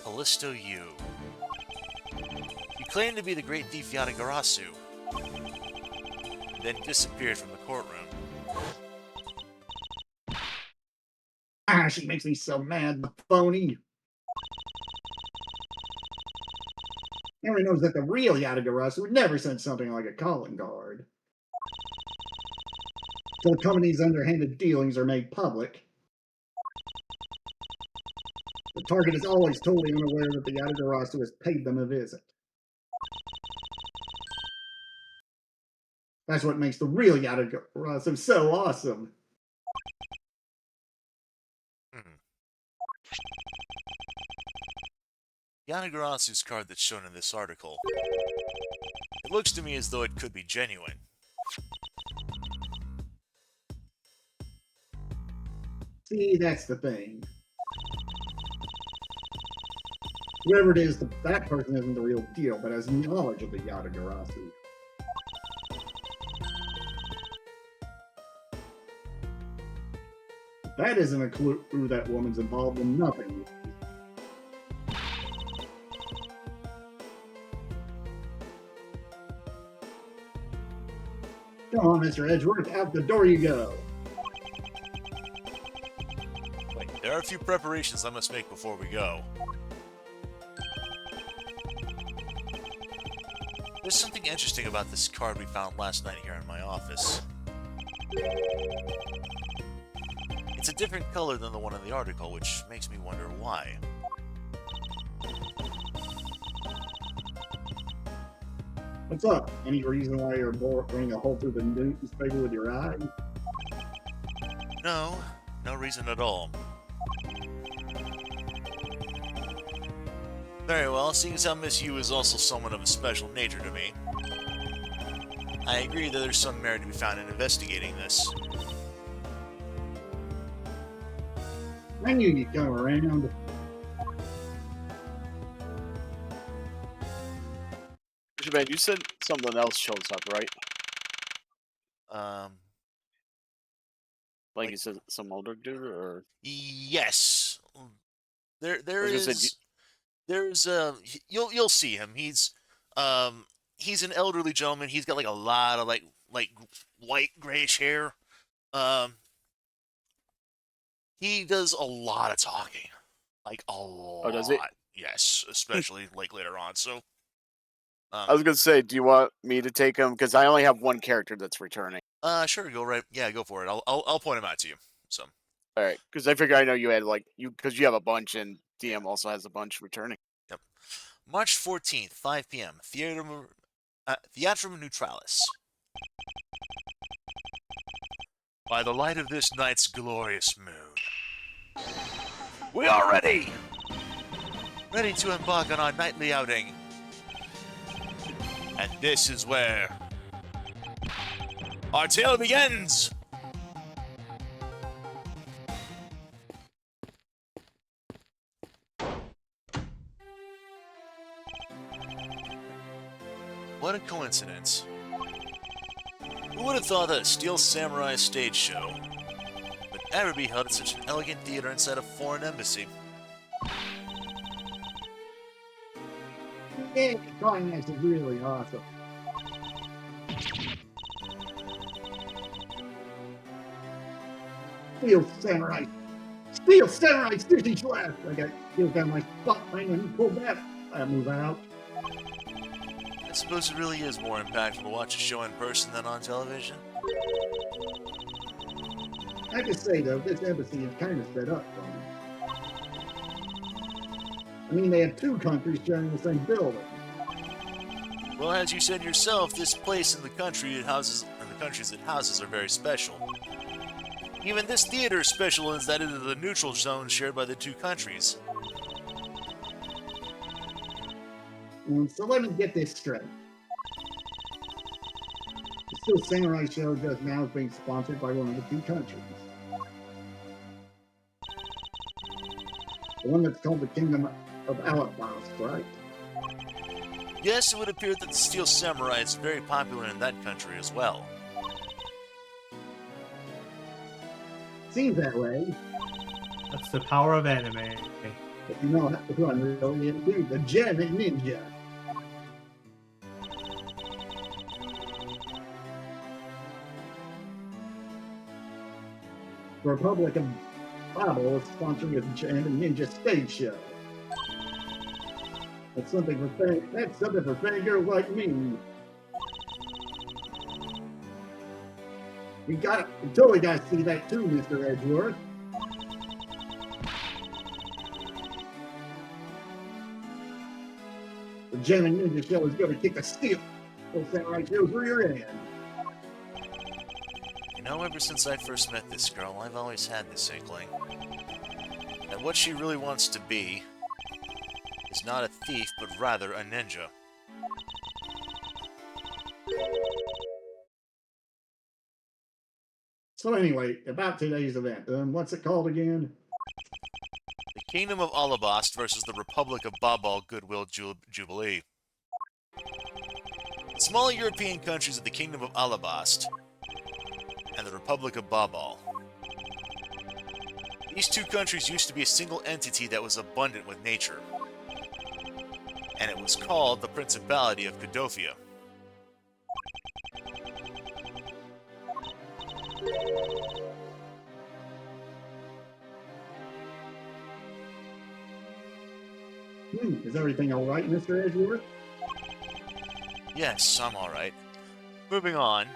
Callisto Yu. He claimed to be the great thief Yatagarasu, then disappeared from the courtroom. Ah, she makes me so mad, the phony. Everyone knows that the real Yatagarasu would never send something like a calling card. So the company's underhanded dealings are made public. The target is always totally unaware that the Yatagarasu has paid them a visit. That's what makes the real Yatagarasu so awesome. Yanagarasu's card that's shown in this article. It looks to me as though it could be genuine. See, that's the thing. Whoever it is, that person isn't the real deal, but has knowledge of the Yatagarasu. That isn't a clue that woman's involved in nothing. Come on, Mr. Edgeworth, out the door you go. Wait, there are a few preparations I must make before we go. There's something interesting about this card we found last night here in my office. It's a different color than the one in the article, which makes me wonder why. What's up? Any reason why you're burning a hole through the newspaper with your eye? No, no reason at all. Very well, seeing as how Miss Yu is also someone of a special nature to me, I agree that there's some merit to be found in investigating this. I knew you'd come around. Man, you said something else shows up, right? Like you said, some older dude, or Yes. There I was gonna say, is. There's you'll see him. He's an elderly gentleman. He's got like a lot of like white grayish hair. He does a lot of talking, like a lot. Oh, does he? Yes, especially like later on. So. I was gonna say, do you want me to take him? Because I only have one character that's returning. Sure, go right. Yeah, go for it. I'll point him out to you. So. All right, because I figure I know you had because you have a bunch, and DM also has a bunch returning. Yep. March 14th, 5 p.m. Theatrum Neutralis. By the light of this night's glorious moon, we are ready! Ready to embark on our nightly outing. And this is where our tale begins! What a coincidence. Who would have thought that a Steel Samurai stage show would ever be held at such an elegant theater inside a foreign embassy? Yeah, climax is really awesome. Steel Samurai! Steel Samurai sushi slash! I got killed down my spot thing when you pulled that move out. I suppose it really is more impactful to watch a show in person than on television. I have to say though, this embassy is kind of set up for me. I mean, they have two countries sharing the same building. Well, as you said yourself, this place in the country it houses, and the countries it houses are very special. Even this theater is special in that it is the neutral zone shared by the two countries. So let me get this straight. The Steel Samurai show just now is being sponsored by one of the two countries. The one that's called the Kingdom of Alabasta, right? Yes, it would appear that the Steel Samurai is very popular in that country as well. Seems that way. That's the power of anime. But you know who I'm really into? The Janet Ninja. The Republic of Bible is sponsoring the Janet Ninja stage show. That's something for fangirls like me. We totally got to see that too, Mr. Edgeworth. The Janet Ninja show is going to kick a steel. Those samurai show's rear end. You know, ever since I first met this girl, I've always had this inkling. And what she really wants to be is not a thief, but rather a ninja. So anyway, about today's event. What's it called again? The Kingdom of Alabast versus the Republic of Babal Goodwill Jubilee. The small European countries of the Kingdom of Alabast and the Republic of Babal. These two countries used to be a single entity that was abundant with nature, and it was called the Principality of Cadofia. Is everything all right, Mr. Edgeworth? Yes, I'm alright. Moving on.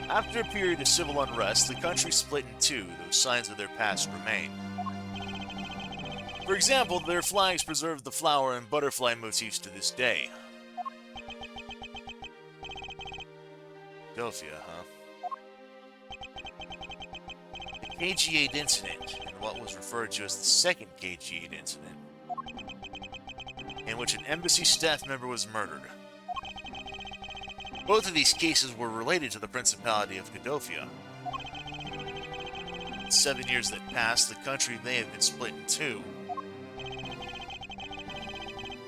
After a period of civil unrest, the country split in two, though signs of their past remain. For example, their flags preserve the flower and butterfly motifs to this day. Cadofia, huh? The KG-8 incident, and what was referred to as the second KG-8 incident, in which an embassy staff member was murdered. Both of these cases were related to the Principality of Cadofia. In 7 years that passed, the country may have been split in two.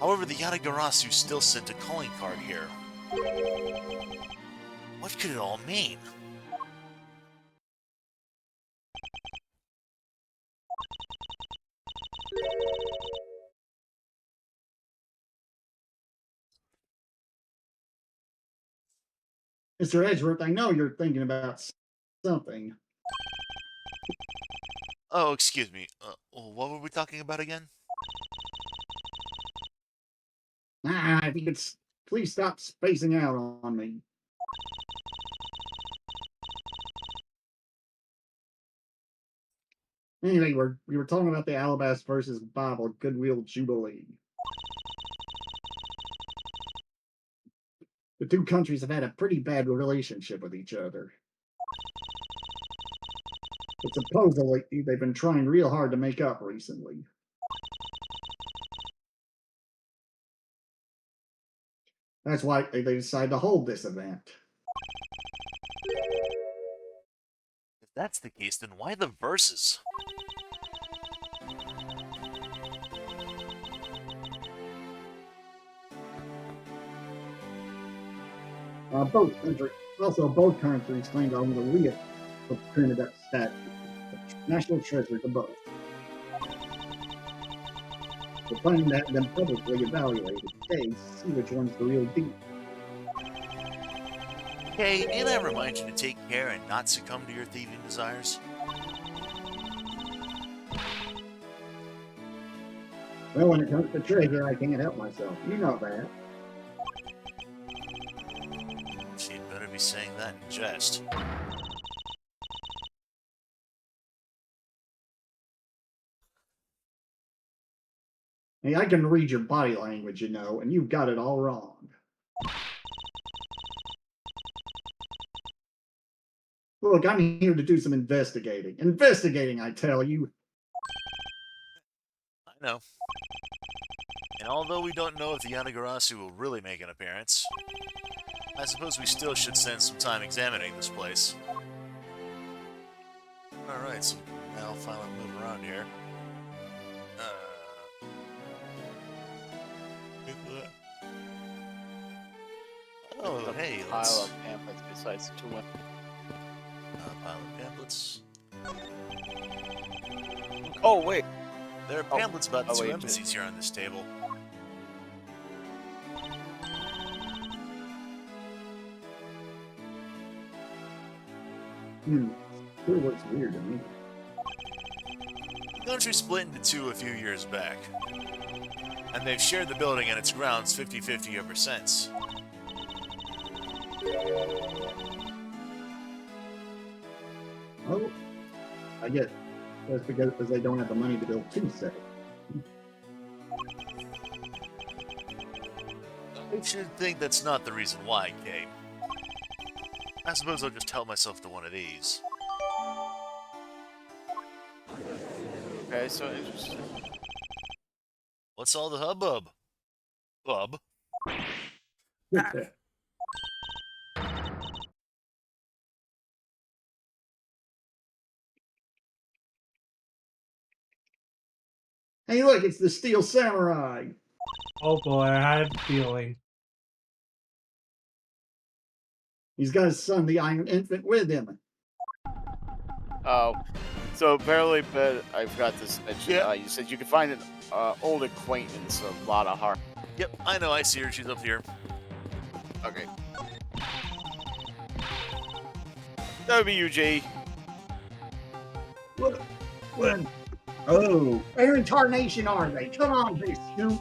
However, the Yatagarasu still sent a calling card here. What could it all mean? Mr. Edgeworth, I know you're thinking about something. Oh, excuse me. What were we talking about again? If you could please stop spacing out on me. Anyway, we were talking about the Alabasta versus Bible Goodwill Jubilee. The two countries have had a pretty bad relationship with each other. But supposedly, they've been trying real hard to make up recently. That's why they decided to hold this event. If that's the case, then why the verses? Both countries claim to own the real Trinidad statue, the national treasure to both. We're planning to have them publicly evaluated today to see which one's the real deal. Hey, did I remind you to take care and not succumb to your thieving desires? Well, when it comes to treasure, I can't help myself. You know that. She'd better be saying that in jest. Hey, I can read your body language, you know, and you've got it all wrong. Look, I'm here to do some investigating. Investigating, I tell you. I know. And although we don't know if the Yanagarasu will really make an appearance, I suppose we still should spend some time examining this place. Alright, so now I'll finally move around here. Oh, hey, Pile let's... of pamphlets besides the two women. pile of pamphlets. Oh wait, There are pamphlets about the Oh, two wait, embassies here on this table. Sure looks weird to me. The country split into two a few years back, and they've shared the building and its grounds 50-50 ever since. Oh, I guess that's because they don't have the money to build two sets. I should think that's not the reason why, Kate. I suppose I'll just tell myself to one of these. okay, so interesting. What's all the hubbub? Bub? Hey, look, it's the Steel Samurai. Oh boy, I had a feeling. He's got his son, the Iron Infant, with him. Oh, so apparently, but I forgot to mention. Yeah. You said you could find an old acquaintance, a lot of heart. Yep, I know, I see her, she's up here. Okay. That would be you, Jay. What? Oh, where in tarnation are they? Come on, big scoop.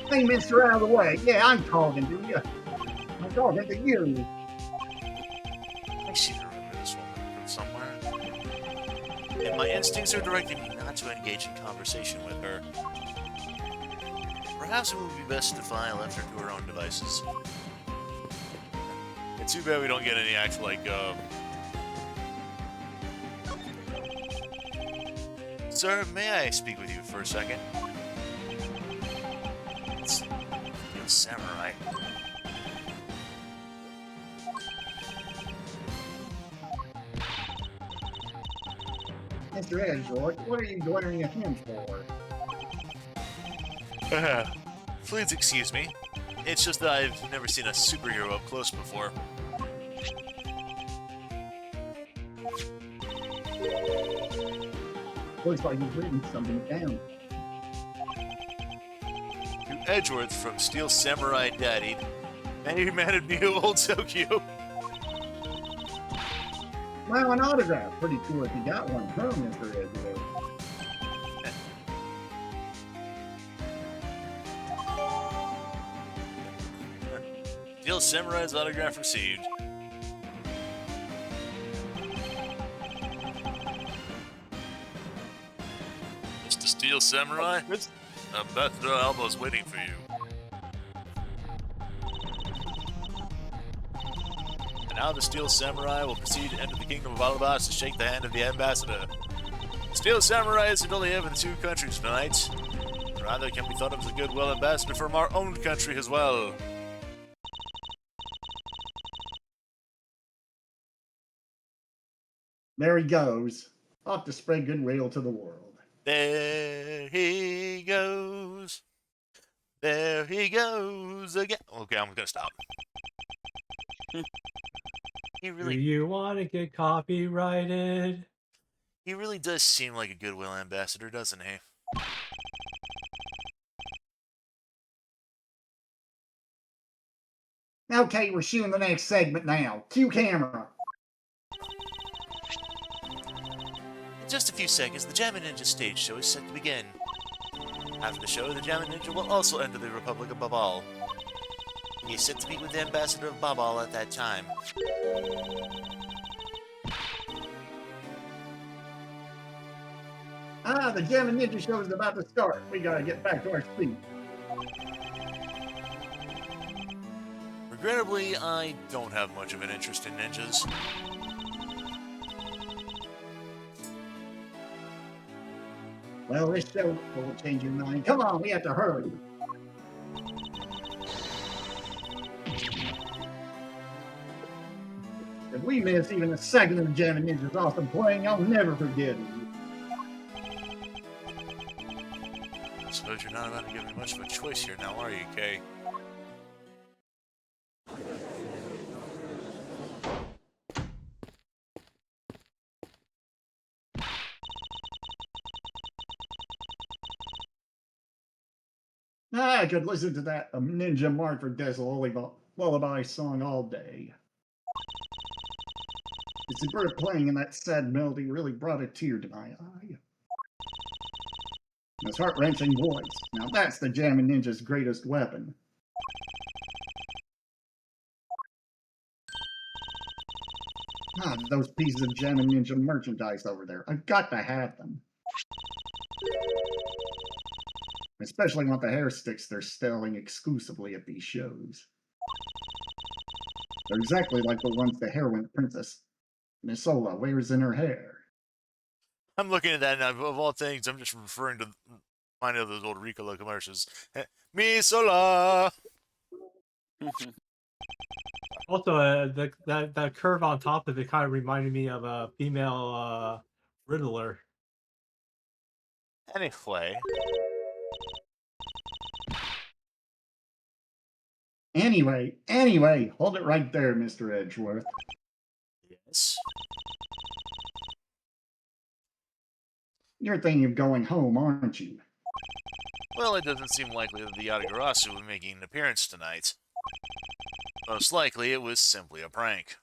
Hey, mister, out of the way. Yeah, I'm talking to you. I'm talking to you. I seem to remember this woman from somewhere. And my instincts are directing me not to engage in conversation with her. Perhaps it would be best if I left her to her own devices. It's too bad we don't get any actual, like, Sir, may I speak with you for a second? It's a samurai. Mr. Edgeworth, what are you glaring at him for? Please excuse me. It's just that I've never seen a superhero up close before. Looks like he's written something down. To Edgeworth from Steel Samurai Daddy. Many humanity me old Tokyo. Wow, an autograph. Pretty cool if you got one, huh, Mr. Edgeworth? Steel Samurai's autograph received. Mr. Steel Samurai? Ambassador Albo's waiting for you. And now the Steel Samurai will proceed to enter the Kingdom of Alabas to shake the hand of the Ambassador. The Steel Samurai isn't only in the two countries tonight, but rather can be thought of as a goodwill ambassador from our own country as well. There he goes. Off to spread goodwill to the world. There he goes. There he goes again. Okay, I'm gonna stop. He Do really, you want to get copyrighted? he really does seem like a goodwill ambassador, doesn't he? Okay, we're shooting the next segment now. Cue camera. In just a few seconds, the Jammin' Ninja stage show is set to begin. After the show, the Jammin' Ninja will also enter the Republic of Babal. He is set to meet with the ambassador of Babal at that time. Ah, the Jammin' Ninja show is about to start. We gotta get back to our seat. Regrettably, I don't have much of an interest in ninjas. Well, this show will change your mind. Come on, we have to hurry. If we miss even a second of Jamming Ninja's awesome playing, I'll never forget it. I suppose you're not about to give me much of a choice here now, are you, Kay? I could listen to that Ninja Marford lullaby song all day. It's the bird playing in that sad melody really brought a tear to my eye. His heart-wrenching voice. Now that's the Jammin' Ninja's greatest weapon. Ah, those pieces of Jammin' Ninja merchandise over there. I've got to have them. I especially want the hair sticks they're selling exclusively at these shows. They're exactly like the ones the heroine Princess Nisola wears in her hair. I'm looking at that, and of all things, I'm just referring to one of those old Ricola commercials. Me sola! Also, that curve on top of it kind of reminded me of a female Riddler. Anyway. Anyway, hold it right there, Mr. Edgeworth. Yes? You're thinking of going home, aren't you? Well, it doesn't seem likely that the Yatagarasu will be making an appearance tonight. Most likely, it was simply a prank.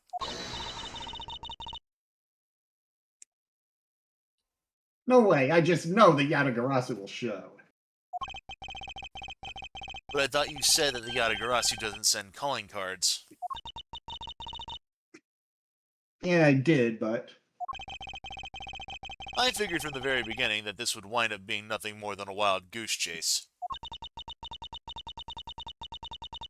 No way, I just know the Yatagarasu will show. But I thought you said that the Yatagarasu doesn't send calling cards. Yeah, I did, but... I figured from the very beginning that this would wind up being nothing more than a wild goose chase.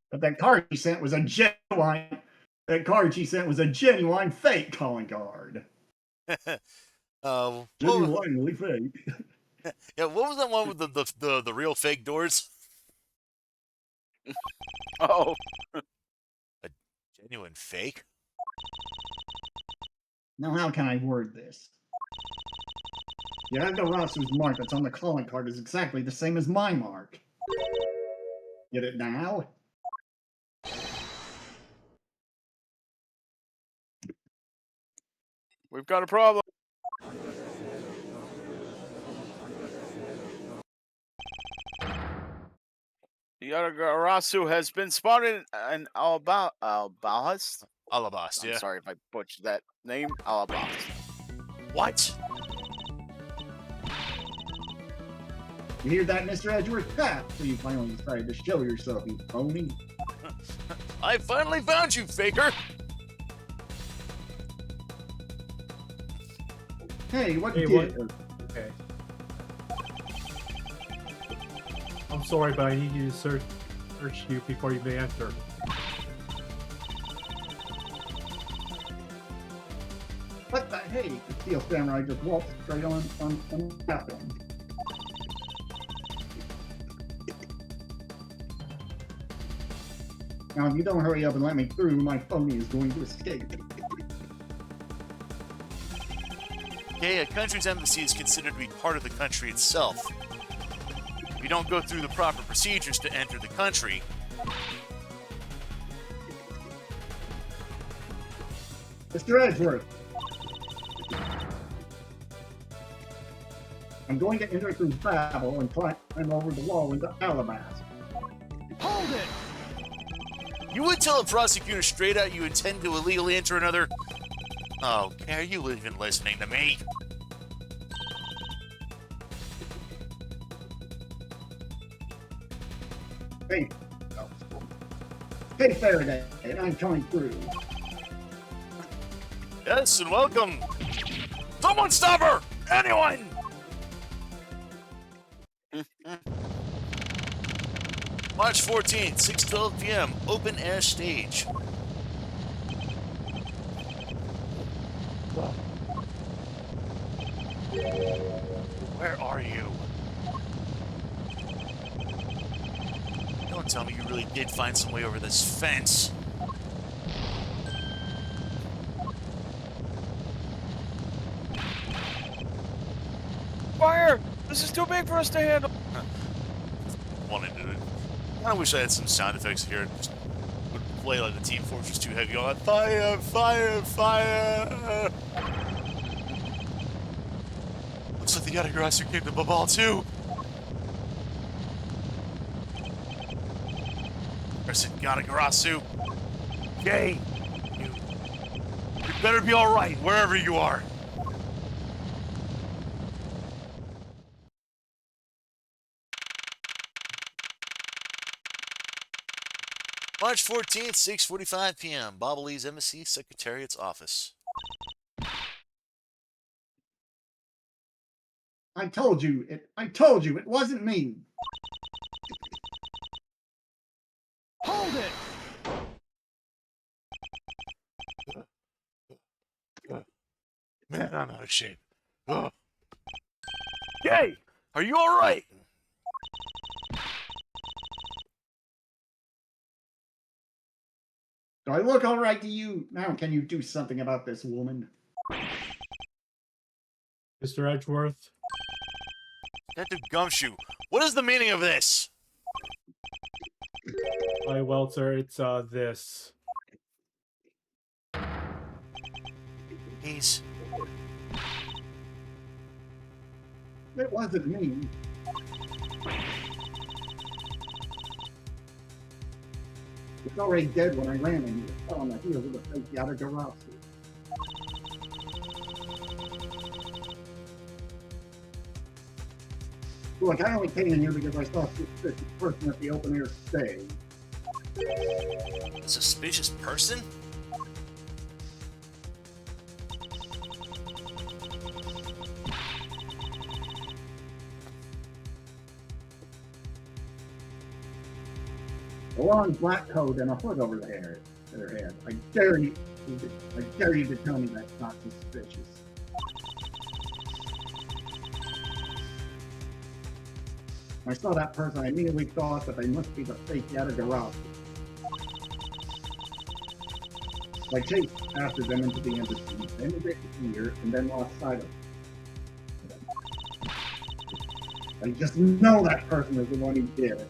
But that card she sent was a genuine... That card she sent was a genuine fake calling card. Genuinely fake. Yeah, what was that one with the real fake doors? Oh, A genuine fake? Now how can I word this? Yatagarasu's mark that's on the calling card is exactly the same as my mark. Get it now? we've got a problem. The Yatagarasu has been spotted in Alabast. Alabast, yeah. I'm sorry if I butchered that name. Alabast. What? You hear that, Mr. Edgeworth? Ha! So you finally decided to show yourself, you phony. I finally found you, faker! Hey, what Hey, did... Okay. I'm sorry, but I need you to search you before you may enter. What the hey? The Steel Samurai just waltzed straight on that one. Now, if you don't hurry up and let me through, my phony is going to escape. Okay, a country's embassy is considered to be part of the country itself. If you don't go through the proper procedures to enter the country, Mr. Edgeworth! I'm going to enter through Babel and climb over the wall into Alabast. Hold it! you would tell a prosecutor straight out you intend to illegally enter another... Oh, are you even listening to me? Hey, hey Faraday, and I'm coming through. Yes, and welcome! Someone stop her! Anyone! March 14th, 6:12 p.m. Open air stage. Where are you? Don't tell me you really did find some way over this fence. Fire! This is too big for us to handle. Wanted to. I wish I had some sound effects here. Just would play like the Team Fortress 2 heavy on fire, fire, fire. Looks like the Yatagarasu came to Babal too. I said Yatagarasu. Yay! You better be all right wherever you are. March 14th, 6:45 p.m. Bobbley's Embassy Secretariat's office. I told you it wasn't me. Hold it! Man, I'm out of shape. Ugh. Yay! Are you all right? Do I look all right to you? Now, can you do something about this woman? Mr. Edgeworth, Detective Gumshoe, what is the meaning of this? why, well, sir, it's, this. He's... It wasn't me. It's already dead when I ran and it fell on the heels of the fake Yatagarasu. Look, I only came in here because I saw a suspicious person at the open air stage. A suspicious person? A long black coat and a hood over their head. I dare you to tell me that's not suspicious. When I saw that person, I immediately thought that they must be the fake Yatagarasu. I chased after them into the embassy, then disappeared, and then lost sight of them. I just know that person is the one who did it.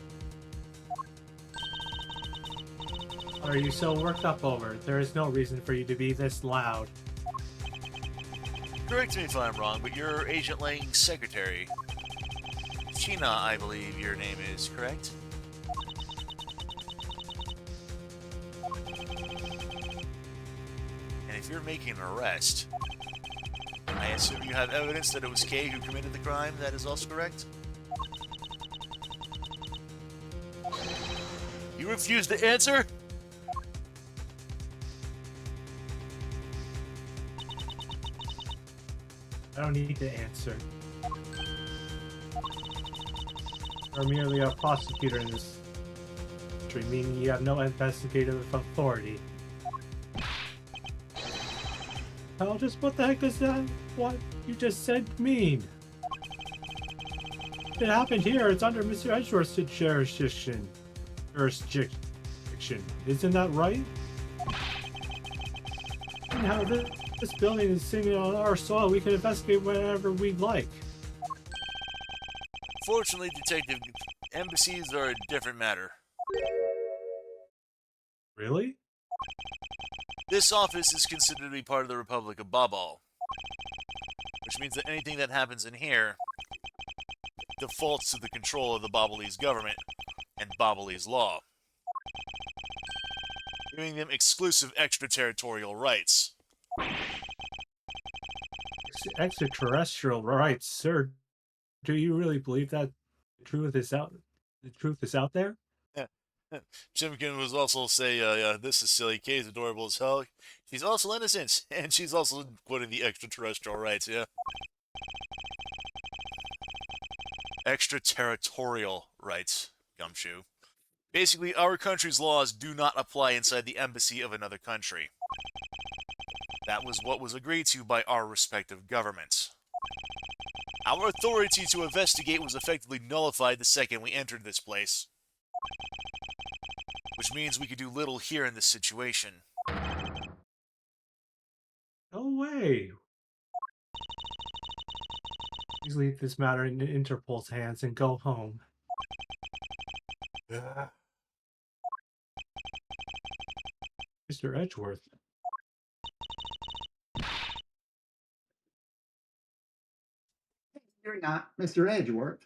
What are you so worked up over? There is no reason for you to be this loud. Correct me if I'm wrong, but you're Agent Lang's secretary. China, I believe your name is, correct? And if you're making an arrest, I assume you have evidence that it was Kay who committed the crime. That is also correct? You refuse to answer? I don't need to answer. You're merely a prosecutor in this country, meaning you have no investigative authority. Hell, just what the heck does that, what you just said, mean? If it happened here, it's under Mr. Edgeworth's jurisdiction. Isn't that right? And how this building is sitting on our soil, we can investigate whatever we'd like. Fortunately, Detective, embassies are a different matter. Really? This office is considered to be part of the Republic of Babal, which means that anything that happens in here defaults to the control of the Babalese government and Babalese law, giving them exclusive extraterritorial rights. Extraterrestrial rights, sir. Do you really believe that the truth is out? The truth is out there? Chimkin was also say, this is silly. Kay's adorable as hell. She's also innocent, and she's also quoting the extraterrestrial rights, yeah? Extraterritorial rights, Gumshoe. Basically, our country's laws do not apply inside the embassy of another country. That was what was agreed to by our respective governments. Our authority to investigate was effectively nullified the second we entered this place. Which means we could do little here in this situation. No way. Please leave this matter in Interpol's hands and go home. Mr. Edgeworth. You're not Mr. Edgeworth.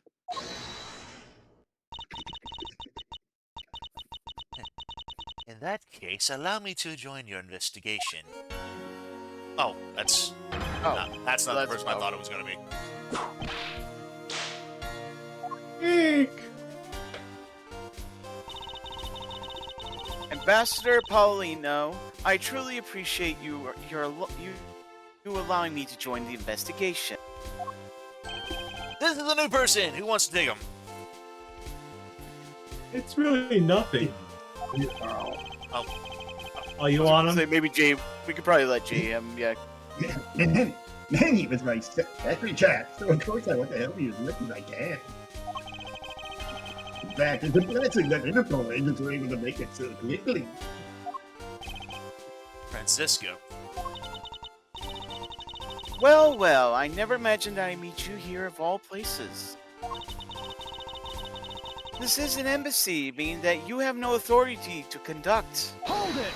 In that case, allow me to join your investigation. Oh, that's not the person I thought it was going to be. Eek! Ambassador Paulino, I truly appreciate you allowing me to join the investigation. This is a new person! Who wants to dig him? It's really nothing. Oh, Oh, you want him? Say maybe Jay. We could probably let Jay. Yeah. And then he was my secretary chat, so of course I want to help you as much as I can. In fact, it's a blessing that Interpol agents were able to make it so quickly. Francisco. Well, well. I never imagined I'd meet you here of all places. This is an embassy, meaning that you have no authority to conduct. Hold it!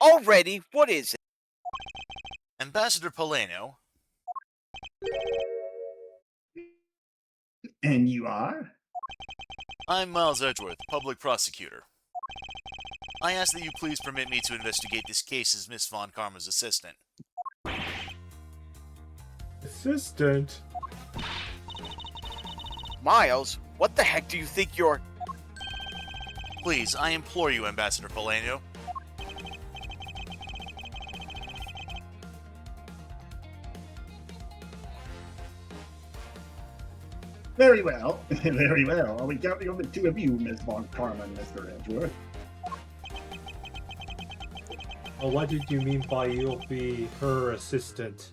Already? What is it? Ambassador Poleno. And you are? I'm Miles Edgeworth, public prosecutor. I ask that you please permit me to investigate this case as Miss Von Karma's assistant. Assistant? Miles, what the heck do you think you're... Please, I implore you, Ambassador Poleno. Very well. Very well. Are we counting on the two of you, Miss Von Karma and Mr. Edgeworth? Oh, what did you mean by you'll be her assistant?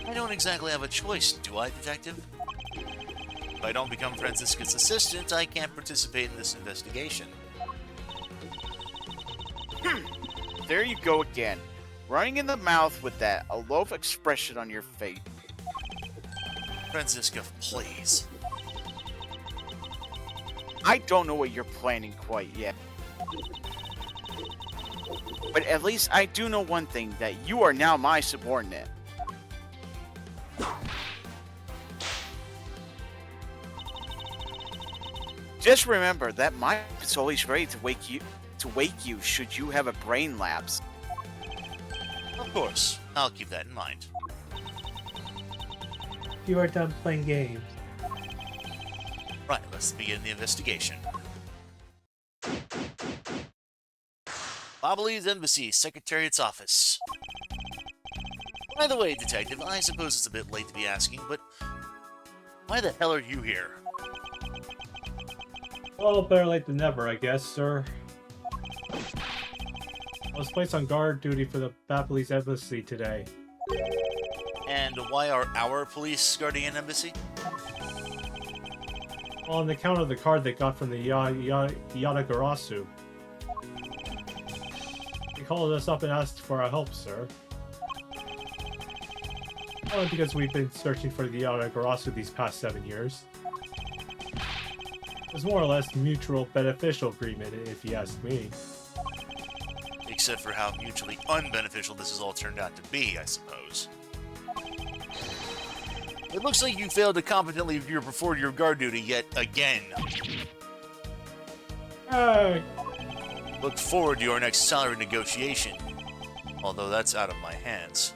I don't exactly have a choice, do I, Detective? If I don't become Francisca's assistant, I can't participate in this investigation. There you go again. Running in the mouth with that aloof expression on your face. Francisca, please. I don't know what you're planning quite yet. But at least I do know one thing, that you are now my subordinate. Just remember that my is always ready to wake you should you have a brain lapse. Of course, I'll keep that in mind. You are done playing games. Right, let's begin the investigation. Boboli's Embassy, Secretariat's Office. By the way, Detective, I suppose it's a bit late to be asking, but why the hell are you here? Well, better late than never, I guess, sir. I was placed on guard duty for the Bapalese Embassy today. And why are our police guarding an embassy? On the account of the card they got from the Yatagarasu. They called us up and asked for our help, sir. Only because we've been searching for the Yatagarasu these past 7 years. It was more or less mutual beneficial agreement, if you ask me. Except for how mutually unbeneficial this has all turned out to be, I suppose. It looks like you failed to competently perform your guard duty yet again. Look forward to your next salary negotiation. Although that's out of my hands.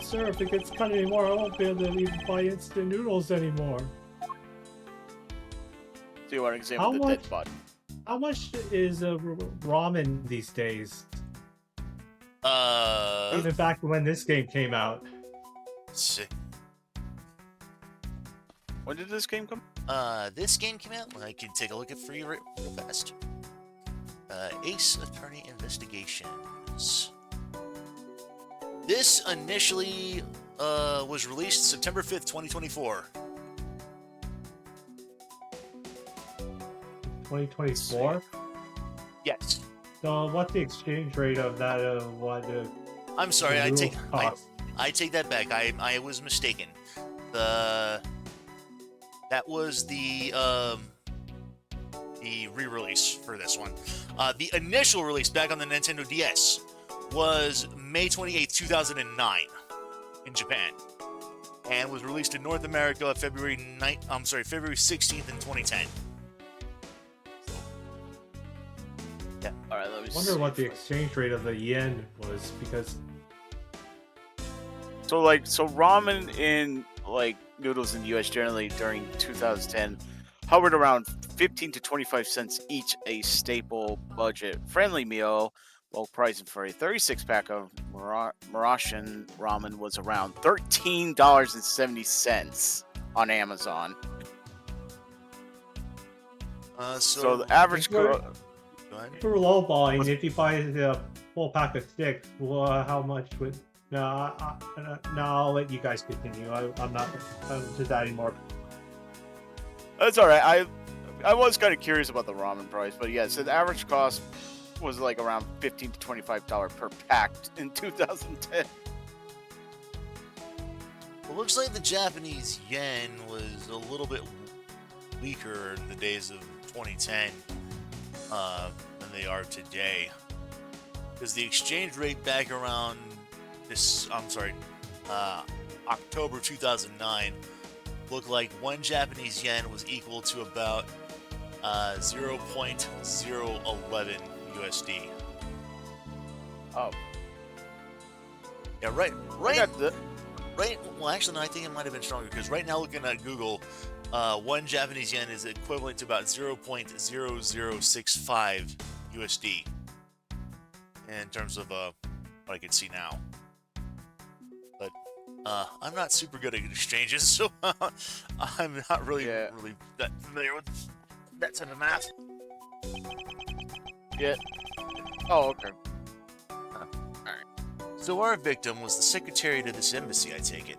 Sir, if it gets cut anymore, I won't be able to even buy instant noodles anymore. So you want to examine the dead body? How much is ramen these days? Even back when this game came out. When did this game come? This game came out. I can take a look at for you real fast. Ace Attorney Investigations. This initially was released September 5th, 2024. 2024. Yes. So what's the exchange rate of that? I'm sorry, the I rules take cost? I take that back. I was mistaken. That was the re-release for this one. The initial release back on the Nintendo DS was May 28th, 2009 in Japan, and was released in North America February 16th in 2010. Yeah. All right, let me I wonder see what the if I- exchange rate of the yen was, because So ramen in like noodles in the U.S. generally during 2010 hovered around 15 to 25 cents each, a staple budget-friendly meal. While pricing for a 36-pack of Mauritian ramen was around $13.70 on Amazon. So the average Go Go ahead. for lowballing, if you buy the full pack of sticks, well, how much would? No, I'll let you guys continue. I'm just adding more. That's all right. I was kind of curious about the ramen price, but yeah, so the average cost was like around $15 to $25 per pack in 2010. Well, looks like the Japanese yen was a little bit weaker in the days of 2010 than they are today. Because the exchange rate back around October 2009 looked like one Japanese yen was equal to about 0.011 USD. Oh, Yeah, right. I got the. Right. Well, actually, no, I think it might have been stronger because right now, looking at Google, one Japanese yen is equivalent to about 0.0065 USD in terms of what I can see now. But I'm not super good at exchanges, so I'm not really that familiar with that type of math. Yeah. Oh, okay. So our victim was the secretary to this embassy, I take it.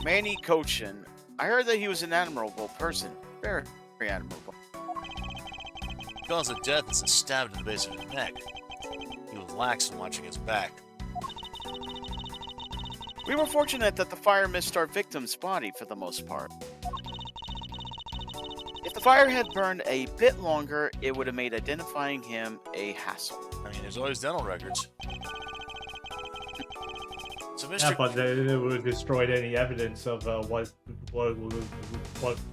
Manny Cochin. I heard that he was an admirable person. Very, very admirable. Cause of death is a stab to the base of his neck. He was lax in watching his back. We were fortunate that the fire missed our victim's body for the most part. If the fire had burned a bit longer, it would have made identifying him a hassle. I mean, there's always dental records. So, Yeah, Mr. but it would have destroyed any evidence of what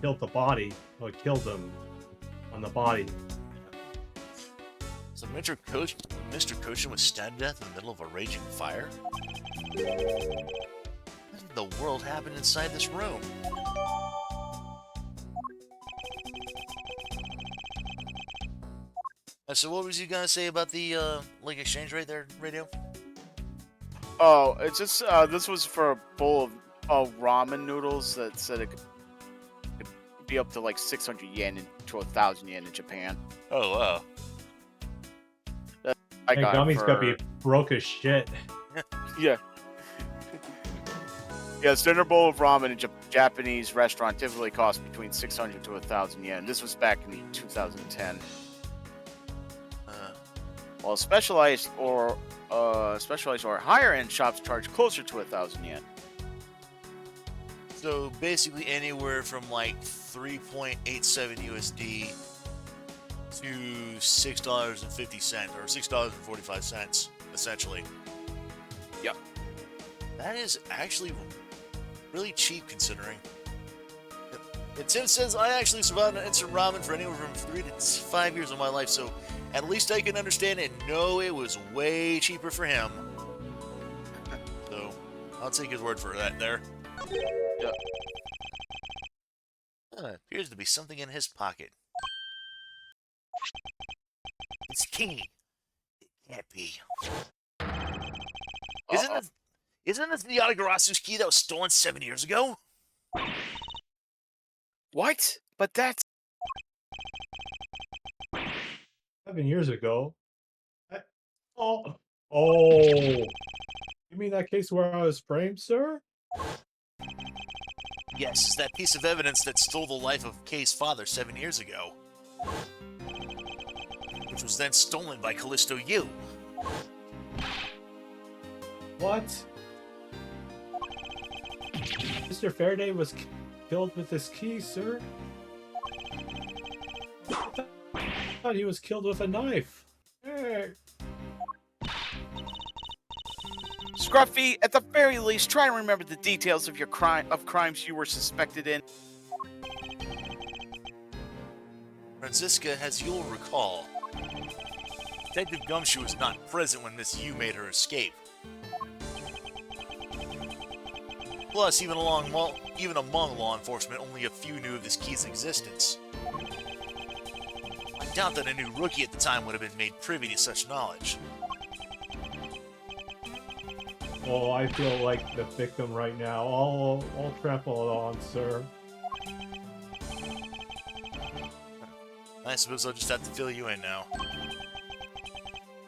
killed the body, what killed them on the body. So Mr. Cochin was stabbed to death in the middle of a raging fire? What in the world happened inside this room? So what was you gonna say about the exchange rate there, Radio? Oh, it's just this was for a bowl of ramen noodles that said it could be up to like 600 yen to 1,000 yen in Japan. Oh wow. I got it Gummy's for... gonna be broke as shit. Yeah. Yeah, a standard bowl of ramen in a Japanese restaurant typically costs between 600 to 1,000 yen. This was back in 2010. While specialized or higher end shops charge closer to 1,000 yen. So basically anywhere from like 3.87 USD to $6.50 or $6.45 essentially. Yep. That is actually really cheap considering. And Tim says, I actually survived on instant ramen for anywhere from 3 to 5 years of my life, so at least I can understand it. No, it was way cheaper for him. So, I'll take his word for that there. Yeah. Appears to be something in his pocket. It's key. It can't be. Isn't this the Yatagarasu's key that was stolen 7 years ago? What? But that's 7 years ago. I- Oh, oh. You mean that case where I was framed, sir? Yes, it's that piece of evidence that stole the life of Kay's father 7 years ago. Which was then stolen by Callisto U. What? Mr. Faraday was killed with this key, sir? I thought he was killed with a knife. Hey. Scruffy. At the very least, try and remember the details of your crimes you were suspected in. Franziska, as you'll recall, Detective Gumshoe was not present when Miss Yu made her escape. Plus, even among law enforcement, only a few knew of this key's existence. I doubt that a new rookie at the time would have been made privy to such knowledge. Oh, I feel like the victim right now. I'll trample it on, sir. I suppose I'll just have to fill you in now.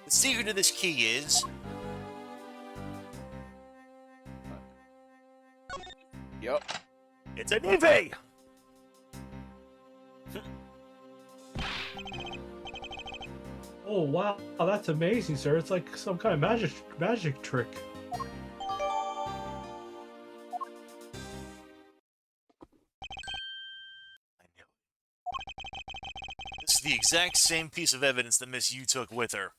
The secret of this key is... Yup. It's an EV! Oh wow, that's amazing, sir. It's like some kind of magic trick. I knew it. This is the exact same piece of evidence that Miss Yu took with her.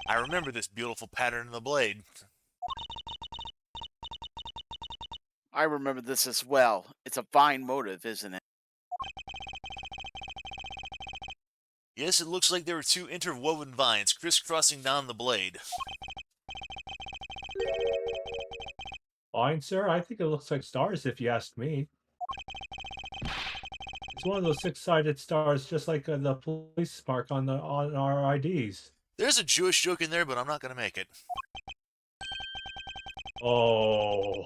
I remember this beautiful pattern in the blade. I remember this as well. It's a fine motive, isn't it? Yes, it looks like there were two interwoven vines crisscrossing down the blade. Fine, sir. I think it looks like stars, if you ask me. It's one of those six-sided stars, just like the police mark on our IDs. There's a Jewish joke in there, but I'm not going to make it. Oh.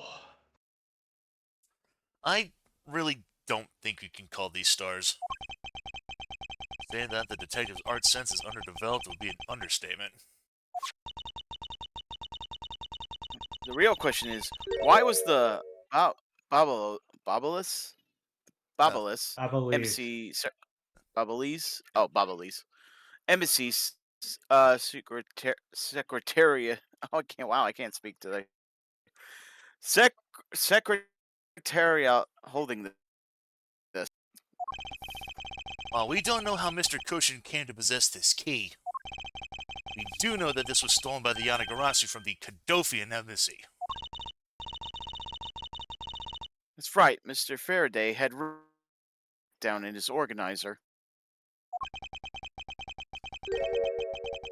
I really don't think you can call these stars. Saying that the detective's art sense is underdeveloped would be an understatement. The real question is, why was the Babalis I believe. MC Babalis? Oh, Babalis. Embassy secretariat. Oh, I can't speak today. Secretariat holding this. While we don't know how Mr. Cushion came to possess this key, we do know that this was stolen by the Yanagarasu from the Kadofian embassy. That's right. Mr. Faraday had down in his organizer.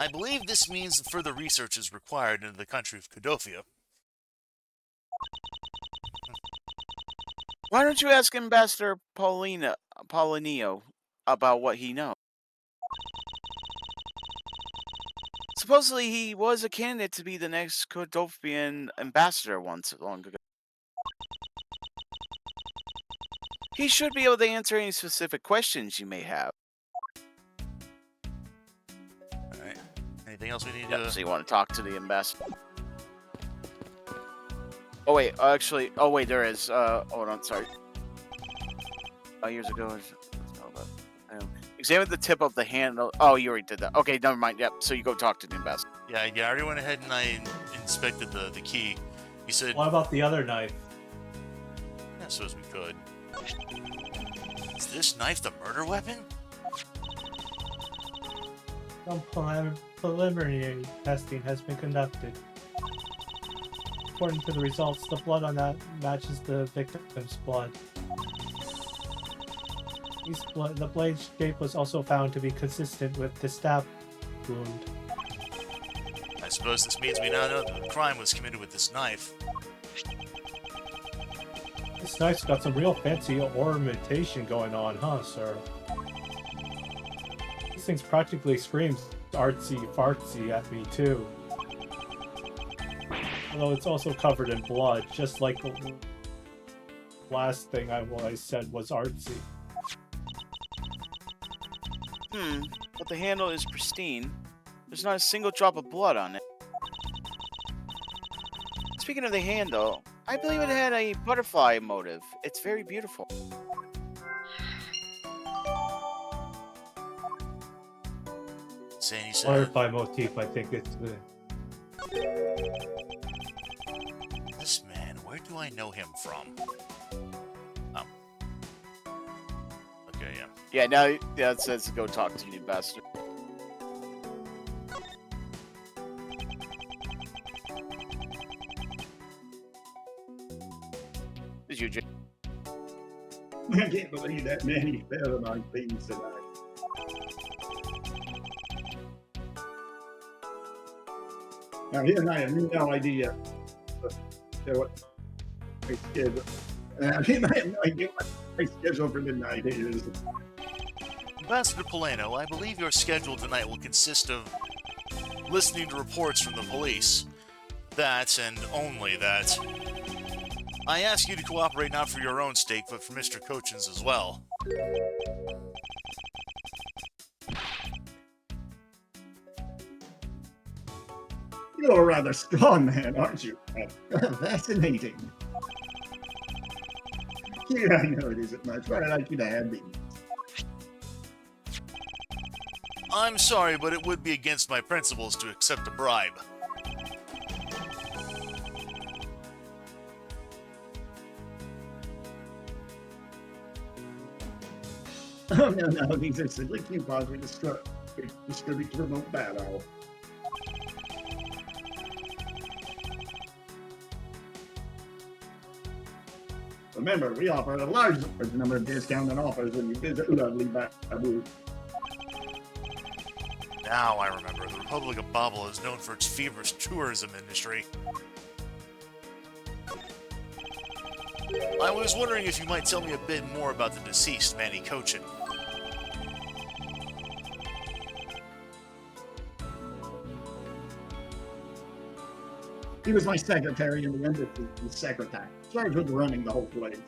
I believe this means that further research is required into the country of Kadofia. Why don't you ask Ambassador Paulinio about what he knows? Supposedly he was a candidate to be the next Kodofian ambassador once long ago. He should be able to answer any specific questions you may have. Alright. Anything else we need Yep, to... so you want to talk to the ambassador? Oh wait, actually, oh wait, there is. Hold on, sorry. Years ago, examine the tip of the handle. Oh, you already did that. Okay, never mind. Yep. So you go talk to the ambassador. Yeah, I already went ahead and I inspected the key. He said, What about the other knife? I suppose we could. Is this knife the murder weapon? Some preliminary testing has been conducted. According to the results, the blood on that matches the victim's blood. The blade's shape was also found to be consistent with the stab wound. I suppose this means we now know that the crime was committed with this knife. This knife's got some real fancy ornamentation going on, huh, sir? This thing practically screams artsy-fartsy at me, too. Although it's also covered in blood, just like the last thing I said was artsy. But the handle is pristine. There's not a single drop of blood on it. Speaking of the handle, I believe it had a butterfly motive. It's very beautiful. Sandy said, Butterfly motif, I think it's the. "This man, where do I know him from?" Oh. Okay, yeah. Yeah, now it says to go talk to you, bastard. Is you, Jay? I can't believe that many fell on our things tonight. Now, here and I have no idea what my schedule. I have no idea what my schedule for the night is. Ambassador Polano, I believe your schedule tonight will consist of listening to reports from the police. That, and only that. I ask you to cooperate not for your own sake, but for Mr. Cochin's as well. You're a rather strong man, aren't you? Fascinating. Yeah, I know it isn't much, but I'd like you to have these. I'm sorry, but it would be against my principles to accept a bribe. Oh, no, these are simply coupons we distribute to promote battle. Remember, we offer a large number of discounted offers when you visit lovely Babu. Now I remember, the Republic of Babel is known for its feverish tourism industry. I was wondering if you might tell me a bit more about the deceased Manny Cochin. He was my secretary in the embassy, the secretary, charged with running the whole place.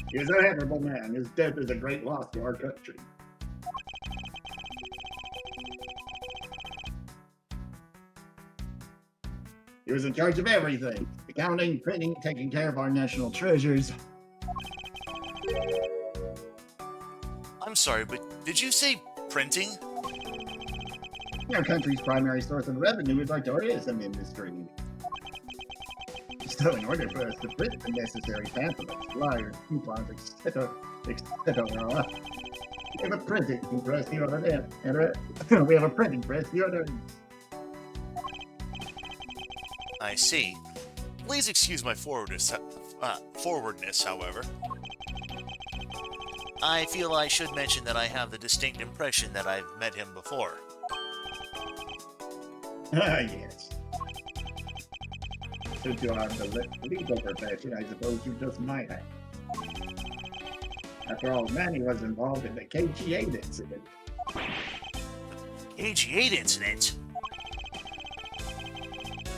He was an admirable man. His death is a great loss to our country. He was in charge of everything. Accounting, printing, taking care of our national treasures. I'm sorry, but did you say printing? Our country's primary source of revenue is our tourism industry. So in order for us to print the necessary pamphlets, flyers, coupons, etc., we have a printing press here on the we have a printing press here on I see. Please excuse my forwardness, however. I feel I should mention that I have the distinct impression that I've met him before. Ah, yes. Since you are the legal profession, I suppose you just might have. After all, Manny was involved in the KG8 incident. KG8 incident?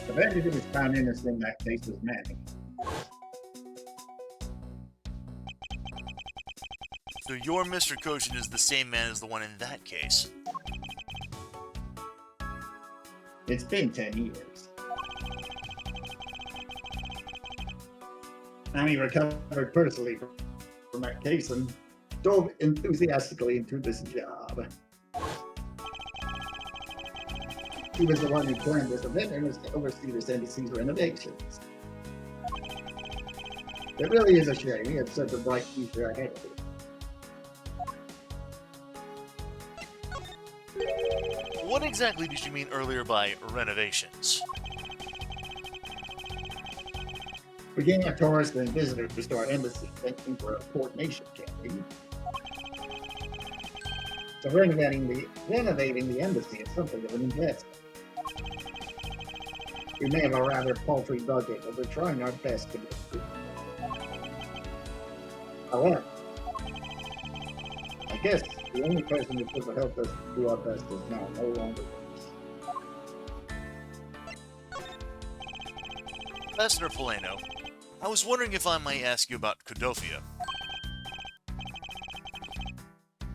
The very who was found innocent in that case was Manny. So your Mr. Cochin is the same man as the one in that case. It's been 10 years. Manny recovered personally from that case and dove enthusiastically into this job. He was the one who planned this event and was to oversee this embassy's renovations. It really is a shame. He had such a bright future ahead of him. What exactly did you mean earlier by renovations? We gained our tourists and visitors to our embassy, thanking for a coordination campaign. So renovating the embassy is something of an investment. We may have a rather paltry budget, but we're trying our best to make it. However, I guess the only person who could have helped us do our best is now no longer with us. Listener Polano, I was wondering if I might ask you about Codofia.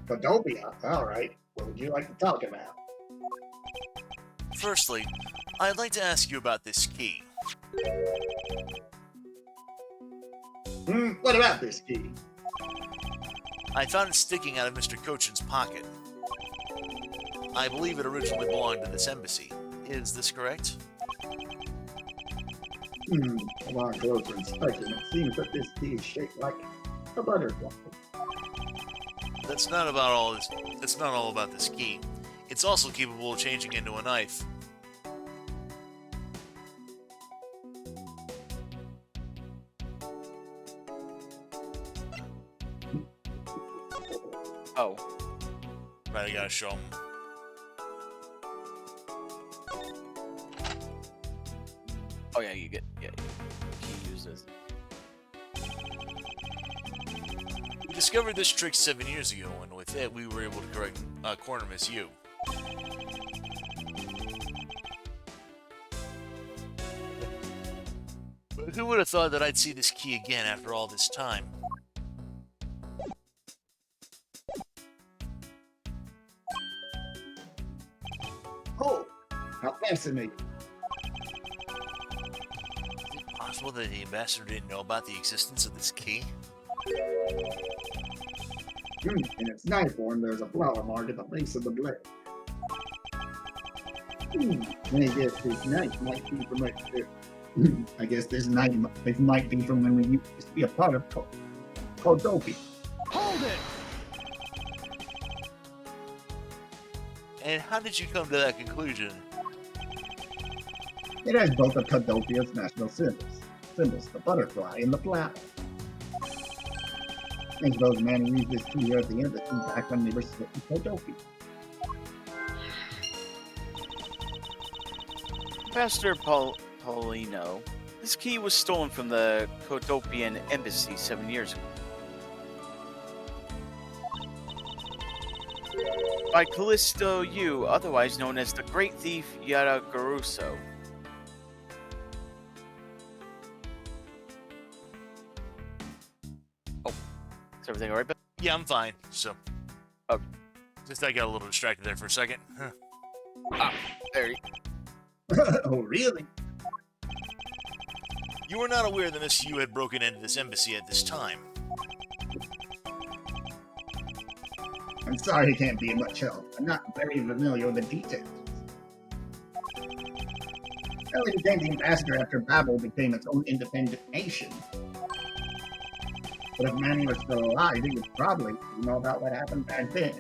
Codopia? Alright. What would you like to talk about? Firstly, I'd like to ask you about this key. What about this key? I found it sticking out of Mr. Cochin's pocket. I believe it originally belonged to this embassy. Is this correct? Upon closer inspection, it seems that this key is shaped like a butterfly. That's not about all this. That's not all about this key. It's also capable of changing into a knife. Oh, Right, I gotta show him. oh yeah, you uses. We discovered this trick 7 years ago, and with it, we were able to correct corner Miss U. But who would have thought that I'd see this key again after all this time? Oh, how fascinating. Is it possible that the ambassador didn't know about the existence of this key? In its knife form, there's a flower mark at the base of the blade. I guess this knife might be from I guess this knife might be from when we used to be a part of Codopia. Hold it! And how did you come to that conclusion? It has both of Codopia's national symbols, the butterfly and the flower. I suppose man used this key here at the embassy back when they were still in Codopia. Pastor Paulino, this key was stolen from the Codopian embassy 7 years ago. By Callisto Yu, otherwise known as the Great Thief Yadagaruso. Oh, is everything alright? Yeah, I'm fine. So, Oh. Just I got a little distracted there for a second. There you Oh, really? You were not aware that Miss Yu had broken into this embassy at this time. I'm sorry I can't be of much help. I'm not very familiar with the details. I only became the ambassador after Babel became its own independent nation. But if Manny was still alive, he would probably know about what happened back then.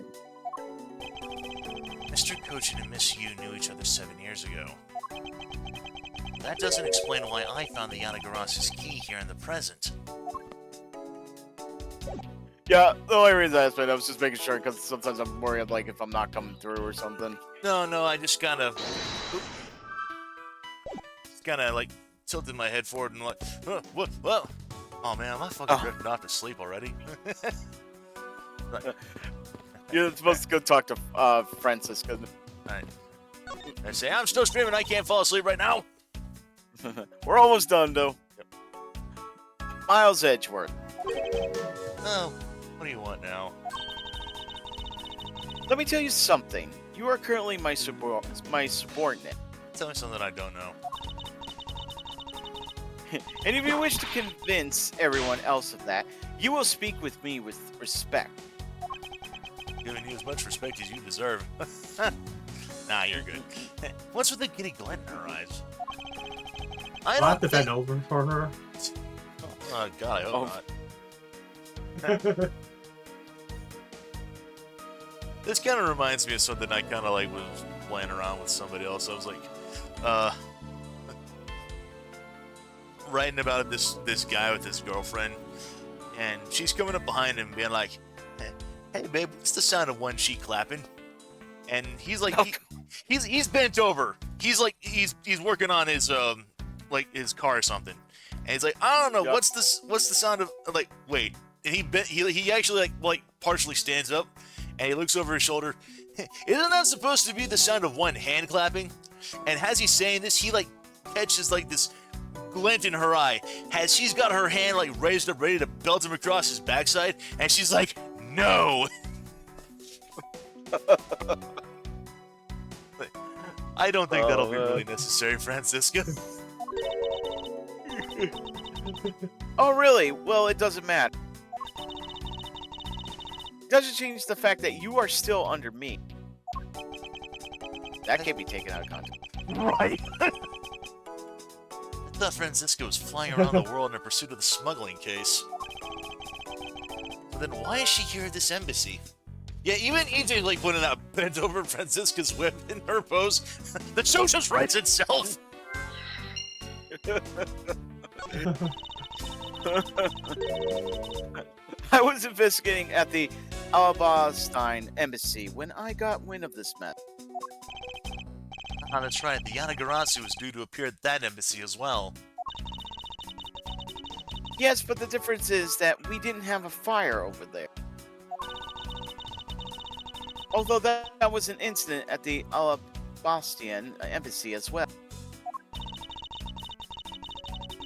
Mr. Cochin and Miss Yu knew each other 7 years ago. That doesn't explain why I found the Yanagaras's key here in the present. Yeah, the only reason I asked that, I was just making sure, because sometimes I'm worried, like, if I'm not coming through or something. No, I just kind of... like, tilted my head forward and like, what? Oh man, am I fucking drifting off to sleep already? Right. You're supposed to go talk to Francis, because Right. I say, I'm still streaming, I can't fall asleep right now. we're almost done, though. Miles Edgeworth. Oh, what do you want now? Let me tell you something. You are currently my subordinate. Tell me something I don't know. And if you wish to convince everyone else of that, you will speak with me with respect. Giving you as much respect as you deserve. Nah, you're good. What's with the giddy glint in her eyes? I I'll have to don't bend think... over for her. Oh, God, I hope not. This kind of reminds me of something I kind of like was playing around with somebody else. I was like, writing about this guy with his girlfriend, and she's coming up behind him being like, hey babe, what's the sound of one sheet clapping? And he's like, he's bent over. He's like, he's working on his like his car or something, and he's like, I don't know, Yep. what's the sound of, like, wait, and he actually like partially stands up, and he looks over his shoulder. Isn't that supposed to be the sound of one hand clapping? And as he's saying this, he like catches like this glint in her eye as she's got her hand like raised up ready to belt him across his backside, and she's like, no. I don't think that'll be really necessary, Francisca. Oh, really? Well, it doesn't matter. It doesn't change the fact that you are still under me. That can't be taken out of context. Right. I thought Francisca was flying around the world in pursuit of the smuggling case. But then why is she here at this embassy? Yeah, even EJ like pointed out, bent over Francisca's whip in her pose. The show just writes itself. I was investigating at the Alabastine embassy when I got wind of this mess. Ah, that's right. The Yanagarasu was due to appear at that embassy as well. Yes, but the difference is that we didn't have a fire over there. Although that was an incident at the Alabastine embassy as well.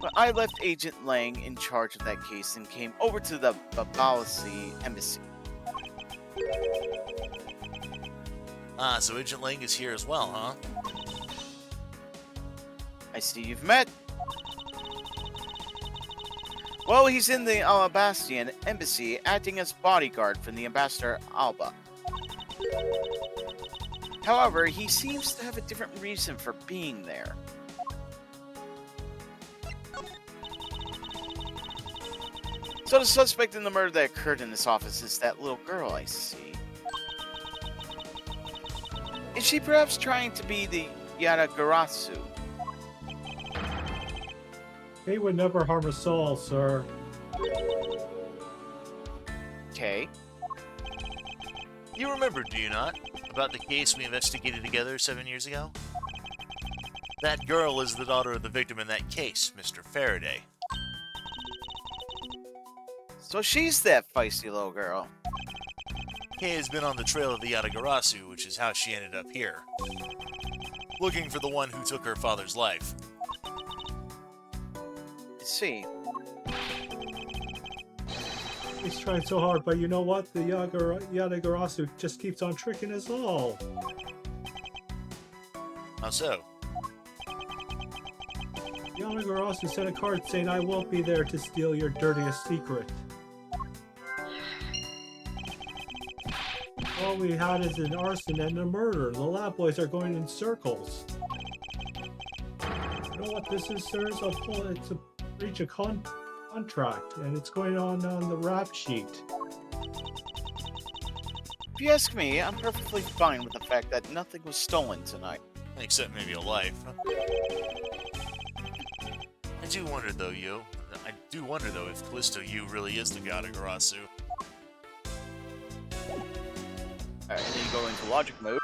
But I left Agent Lang in charge of that case and came over to the Babalasi embassy. Ah, so Agent Lang is here as well, huh? I see you've met. Well, he's in the Alabastian embassy acting as bodyguard for the ambassador Alba. However, he seems to have a different reason for being there. So the suspect in the murder that occurred in this office is that little girl I see. Is she perhaps trying to be the Yadagarasu? They would never harm us all, sir. Okay. You remember, do you not, about the case we investigated together 7 years ago? That girl is the daughter of the victim in that case, Mr. Faraday. So she's that feisty little girl. Kay has been on the trail of the Yadagarasu, which is how she ended up here. Looking for the one who took her father's life. Let's see. He's trying so hard, but you know what? The Yadagarasu just keeps on tricking us all. How so? Yadagarasu sent a card saying I won't be there to steal your dirtiest secret. All we had is an arson and a murder. The lab boys are going in circles. You know what this is, sir? It's a breach of contract, and it's going on the rap sheet. If you ask me, I'm perfectly fine with the fact that nothing was stolen tonight. Except maybe a life. I do wonder though, if Callisto Yu really is the Yadagarasu. Alright, then you go into logic mode.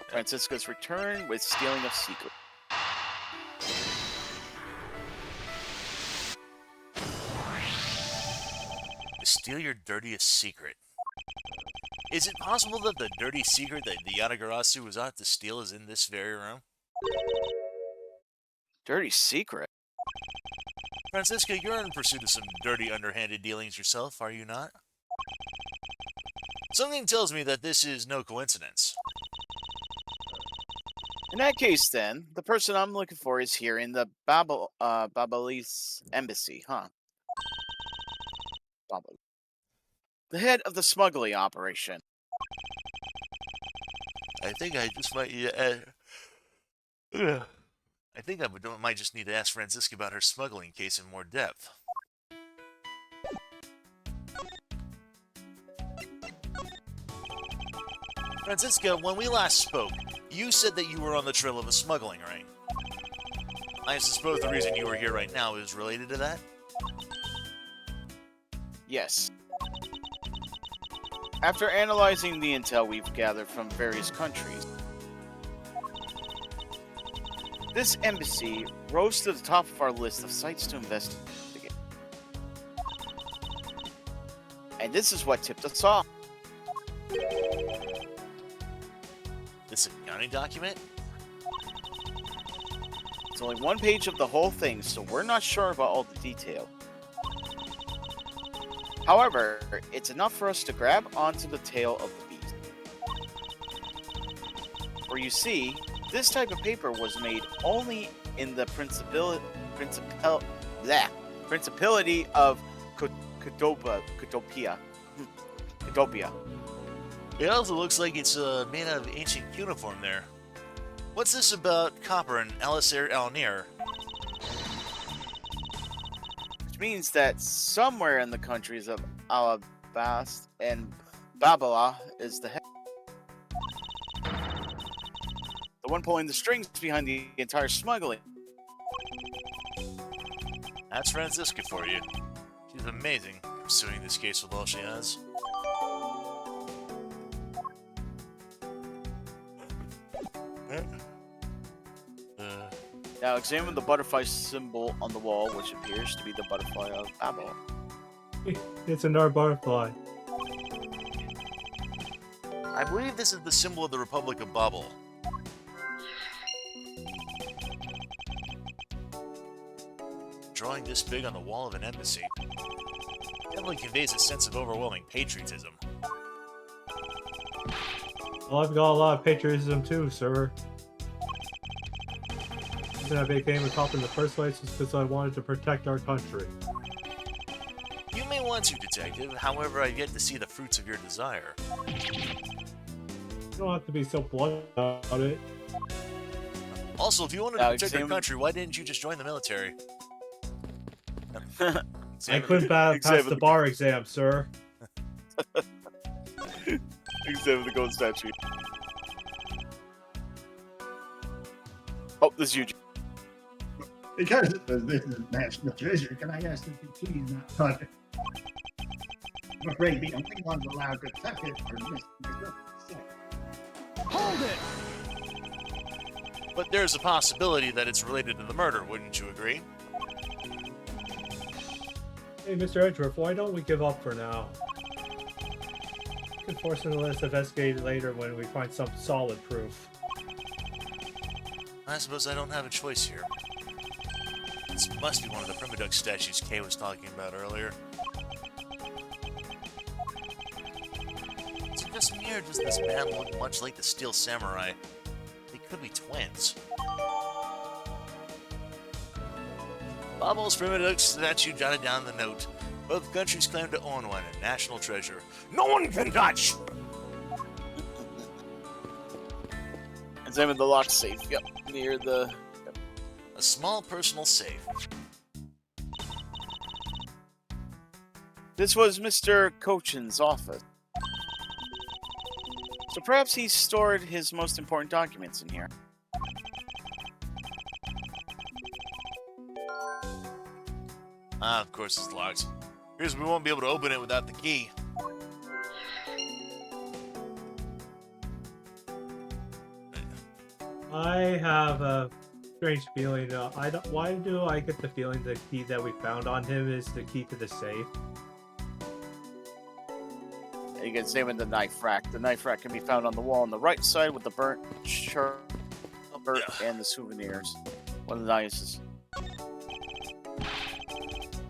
Francisco's return with stealing of secret. Steal your dirtiest secret. Is it possible that the dirty secret that the Yadagarasu was out to steal is in this very room? Dirty secret? Francisca, you're in pursuit of some dirty, underhanded dealings yourself, are you not? Something tells me that this is no coincidence. In that case, then, the person I'm looking for is here in the Babalese embassy, huh? The head of the smuggling operation. I think I just might. I think I might just need to ask Francisca about her smuggling case in more depth. Francisca, when we last spoke, you said that you were on the trail of a smuggling ring. I suppose the reason you are here right now is related to that? Yes. After analyzing the intel we've gathered from various countries, this embassy rose to the top of our list of sites to investigate. And this is what tipped us off. This accounting document? It's only one page of the whole thing, so we're not sure about all the detail. However, it's enough for us to grab onto the tail of the beast. For you see, this type of paper was made only in the Principality of Cutopia. It also looks like it's made out of ancient cuneiform there. What's this about copper and Alistair Alnir? Which means that somewhere in the countries of Alabast and Babala is the head. The one pulling the strings behind the entire smuggling. That's Franziska for you. She's amazing, pursuing this case with all she has. Now examine the butterfly symbol on the wall, which appears to be the butterfly of Babel. It's another butterfly. I believe this is the symbol of the Republic of Babel. Drawing this big on the wall of an embassy definitely conveys a sense of overwhelming patriotism. Well, I've got a lot of patriotism too, sir. The reason I became a cop in the first place is because I wanted to protect our country. You may want to, Detective, however, I've yet to see the fruits of your desire. You don't have to be so blunt about it. Also, if you wanted to protect your country, why didn't you just join the military? I couldn't pass the bar exam, sir. Examine the gold statue. Oh, this is you. Because this is national treasure, can I ask that you please not touch it? I'm afraid the only ones allowed to touch it are Mr. Hold it! But there's a possibility that it's related to the murder, wouldn't you agree? Hey, Mr. Edgeworth, why don't we give up for now? You can force him to let us investigate it later when we find some solid proof. I suppose I don't have a choice here. This must be one of the Primiduck statues Kay was talking about earlier. So just here, does this man look much like the Steel Samurai? They could be twins. Babel's Primiduck statue jotted down the note. Both countries claim to own one, a national treasure. No one can touch! Examine the lock safe. Yep, near the... A small personal safe. This was Mr. Cochin's office. So perhaps he stored his most important documents in here. Ah, of course it's locked. Here's we won't be able to open it without the key. I have a strange feeling. Why do I get the feeling the key that we found on him is the key to the safe? And you can examine the knife rack. The knife rack can be found on the wall on the right side with the burnt shirt and the souvenirs. One of the nicest.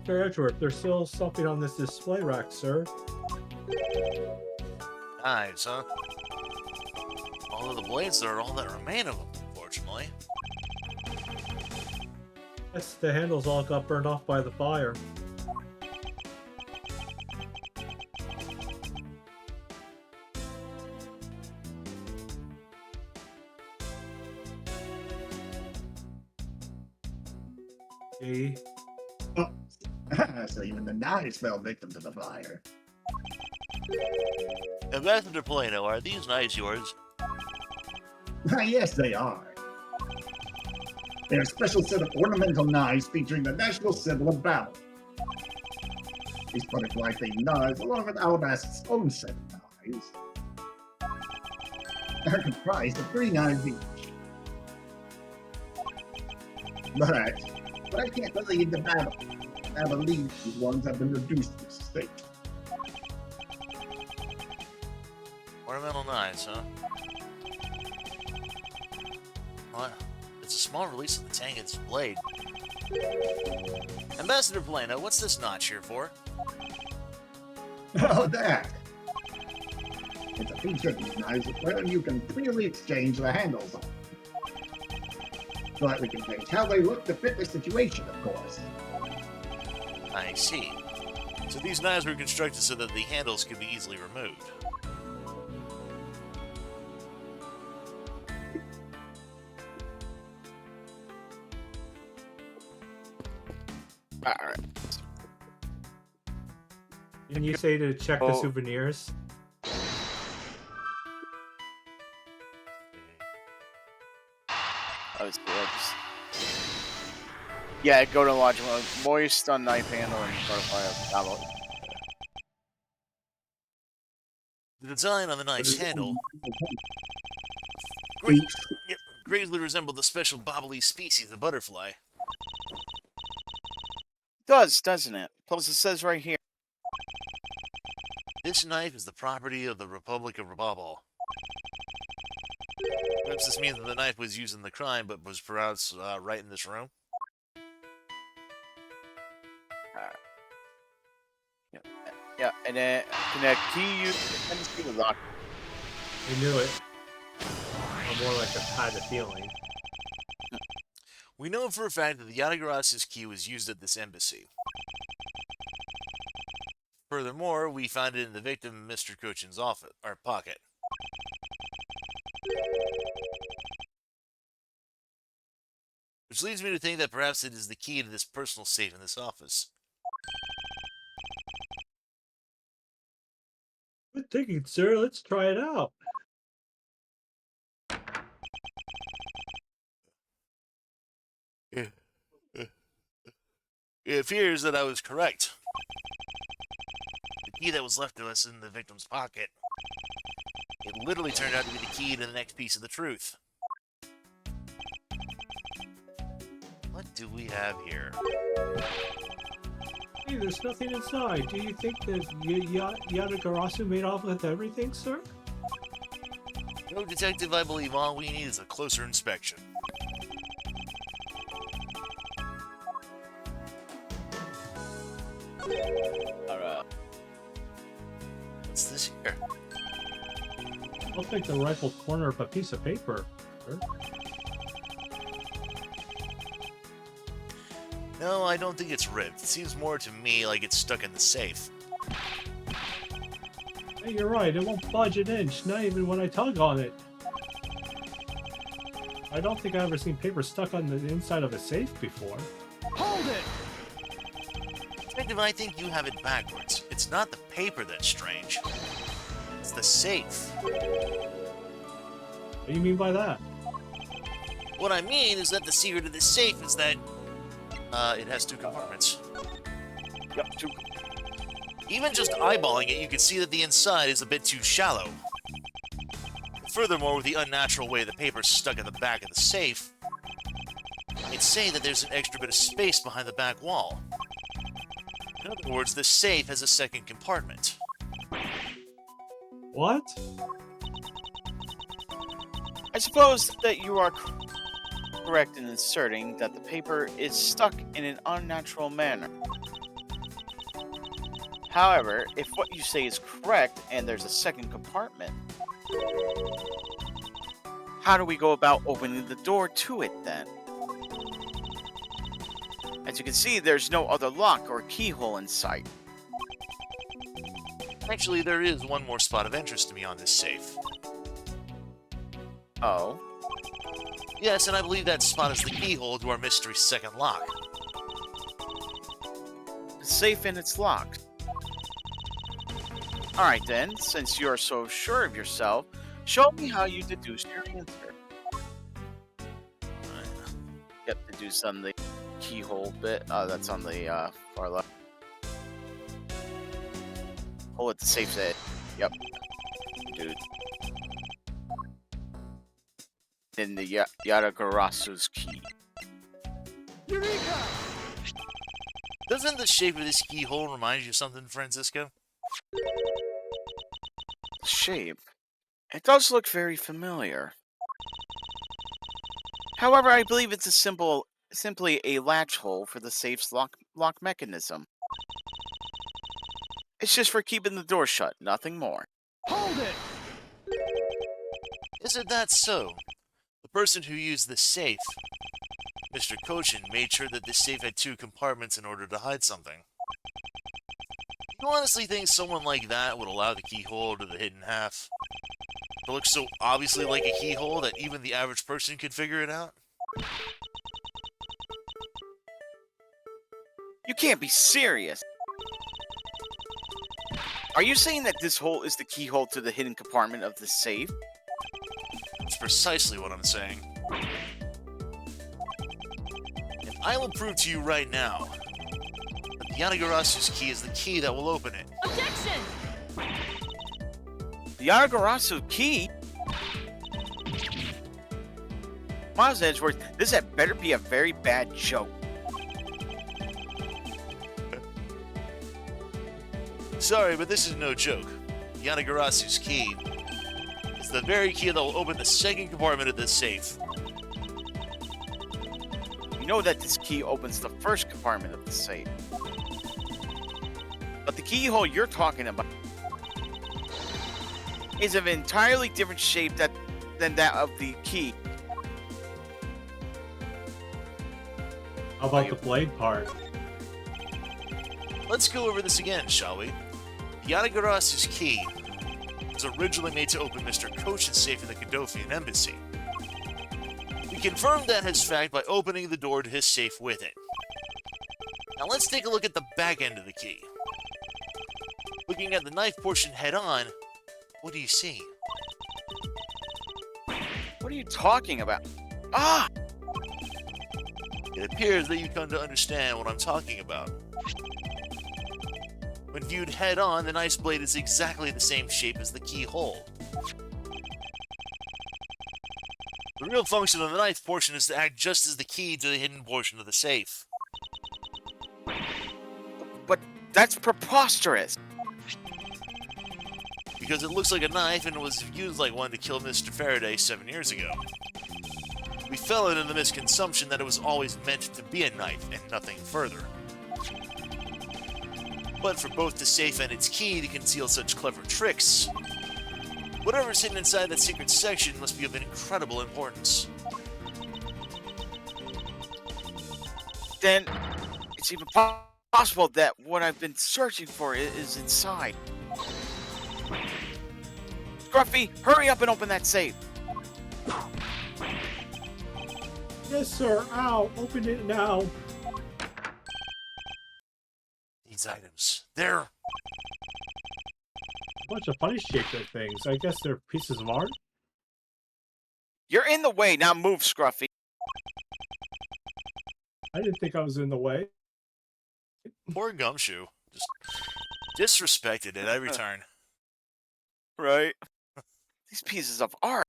Mr. Edgeworth, there's still something on this display rack, sir. Knives, huh? All of the blades are all that remain of them, unfortunately. Yes, the handles all got burned off by the fire. See? Oh, so even the knives fell victim to the fire. Ambassador Polino, are these knives yours? Yes, they are. They're a special set of ornamental knives featuring the national symbol of Babel. These butterfly-themed knives, along with Alabast's own set of knives, are comprised of 3 knives each. But I can't believe the Babel. I believe these ones have been reduced to state. Ornamental knives, huh? What? It's a small release on the tang of its blade. Ambassador Plano, what's this notch here for? Oh, that! It's a feature of these knives where you can freely exchange the handles on. So that we can change how they look to fit the situation, of course. I see. So these knives were constructed so that the handles could be easily removed. Alright. Didn't you say to check the Oh. souvenirs? Yeah, go to launch mode. Moist on knife handle and butterfly of battle. The design on the knife's handle Beaks. greatly resembled the special bobbly species of butterfly. Does, doesn't it? Plus it says right here. This knife is the property of the Republic of Rababal. Perhaps this means that the knife was used in the crime, but was perhaps right in this room. Yeah, and then can a key use dependency to lock? I knew it. Or more like I had a feeling. We know for a fact that the Yadagarasu's key was used at this embassy. Furthermore, we found it in the victim, Mr. Cochin's office, or pocket. Which leads me to think that perhaps it is the key to this personal safe in this office. Good thinking, sir. Let's try it out. It appears that I was correct. The key that was left to us in the victim's pocket, it literally turned out to be the key to the next piece of the truth. What do we have here? Hey, there's nothing inside. Do you think that Yadagarasu made off with everything, sir? No, Detective, I believe all we need is a closer inspection. Alright. What's this here? Looks like the rifled corner of a piece of paper, sir. No, I don't think it's ripped. It seems more to me like it's stuck in the safe. Hey, you're right. It won't budge an inch, not even when I tug on it. I don't think I've ever seen paper stuck on the inside of a safe before. Hold it! Detective, I think you have it backwards. It's not the paper that's strange. It's the safe. What do you mean by that? What I mean is that the secret of this safe is that it has two compartments. Yep, two. Even just eyeballing it, you can see that the inside is a bit too shallow. Furthermore, with the unnatural way the paper's stuck in the back of the safe, I'd say that there's an extra bit of space behind the back wall. In other words, the safe has a second compartment. What? I suppose that you are correct in asserting that the paper is stuck in an unnatural manner. However, if what you say is correct and there's a second compartment, how do we go about opening the door to it then? As you can see, there's no other lock or keyhole in sight. Actually, there is one more spot of interest to me on this safe. Oh. Yes, and I believe that spot is the keyhole to our mystery second lock. It's safe and it's locked. Alright then, since you're so sure of yourself, show me how you deduced your answer. Yep, deduce on the keyhole bit. That's on the far left. Oh, it's the safe set. Yep. Dude. Then the Yadagarasu's key. Eureka! Doesn't the shape of this keyhole remind you of something, Francisco? Shape. It does look very familiar. However, I believe it's simply a latch hole for the safe's lock mechanism. It's just for keeping the door shut, nothing more. Hold it! Is it that so? The person who used the safe, Mr. Cochin, made sure that the safe had 2 compartments in order to hide something. You honestly think someone like that would allow the keyhole to the hidden half to look so obviously like a keyhole that even the average person could figure it out? You can't be serious. Are you saying that this hole is the keyhole to the hidden compartment of the safe? That's precisely what I'm saying. And I will prove to you right now that the Yanagarasu's key is the key that will open it. Objection! The Yanagarasu key? Miles Edgeworth, this had better be a very bad joke. Sorry, but this is no joke. Yanagarasu's key is the very key that will open the second compartment of this safe. You know that this key opens the first compartment of the safe. But the keyhole you're talking about is of an entirely different shape than that of the key. How about the blade part? Let's go over this again, shall we? Yanagarasu's key was originally made to open Mr. Cochin's safe in the Kadofian embassy. We confirmed that as fact by opening the door to his safe with it. Now let's take a look at the back end of the key. Looking at the knife portion head-on, what do you see? What are you talking about? Ah! It appears that you come to understand what I'm talking about. When viewed head-on, the knife's blade is exactly the same shape as the keyhole. The real function of the knife portion is to act just as the key to the hidden portion of the safe. But that's preposterous. Because it looks like a knife and was used like one to kill Mr. Faraday 7 years ago. We fell into the misconception that it was always meant to be a knife and nothing further. But for both the safe and its key to conceal such clever tricks, whatever's hidden inside that secret section must be of incredible importance. Then it's even possible that what I've been searching for is inside. Scruffy, hurry up and open that safe. Yes, sir. Ow! Open it now. These items, they're... A bunch of funny shaped things. I guess they're pieces of art. You're in the way, now move, Scruffy. I didn't think I was in the way. Poor Gumshoe. Just disrespected at every turn. Right? These pieces of art.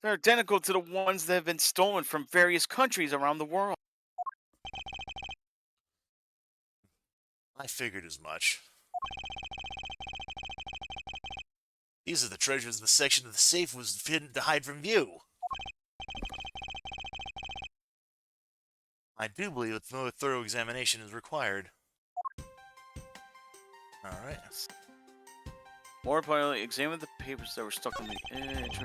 They're identical to the ones that have been stolen from various countries around the world. I figured as much. These are the treasures the section of the safe was hidden to hide from view. I do believe that no thorough examination is required. Alright. More importantly, examine the papers that were stuck on the edge.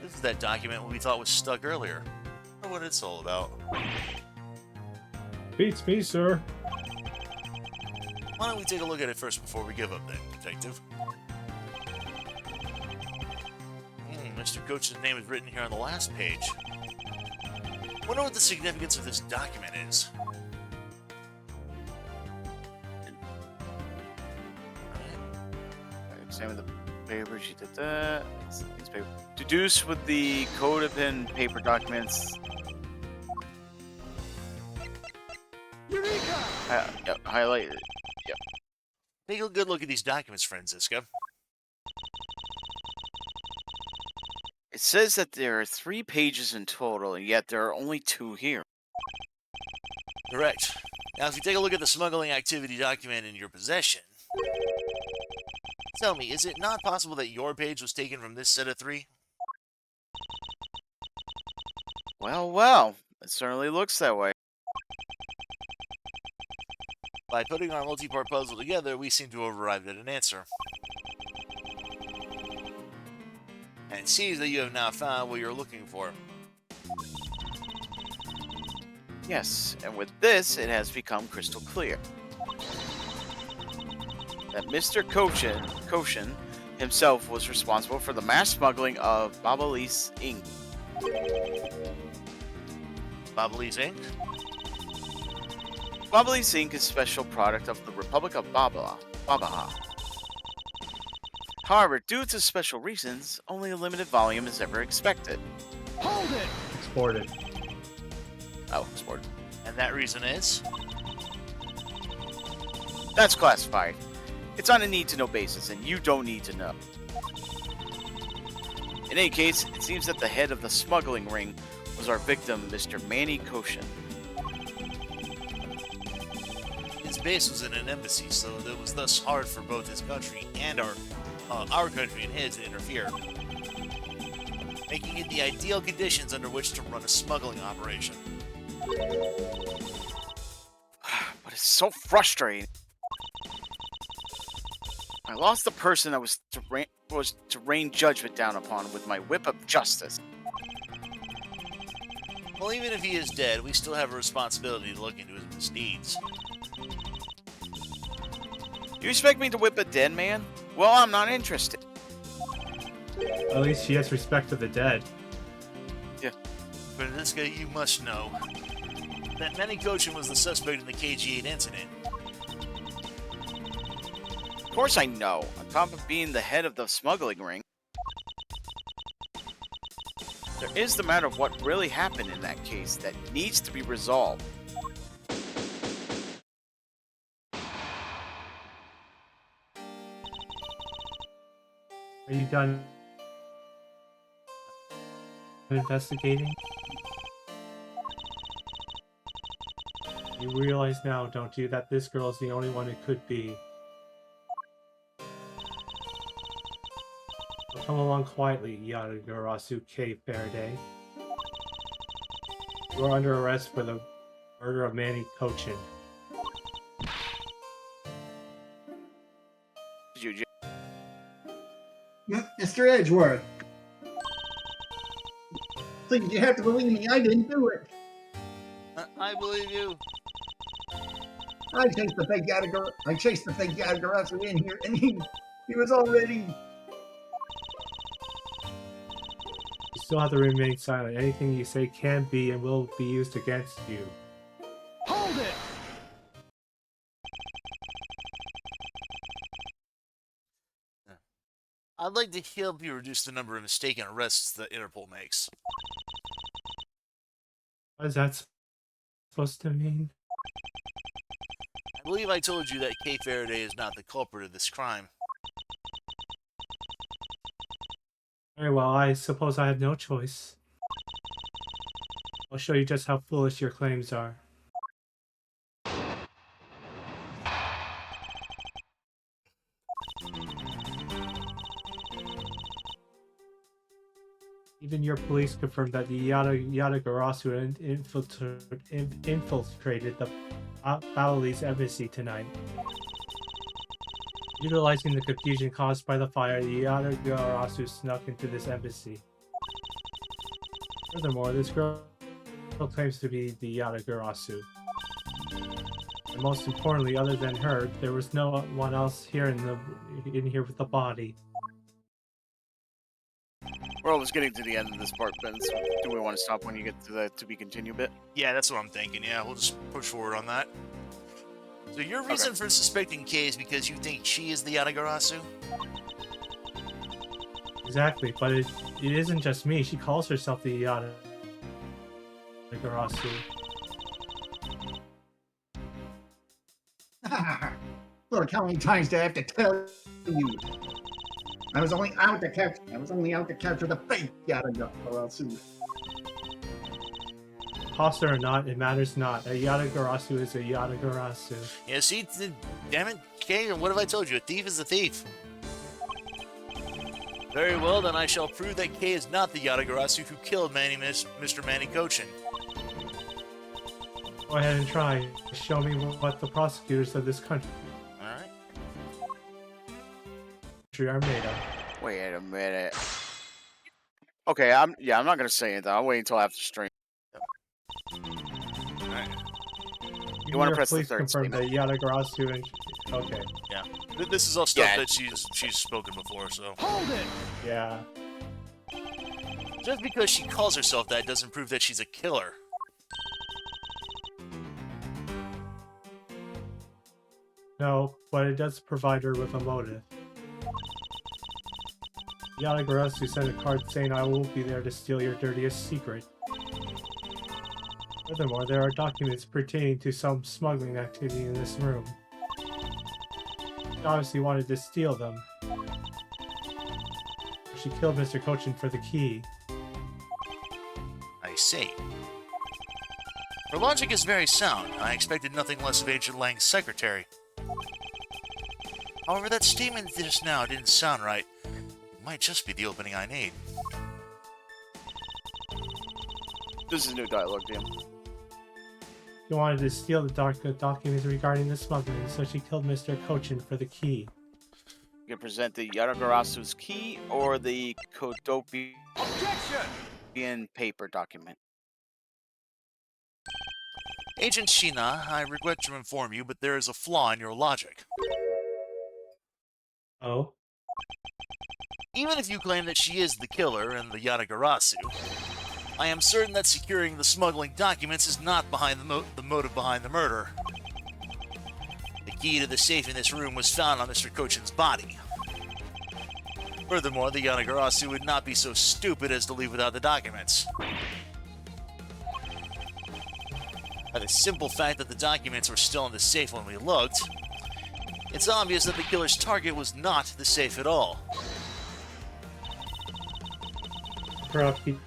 This is that document we thought was stuck earlier. I wonder what it's all about. Beats me, sir. Why don't we take a look at it first before we give up then, Detective? Mr. Coach's name is written here on the last page. Wonder what the significance of this document is. Examine the papers. You did that. These papers. Deduce with the code of pen paper documents. Eureka! Highlight it. Yep. Take a good look at these documents, Franziska. It says that there are 3 pages in total, and yet there are only 2 here. Correct. Now, if you take a look at the smuggling activity document in your possession, tell me, is it not possible that your page was taken from this set of 3? Well, well, it certainly looks that way. By putting our multi-part puzzle together, we seem to have arrived at an answer. And it seems that you have now found what you're looking for. Yes, and with this, it has become crystal clear that Mr. Koshin himself was responsible for the mass smuggling of Babalis Inc. Babalis Inc.? Babalis Inc. is a special product of the Republic of Babaha. However, due to special reasons, only a limited volume is ever expected. Hold it! Exported. Oh, sport. And that reason is? That's classified. It's on a need-to-know basis, and you don't need to know. In any case, it seems that the head of the smuggling ring was our victim, Mr. Manny Koshin. His base was in an embassy, so it was thus hard for both his country and our country and his to interfere, making it the ideal conditions under which to run a smuggling operation. But it's so frustrating. I lost the person I was to rain judgment down upon with my whip of justice. Well, even if he is dead, we still have a responsibility to look into his misdeeds. You expect me to whip a dead man? Well, I'm not interested. At least she has respect for the dead. But in this case, you must know that Manny Koshin was the suspect in the KG-8 incident. Of course I know. On top of being the head of the smuggling ring, there is the matter of what really happened in that case that needs to be resolved. Are you done investigating? You realize now, don't you, that this girl is the only one it could be. Well, come along quietly, Yadagarasu K. Faraday. You are under arrest for the murder of Manny Kochin. Mr. Edgeworth. Please, you have to believe me. I didn't do it. I believe you. I chased the fake Yadagarasu in here, and he was already. You still have to remain silent. Anything you say can be and will be used against you. Hold it! I'd like to help you reduce the number of mistaken arrests that Interpol makes. What is that supposed to mean? I believe I told you that Kay Faraday is not the culprit of this crime. Very well, I suppose I have no choice. I'll show you just how foolish your claims are. Even your police confirmed that the Yadagarasu infiltrated the Balinese embassy tonight. Utilizing the confusion caused by the fire, the Yadagarasu snuck into this embassy. Furthermore, this girl claims to be the Yadagarasu. And most importantly, other than her, there was no one else here in here with the body. We're almost getting to the end of this part, Ben. So do we want to stop when you get to the to be continued bit? Yeah, that's what I'm thinking. Yeah, we'll just push forward on that. So your reason for suspecting Kay is because you think she is the Yadagarasu? Exactly, but it isn't just me. She calls herself the Yadagarasu. Look, how many times do I have to tell you? I was only out to capture the fake Yadagarasu. Imposter or not, it matters not. A Yadagarasu is a Yadagarasu. Yeah, see, damn it, Kay, what have I told you? A thief is a thief. Very well, then I shall prove that Kay is not the Yatagarasu who killed Mr. Manny Cochin. Go ahead and try. Show me what the prosecutors of this country Alright. are made of. Wait a minute. Okay, I'm not gonna say anything. I'll wait until after stream. Alright. You want to press the Please third confirm statement? that Yatagarasu and... Okay, Yeah. This is all stuff Yeah. that she's spoken before, so. Hold it! yeah. Just because she calls herself that doesn't prove that she's a killer. No, but it does provide her with a motive. Yatagarasu sent a card saying I will be there to steal your dirtiest secret. Furthermore, there are documents pertaining to some smuggling activity in this room. She obviously wanted to steal them. She killed Mr. Cochin for the key. I see. Her logic is very sound. I expected nothing less of Agent Lang's secretary. However, that statement just now didn't sound right. It might just be the opening I need. This is new dialogue, DM. She wanted to steal the documents regarding the smuggling, so she killed Mr. Cochin for the key. You can present the Yatagarasu's key or the Kodopian Objection! paper document. Agent Shina, I regret to inform you, but there is a flaw in your logic. Oh? Even if you claim that she is the killer and the Yatagarasu, I am certain that securing the smuggling documents is not behind the motive behind the murder. The key to the safe in this room was found on Mr. Cochin's body. Furthermore, the Yatagarasu would not be so stupid as to leave without the documents. By the simple fact that the documents were still in the safe when we looked, it's obvious that the killer's target was not the safe at all. Perhaps he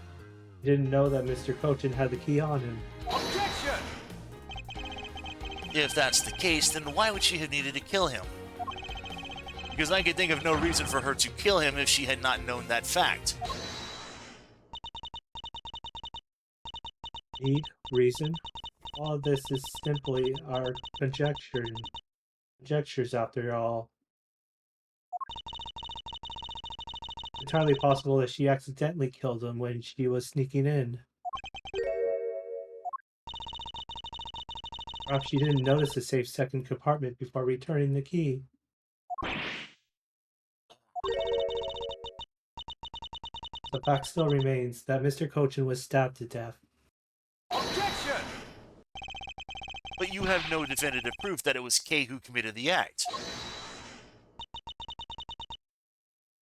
didn't know that Mr. Cochin had the key on him. Objection! If that's the case, then why would she have needed to kill him? Because I could think of no reason for her to kill him if she had not known that fact. Need? Reason? All of this is simply our conjectures after all. Entirely possible that she accidentally killed him when she was sneaking in. Perhaps she didn't notice the safe second compartment before returning the key. The fact still remains that Mr. Cochin was stabbed to death. Objection! But you have no definitive proof that it was Kay who committed the act.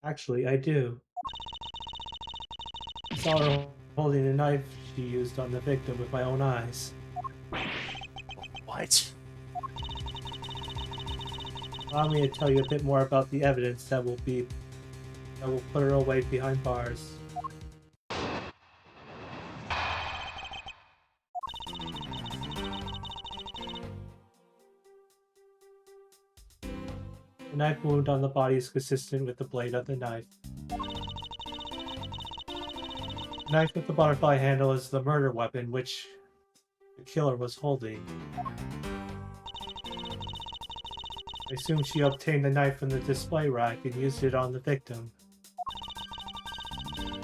Actually, I do. I saw her holding a knife she used on the victim with my own eyes. What? Allow me to tell you a bit more about the evidence that will put her away behind bars. The knife wound on the body is consistent with the blade of the knife. The knife with the butterfly handle is the murder weapon which the killer was holding. I assume she obtained the knife from the display rack and used it on the victim. The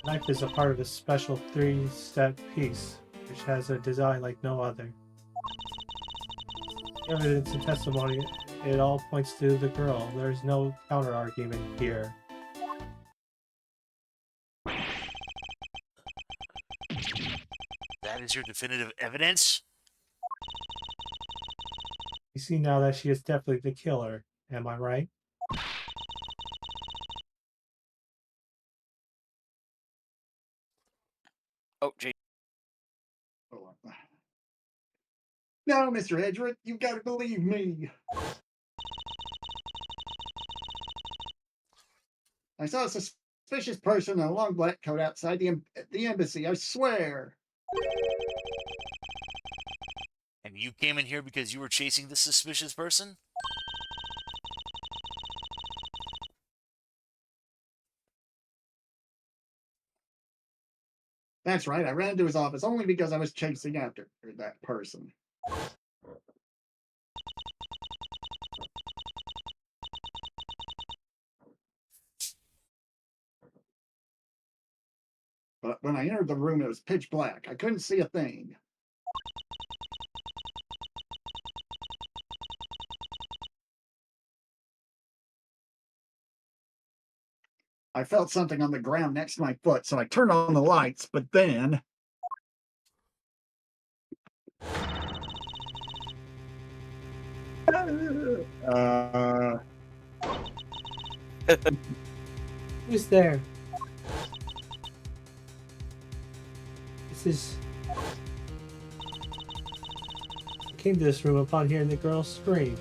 knife is a part of a special 3-step piece, which has a design like no other. The evidence and testimony, it all points to the girl. There's no counter-argument here. That is your definitive evidence? You see now that she is definitely the killer, am I right? Oh, gee. Oh, no, Mr. Edgeworth, you've got to believe me. I saw a suspicious person in a long black coat outside the embassy, I swear. And you came in here because you were chasing this suspicious person? That's right, I ran into his office only because I was chasing after that person. But when I entered the room, it was pitch black. I couldn't see a thing. I felt something on the ground next to my foot, so I turned on the lights, but then. Who's there? This is. I came to this room upon hearing the girl scream.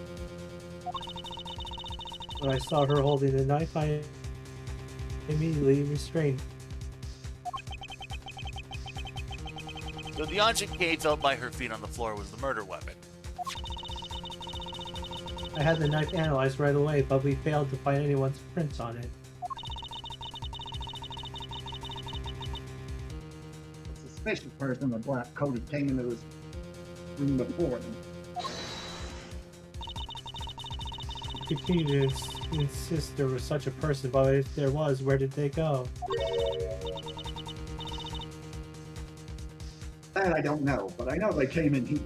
When I saw her holding the knife, I immediately restrained. So the object Kay felt by her feet on the floor was the murder weapon. I had the knife analyzed right away, but we failed to find anyone's prints on it. A suspicious person in a black coat had came into this room before him. Continue to insist there was such a person, but if there was, where did they go? That I don't know, but I know they came in here.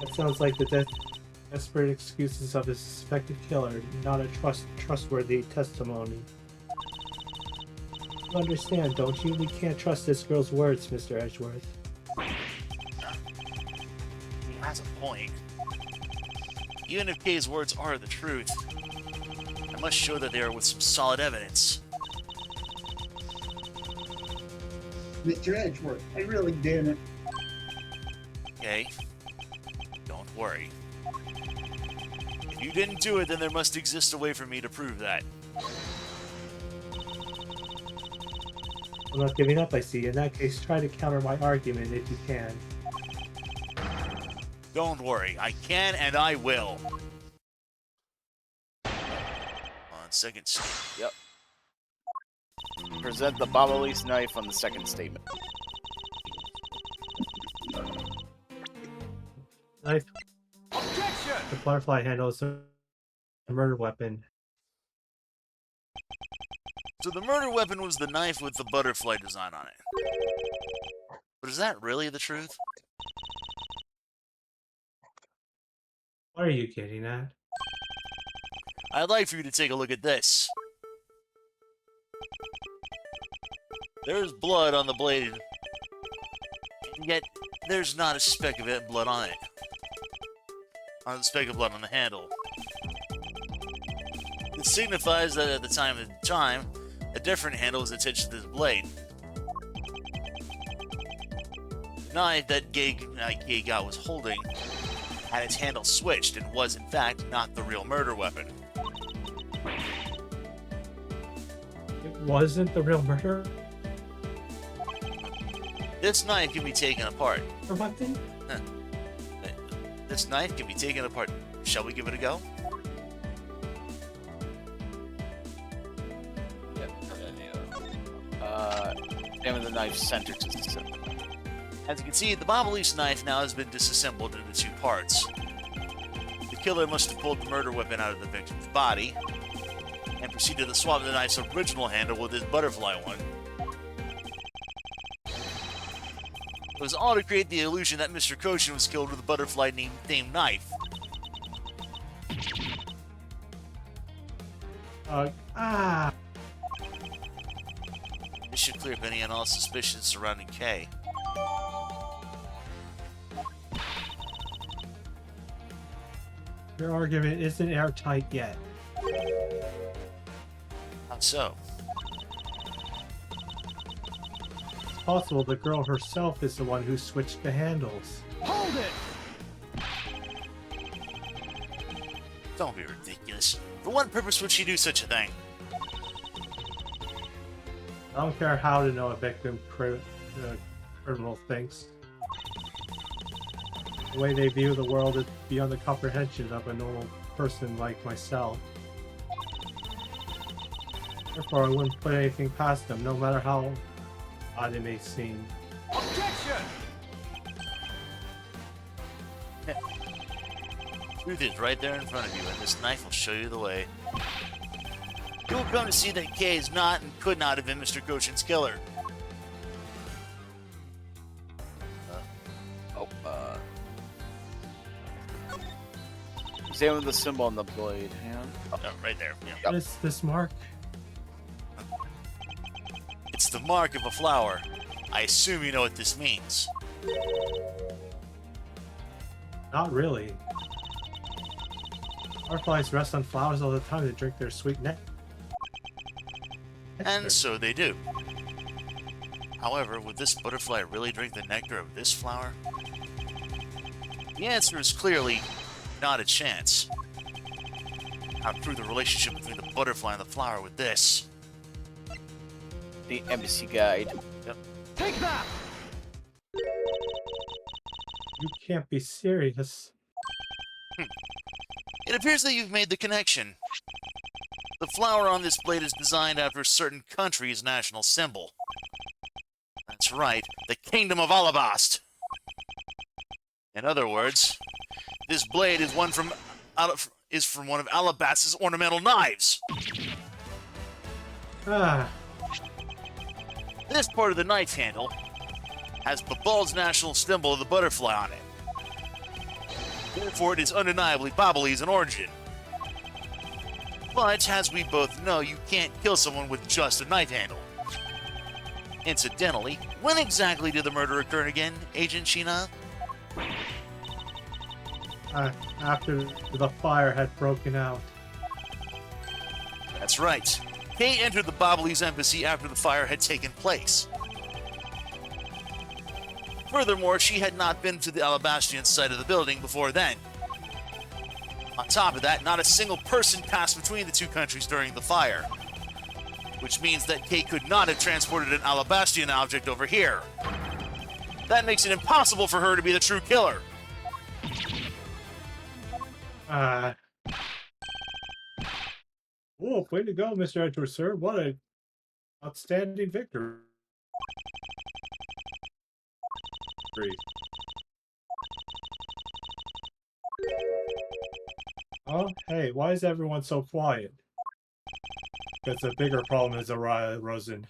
That sounds like the desperate excuses of a suspected killer, not a trustworthy testimony. You understand, don't you? We can't trust this girl's words, Mr. Edgeworth. He has a point. Even if Kay's words are the truth, I must show that they are with some solid evidence. Mr. Edgeworth, I really didn't. Okay? Don't worry. If you didn't do it, then there must exist a way for me to prove that. I'm not giving up, I see. In that case, try to counter my argument if you can. Don't worry, I can and I will. On second statement. Yep. Present the Babalis knife on the second statement. Knife, Objection! the butterfly handle is a murder weapon. So the murder weapon was the knife with the butterfly design on it. But is that really the truth? What are you getting at? I'd like for you to take a look at this. There's blood on the blade, and yet there's not a speck of it blood on it. Not a speck of blood on the handle. This signifies that at the time, a different handle was attached to this blade. The knife that Kay was holding had its handle switched and was, in fact, not the real murder weapon. It wasn't the real murder This knife can be taken apart. weapon? This knife can be taken apart. Shall we give it a go? Yep. Examine the knife center to the center. As you can see, the Babalis knife now has been disassembled into two parts. The killer must have pulled the murder weapon out of the victim's body and proceeded to swap the knife's original handle with his butterfly one. It was all to create the illusion that Mr. Koshin was killed with a butterfly-themed knife. This should clear up any and all suspicions surrounding Kay. Your argument isn't airtight yet. How so? It's possible the girl herself is the one who switched the handles. Hold it! Don't be ridiculous. For what purpose would she do such a thing? I don't care how to know a victim criminal thinks. The way they view the world is beyond the comprehension of a normal person like myself. Therefore, I wouldn't put anything past them, no matter how odd it may seem. Objection! Truth is right there in front of you, and this knife will show you the way. You will come to see that Kay is not and could not have been Mr. Goshen's killer. Examine the symbol on the blade. Hand. Oh, right there. Yeah. What is this mark? It's the mark of a flower. I assume you know what this means. Not really. Butterflies rest on flowers all the time to drink their sweet nectar. And so they do. However, would this butterfly really drink the nectar of this flower? The answer is clearly not a chance. I'll prove the relationship between the butterfly and the flower with this. The embassy guide. Take that! You can't be serious. It appears that you've made the connection. The flower on this blade is designed after a certain country's national symbol. That's right, the Kingdom of Alabast. In other words, this blade is from one of Alabast's ornamental knives. Ah, This part of the knife handle has Babal's national symbol of the butterfly on it. Therefore, it is undeniably Babalese in origin. But, as we both know, you can't kill someone with just a knife handle. Incidentally, when exactly did the murder occur again, Agent Sheena? after the fire had broken out. That's right. Kay entered the Babalese embassy after the fire had taken place. Furthermore, she had not been to the Alabastian side of the building before then. On top of that, not a single person passed between the two countries during the fire. Which means that Kay could not have transported an Alabastian object over here. That makes it impossible for her to be the true killer. Oh, way to go, Mr. Edgeworth, sir. What an outstanding victory. Oh, hey, why is everyone so quiet? Because the bigger problem is arisen.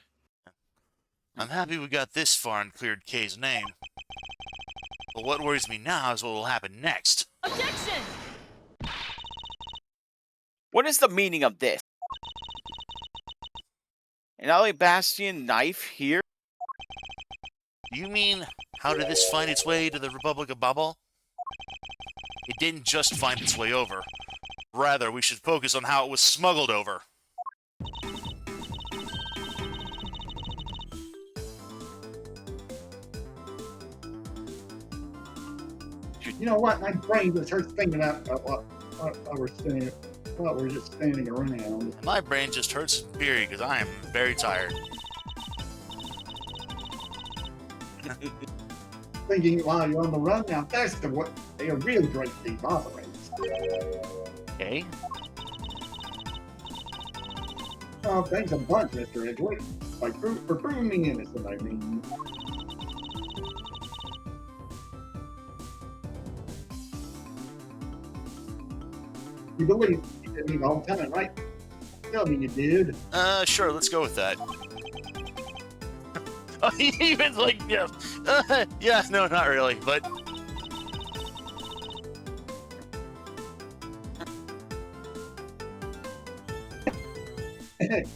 I'm happy we got this far and cleared Kay's name. But what worries me now is what will happen next. Objection! What is the meaning of this? An Alabastian knife here? Do you mean, how did this find its way to the Republic of Babel? It didn't just find its way over. Rather, we should focus on how it was smuggled over. You know what? My brain just hurts thinking about what we're saying. What we're just standing around. My brain just hurts in theory because I am very tired. Thinking while you're on the run now, that's a real great thief operates. Okay? Oh, thanks a bunch, Mr. Edgeworth. For proving me innocent, I mean. You believe me the whole time, right? Tell me you did. Sure, let's go with that. Oh, he even like, yeah. Yeah, no, not really, but...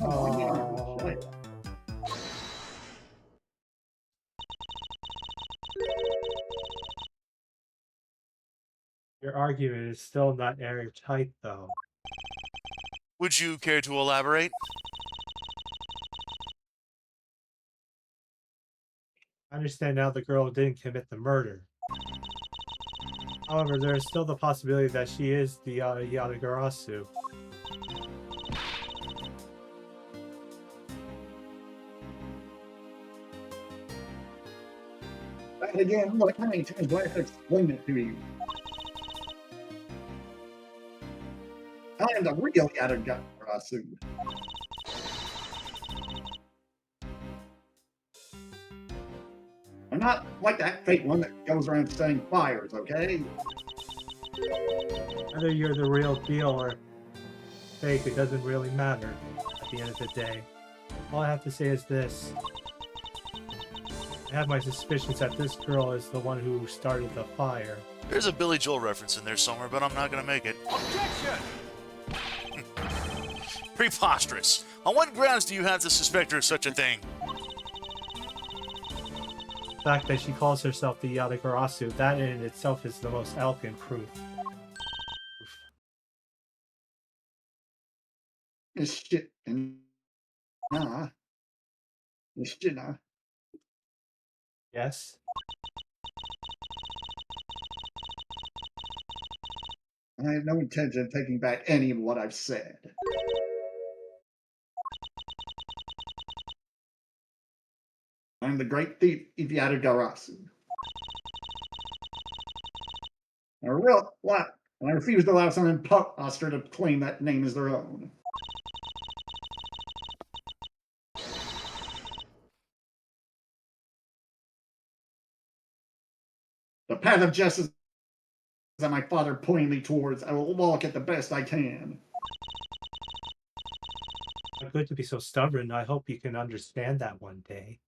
Oh. Your argument is still not airtight, though. Would you care to elaborate? I understand now the girl didn't commit the murder. However, there is still the possibility that she is the Yadagarasu. And again, look, how many times do I have to explain it to you? I am the real Yadagarasu. I'm not like that fake one that goes around setting fires, okay? Whether you're the real deal or fake, it doesn't really matter at the end of the day. All I have to say is this. I have my suspicions that this girl is the one who started the fire. There's a Billy Joel reference in there somewhere, but I'm not going to make it. Objection! Preposterous. On what grounds do you have to suspect her of such a thing? The fact that she calls herself the Yadagarasu, that in itself is the most eloquent proof. This shit. Nah. This shit, nah. Yes? I have no intention of taking back any of what I've said. I'm the great thief Iviata Garasu. I refuse to allow some imposter to claim that name as their own. The path of justice that my father pointed me towards, I will walk it the best I can. Not good to be so stubborn. I hope you can understand that one day.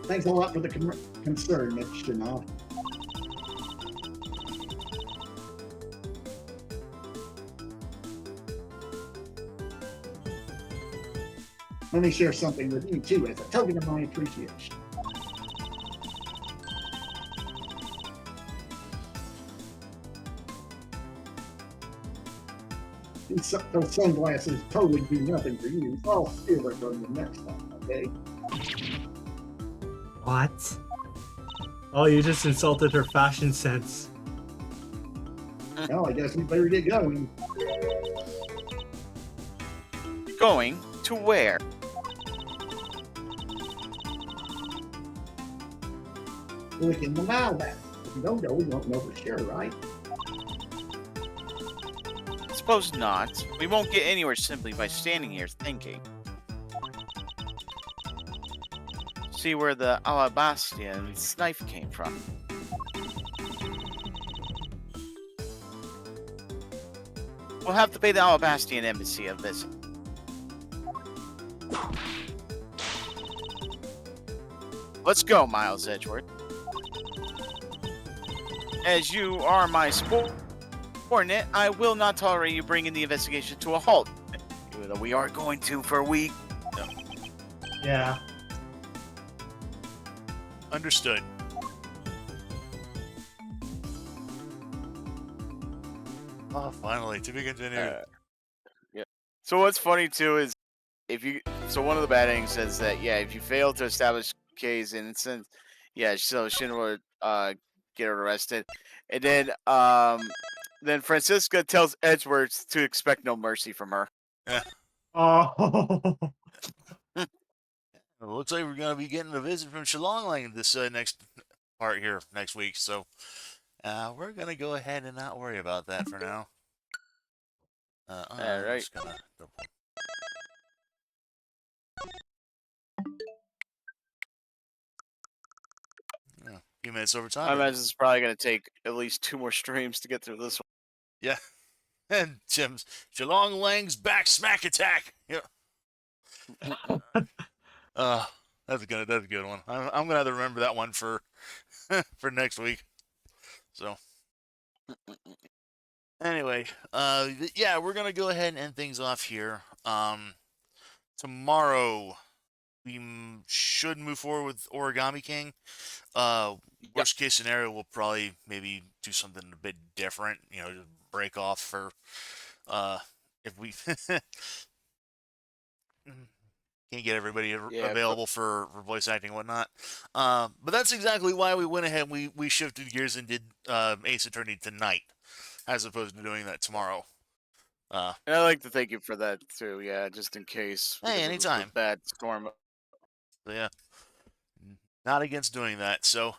Thanks a lot for the concern, Miss Shina. Let me share something with you too as a token of my appreciation. Those sunglasses totally do nothing for you. I'll steal it from you next time, okay? What? Oh, you just insulted her fashion sense. Well, I guess we better get going. Going to where? Licking the mouth back. If you don't go, we won't know for sure, right? Suppose not. We won't get anywhere simply by standing here thinking. See where the Alabastian's knife came from. We'll have to pay the Alabastian embassy a visit. Let's go, Miles Edgeworth. As you are my subordinate, I will not tolerate you bringing the investigation to a halt. Even though we are going to for a week. No. Yeah. Understood. Oh, finally, to be continued. Yeah. So what's funny too is one of the bad endings says that if you fail to establish Kay's innocence, so Shin would get arrested, and then Francisca tells Edgeworth to expect no mercy from her. Oh. It looks like we're going to be getting a visit from Shillonglang this next part here next week, so we're going to go ahead and not worry about that for now. I'm right. just gonna double. Yeah, a few minutes over I time. imagine it's probably going to take at least 2 more streams to get through this one. Yeah. And Jim's Geelong Lang's back smack attack. Yeah. That's a good one. I'm gonna have to remember that one for for next week. So anyway, we're gonna go ahead and end things off here. Tomorrow we should move forward with Origami King. Worst case scenario, we'll probably maybe do something a bit different. Just break off for if we can't get everybody available for voice acting and whatnot. But that's exactly why we went ahead. We shifted gears and did Ace Attorney tonight, as opposed to doing that tomorrow. And I'd like to thank you for that too. Yeah, just in case. Hey, anytime. Bad storm. So, yeah, not against doing that. So,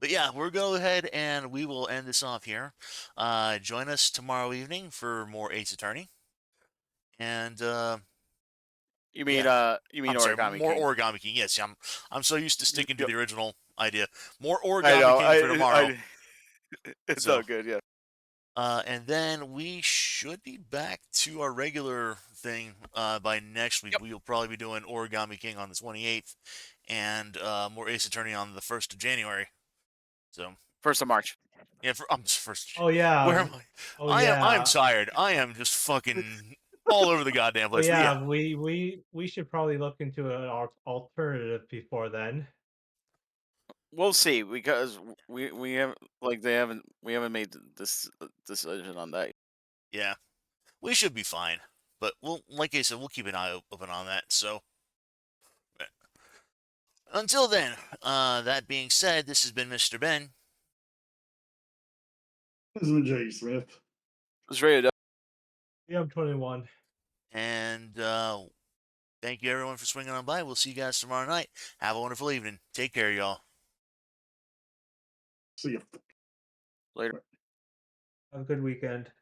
but But yeah, we'll go ahead and we will end this off here. Join us tomorrow evening for more Ace Attorney. And You mean I'm sorry, Origami more King? Origami King. Yes, I'm so used to sticking to Yep. the original idea. More I Origami know. King for tomorrow. It's So all good. Yeah. and then we should be back to our regular thing by next week. Yep. We'll probably be doing Origami King on the 28th and more Ace Attorney on the 1st of January. So 1st of March. yeah, I'm just first. Oh yeah. Where am I? Oh I'm yeah. tired. I am just fucking all over the goddamn Oh place. But yeah. We should probably look into an alternative before then. We'll see because we haven't we haven't made this decision on that. yeah, we should be fine. But we'll, like I said, we'll keep an eye open on that. So until then, that being said, this has been Mr. Ben. This is Jay Smith. It's rated. Yeah, I'm 21. And thank you everyone for swinging on by. We'll see you guys tomorrow night. Have a wonderful evening. Take care, y'all. See ya. Later. Have a good weekend.